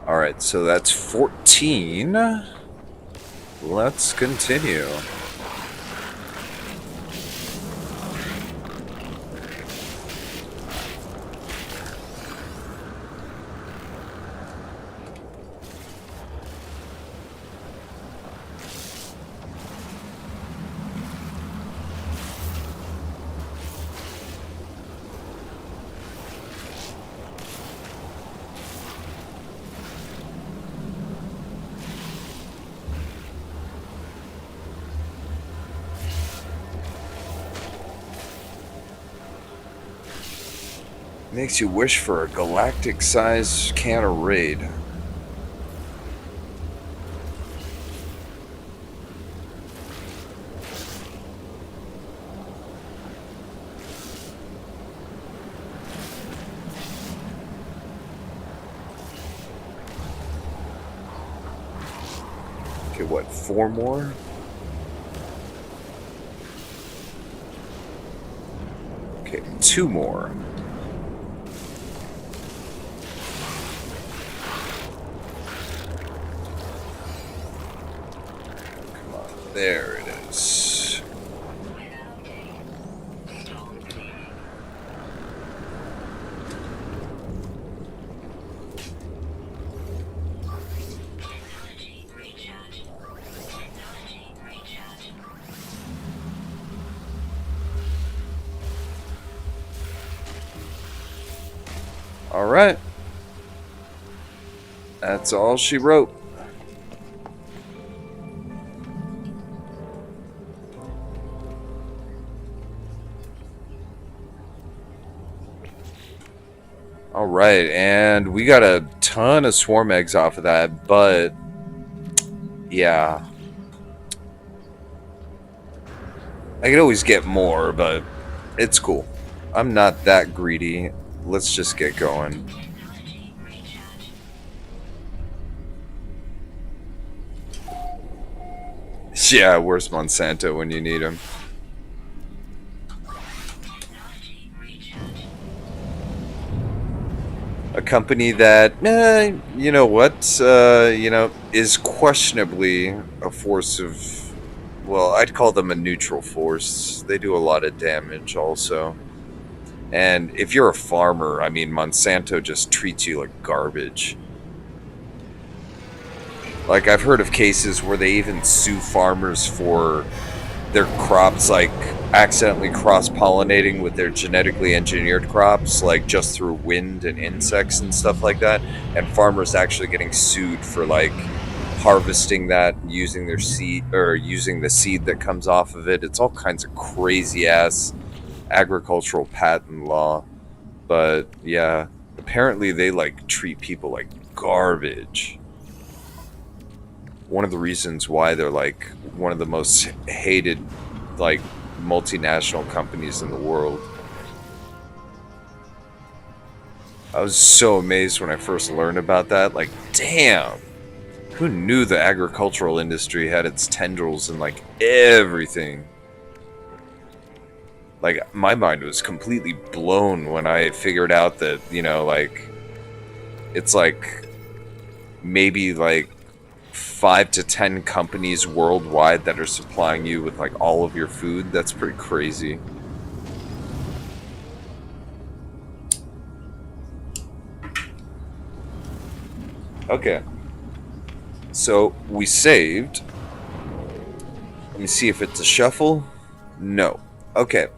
Alright, so that's 14. Let's continue. Makes you wish for a galactic-sized can of Raid. Okay, what, 4 more? Okay, 2 more. There it is. All right. That's all she wrote. Alright, and we got a ton of swarm eggs off of that, but yeah. I could always get more, but it's cool. I'm not that greedy. Let's just get going. Yeah, where's Monsanto when you need him? A company that, you know what, is questionably a force of, well, I'd call them a neutral force. They do a lot of damage also. And if you're a farmer, I mean, Monsanto just treats you like garbage. Like, I've heard of cases where they even sue farmers for their crops, like, accidentally cross-pollinating with their genetically engineered crops, like, just through wind and insects and stuff like that. And farmers actually getting sued for, like, harvesting that, using their seed, or using the seed that comes off of it. It's all kinds of crazy-ass agricultural patent law. But, yeah, apparently they, like, treat people like garbage. One of the reasons why they're like one of the most hated like multinational companies in the world. I was so amazed when I first learned about that. Like, damn, who knew the agricultural industry had its tendrils in like everything? Like, my mind was completely blown when I figured out that, you know, like, it's like maybe like 5 to 10 companies worldwide that are supplying you with like all of your food. That's pretty crazy. Okay. So we saved. Let me see if it's a shuffle. No. Okay.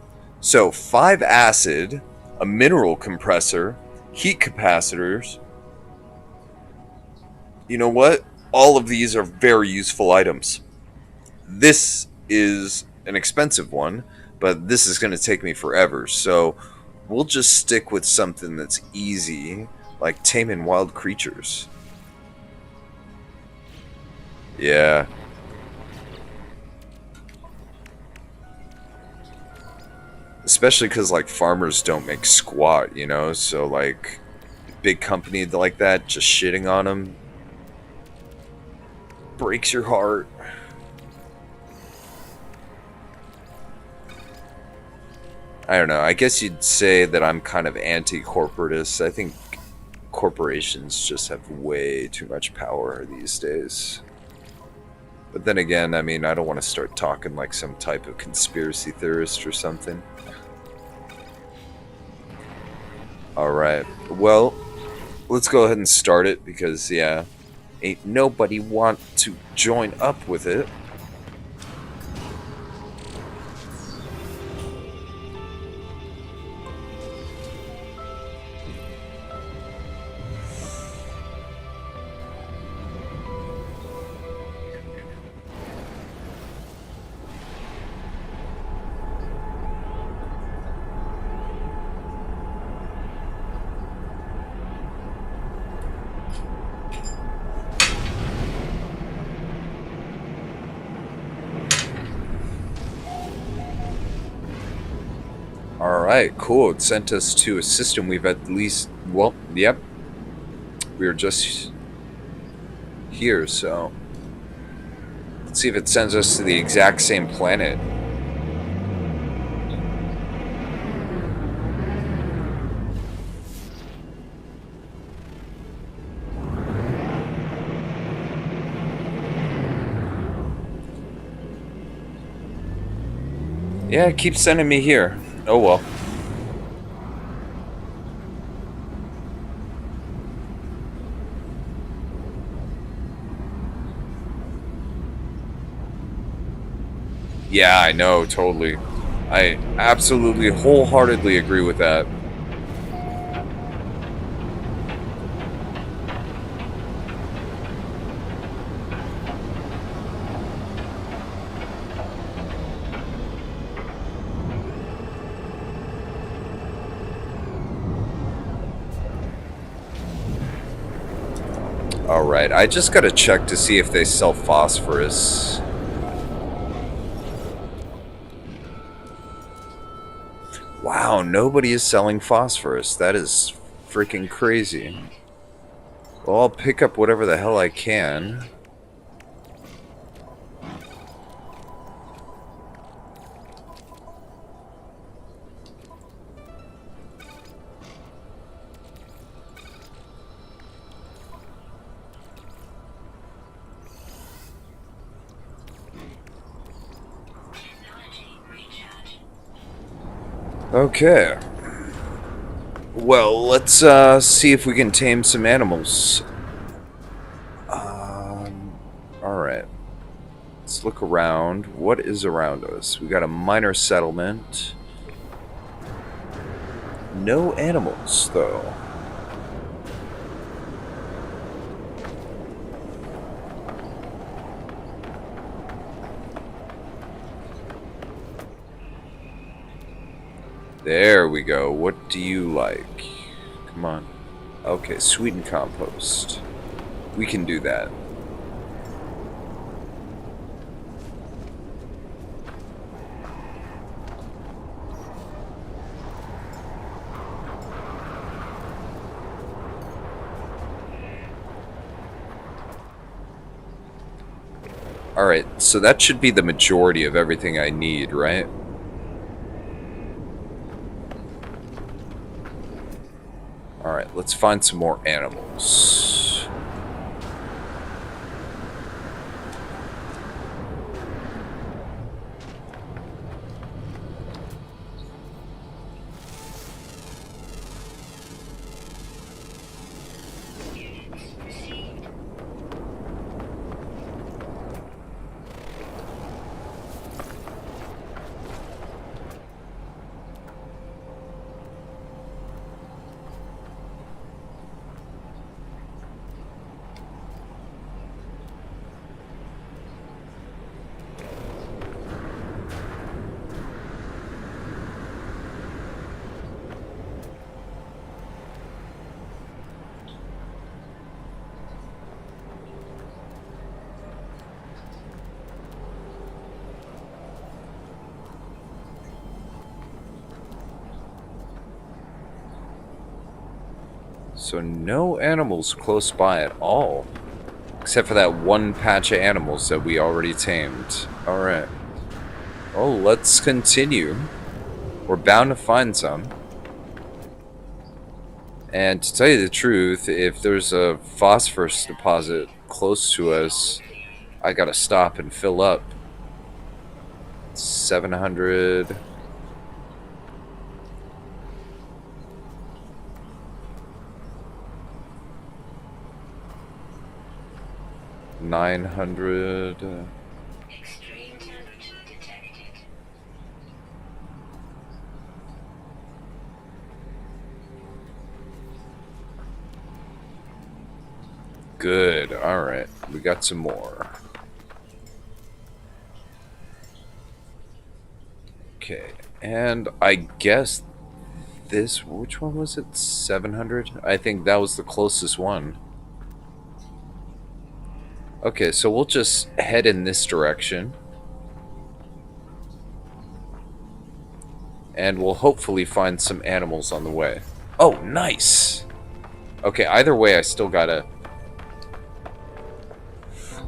So 5 acid, a mineral compressor, heat capacitors. You know what? All of these are very useful items. This is an expensive one, but this is going to take me forever. So we'll just stick with something that's easy, like taming wild creatures. Yeah. Especially because, like, farmers don't make squat, you know? So, like, big company like that just shitting on them breaks your heart. I don't know. I guess you'd say that I'm kind of anti-corporatist. I think corporations just have way too much power these days. But then again, I mean, I don't want to start talking like some type of conspiracy theorist or something. Alright. Well, let's go ahead and start it because, yeah, ain't nobody want to join up with it. Alright, cool. It sent us to a system we've at least... Well, yep. We were just here, so... Let's see if it sends us to the exact same planet. Yeah, it keeps sending me here. Oh well. Yeah, I know, totally. I absolutely, wholeheartedly agree with that. Alright, I just gotta check to see if they sell phosphorus. Wow, nobody is selling phosphorus. That is freaking crazy. Well, I'll pick up whatever the hell I can. Technology recharge. Okay. Well, let's see if we can tame some animals. Alright. Let's look around. What is around us? We got a minor settlement. No animals, though. There we go. What do you like? Come on. Okay, sweeten compost. We can do that. Alright, so that should be the majority of everything I need, right? Alright, let's find some more animals. Units received. So no animals close by at all. Except for that one patch of animals that we already tamed. Alright. Well, let's continue. We're bound to find some. And to tell you the truth, if there's a phosphorus deposit close to us, I gotta stop and fill up. 700... 900... Extreme temperature detected. Good, alright. We got some more. Okay, and I guess this... Which one was it? 700? I think that was the closest one. Okay, so we'll just head in this direction. And we'll hopefully find some animals on the way. Oh, nice! Okay, either way, I still gotta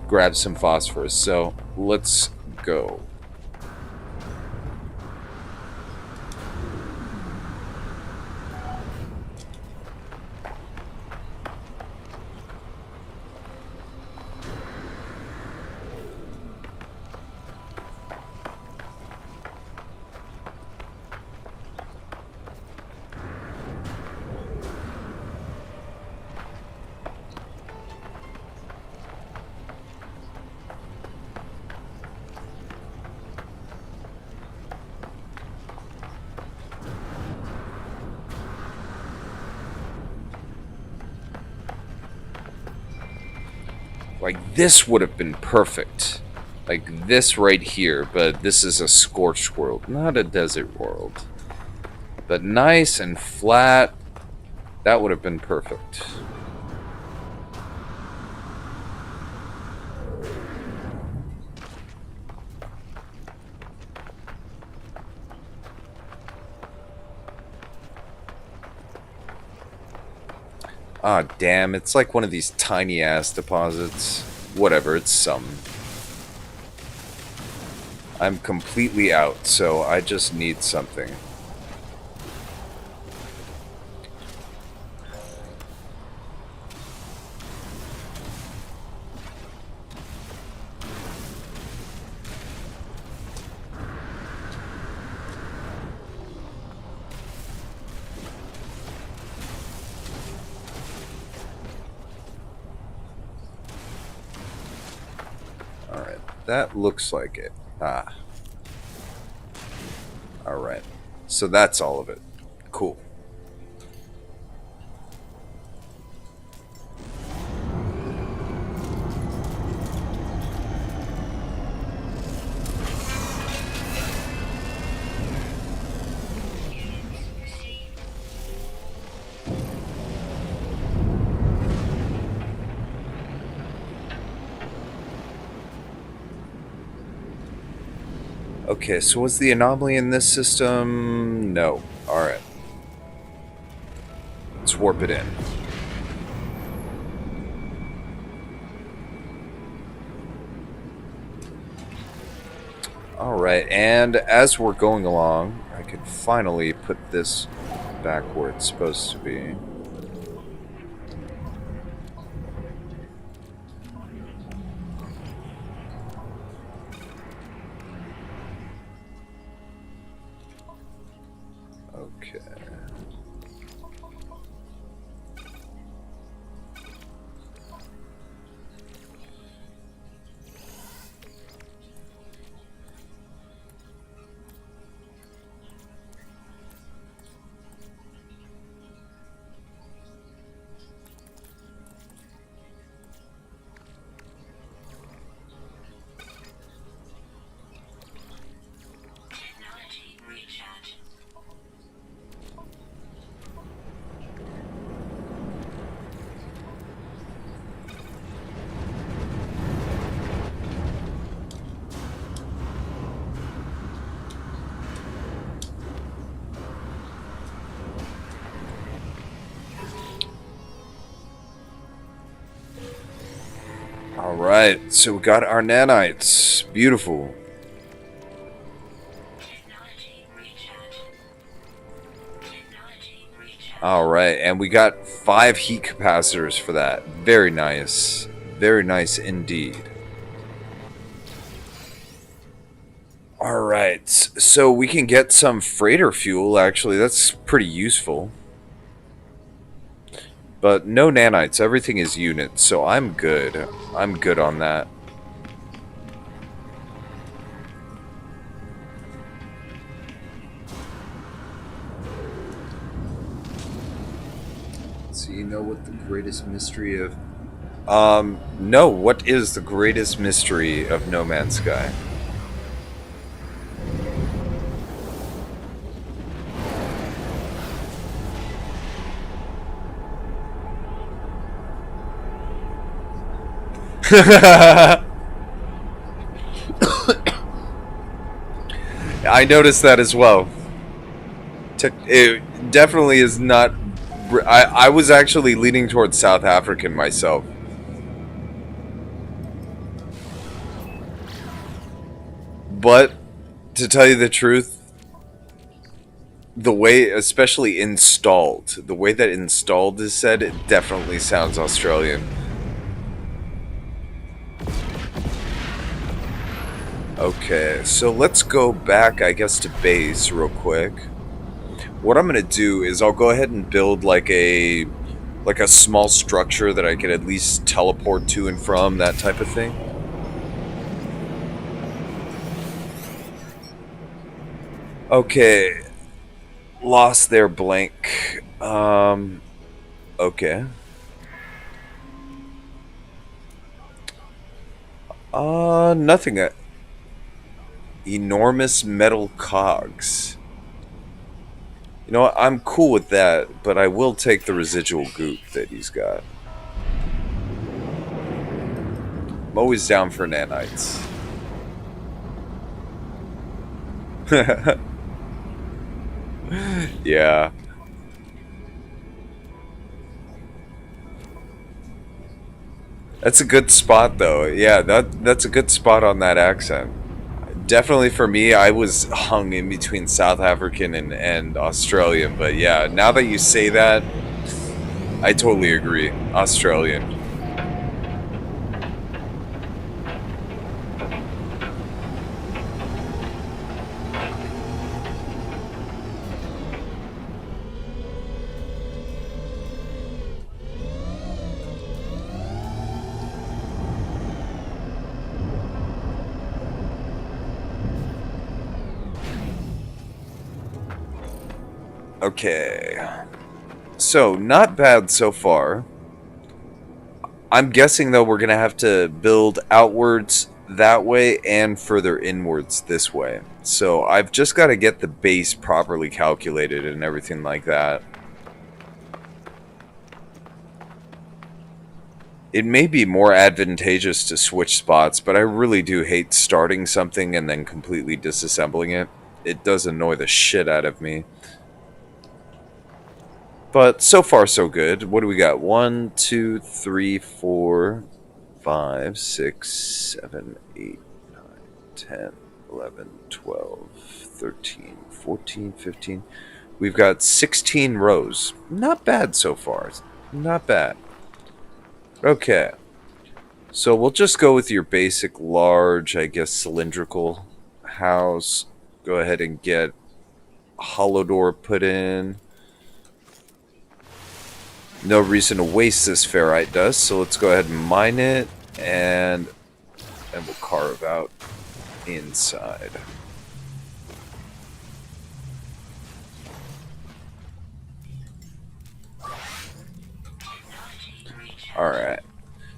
grab some phosphorus, so let's go. Like, this would have been perfect. Like, this right here, but this is a scorched world, not a desert world. But nice and flat, that would have been perfect. Ah, damn, it's like one of these tiny-ass deposits. Whatever, it's some. I'm completely out, so I just need something. That looks like it. Ah. Alright. So that's all of it. Cool. Okay, so was the anomaly in this system? No. Alright. Let's warp it in. Alright, and as we're going along, I can finally put this back where it's supposed to be. Okay. Technology recharge. Alright, so we got our nanites. Beautiful. Technology recharge. Technology recharge. Alright, and we got 5 heat capacitors for that. Very nice. Very nice indeed. Alright, so we can get some freighter fuel, actually. That's pretty useful. But no nanites, everything is units, so I'm good. I'm good on that. So you know what the greatest mystery of No, what is the greatest mystery of No Man's Sky? I noticed that as well. It definitely is not. I was actually leaning towards South African myself. But, to tell you the truth, the way, especially installed, the way that installed is said, it definitely sounds Australian. Okay, so let's go back, I guess, to base real quick. What I'm gonna do is I'll go ahead and build like a small structure that I can at least teleport to and from, that type of thing. Okay, lost their blank. Okay. Nothing. Enormous metal cogs. You know what? I'm cool with that, but I will take the residual goop that he's got. I'm always down for nanites. Yeah. That's a good spot, though. Yeah, that's a good spot on that accent. Definitely for me, I was hung in between South African and Australian, but yeah, now that you say that, I totally agree. Australian. Okay. So, not bad so far. I'm guessing, though, we're going to have to build outwards that way and further inwards this way. So, I've just got to get the base properly calculated and everything like that. It may be more advantageous to switch spots, but I really do hate starting something and then completely disassembling it. It does annoy the shit out of me. But so far, so good. What do we got? 1, 2, 3, 4, 5, 6, 7, 8, 9, 10, 11, 12, 13, 14, 15. We've got 16 rows. Not bad so far. Not bad. Okay. So we'll just go with your basic large, I guess, cylindrical house. Go ahead and get a hollow door put in. No reason to waste this ferrite dust, so let's go ahead and mine it, and we'll carve out inside. Alright.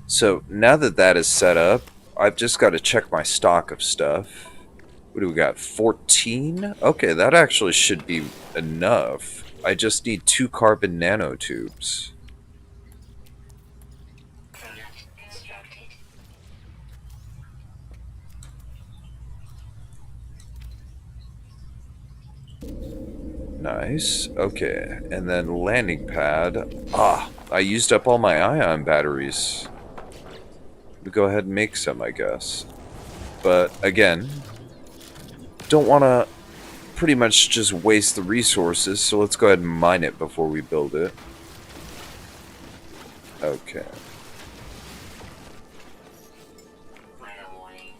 So now that that is set up, I've just got to check my stock of stuff. What do we got? 14? Okay, that actually should be enough. I just need 2 carbon nanotubes. Product constructed. Nice. Okay, and then landing pad. Ah, I used up all my ion batteries. We go ahead and make some, I guess. But again, don't want to pretty much just waste the resources, so let's go ahead and mine it before we build it. Okay. Weather warning.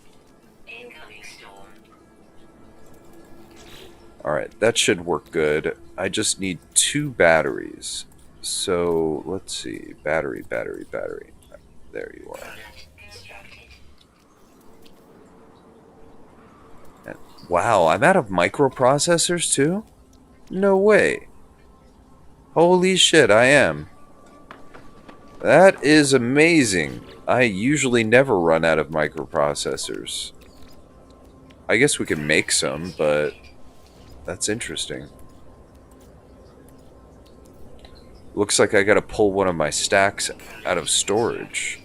Incoming storm. Alright, that should work good. I just need 2 batteries. So, let's see. Battery. There you are. Product constructed. And, wow, I'm out of microprocessors too? No way. Holy shit, I am. That is amazing. I usually never run out of microprocessors. I guess we can make some, but that's interesting. Looks like I gotta pull one of my stacks out of storage.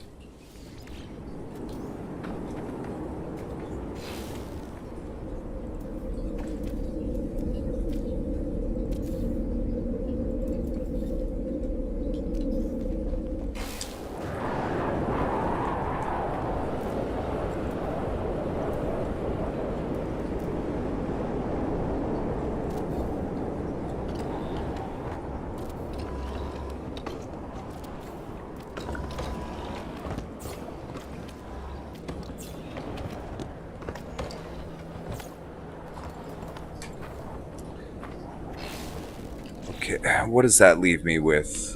Okay, what does that leave me with?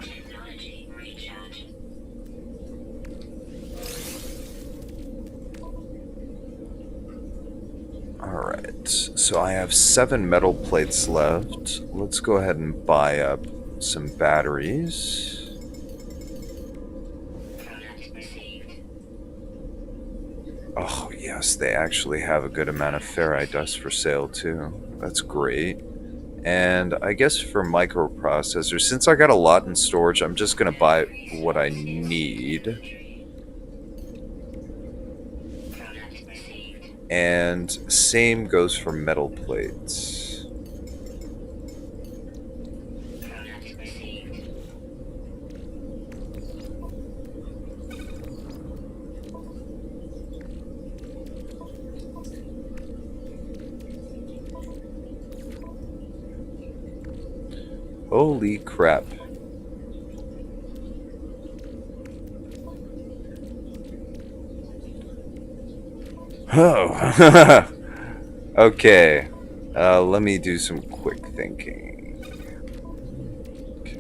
Technology recharge. Alright, so I have 7 metal plates left. Let's go ahead and buy up some batteries. Product received. Oh, yes, they actually have a good amount of ferrite dust for sale, too. That's great. And I guess for microprocessors, since I got a lot in storage, I'm just going to buy what I need. Product received. And same goes for metal plates. Product received. Holy crap. Oh. Okay. Let me do some quick thinking. Okay.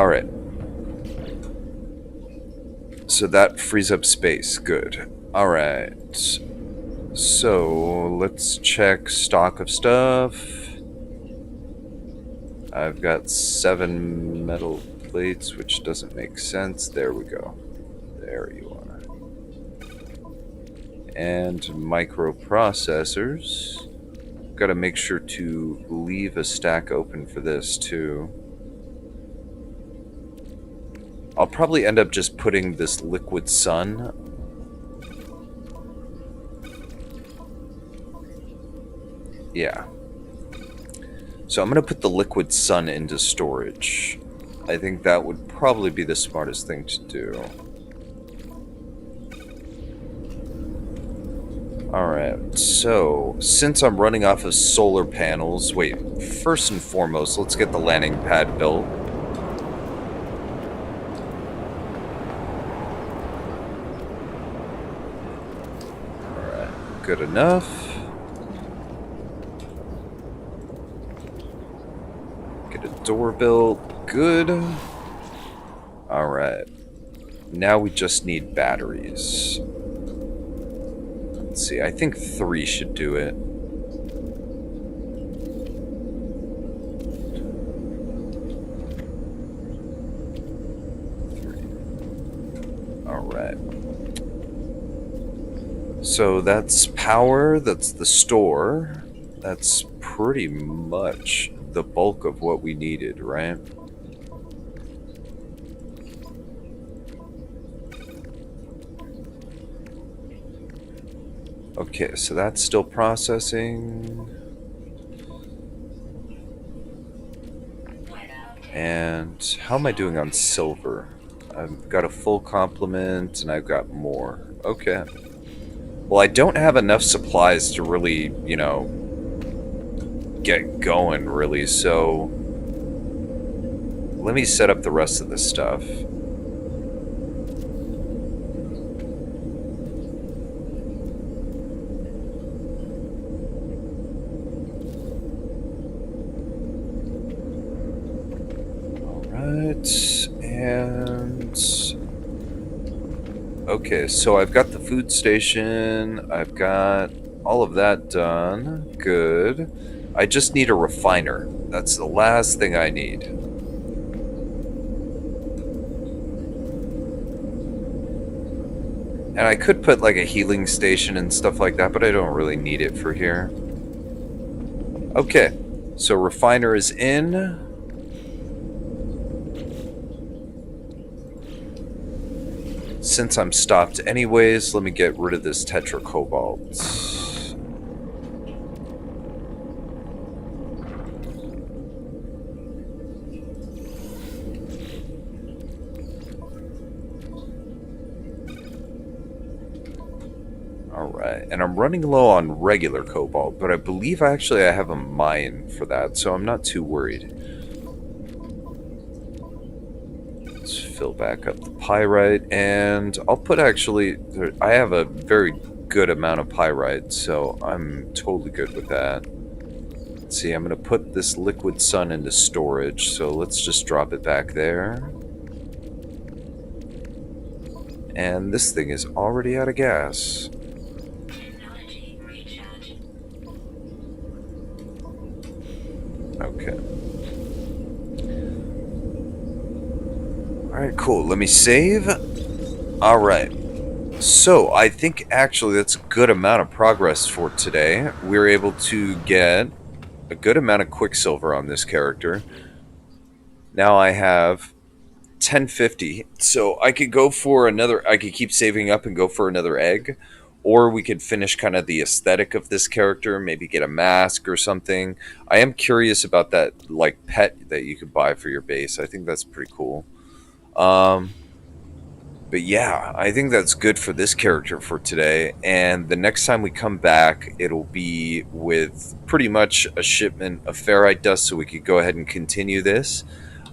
Alright. So that frees up space. Good. Alright. So let's check stock of stuff. I've got 7 metal plates, which doesn't make sense. There we go. There you are. And microprocessors. Got to make sure to leave a stack open for this too. I'll probably end up just putting this liquid sun. Yeah. So I'm going to put the liquid sun into storage. I think that would probably be the smartest thing to do. Alright, so since I'm running off of solar panels, wait, first and foremost, let's get the landing pad built. Alright, good enough. Get a door built, good. Alright, now we just need batteries. Let's see, I think 3 should do it. Alright. So that's power, that's the store. That's pretty much the bulk of what we needed, right? Okay, so that's still processing. And how am I doing on silver? I've got a full complement and I've got more. Okay. Well, I don't have enough supplies to really, you know, get going, really, so let me set up the rest of this stuff. And okay, so I've got the food station, I've got all of that done. Good. I just need a refiner. That's the last thing I need. And I could put like a healing station and stuff like that, but I don't really need it for here. Okay, so refiner is in. Since I'm stopped anyways, let me get rid of this tetracobalt. Alright, and I'm running low on regular cobalt, but I believe I have a mine for that, so I'm not too worried. Let's fill back up the pyrite, and I'll put I have a very good amount of pyrite, so I'm totally good with that. Let's see, I'm going to put this liquid sun into storage, so let's just drop it back there. And this thing is already out of gas. Okay. Alright, cool. Let me save. Alright. So, I think actually that's a good amount of progress for today. We were able to get a good amount of Quicksilver on this character. Now I have 1050. So I could go for another... I could keep saving up and go for another egg. Or we could finish kind of the aesthetic of this character, maybe get a mask or something. I am curious about that, like, pet that you could buy for your base. I think that's pretty cool. But yeah, I think that's good for this character for today. And the next time we come back, it'll be with pretty much a shipment of ferrite dust, so we could go ahead and continue this.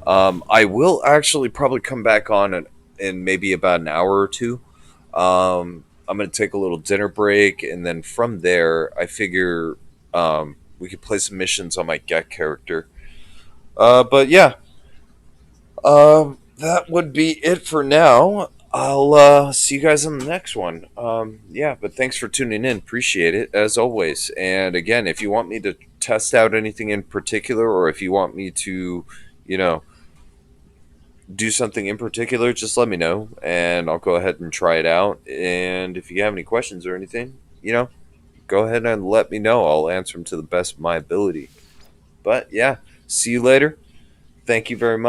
I will actually probably come back on in maybe about an hour or two. I'm going to take a little dinner break, and then from there, I figure we could play some missions on my Get character. But yeah, That would be it for now. I'll see you guys on the next one. Yeah, but thanks for tuning in. Appreciate it as always. And again, if you want me to test out anything in particular, or if you want me to, you know, do something in particular, just let me know, and I'll go ahead and try it out. And if you have any questions or anything, go ahead and let me know. I'll answer them to the best of my ability. But yeah, see you later. Thank you very much.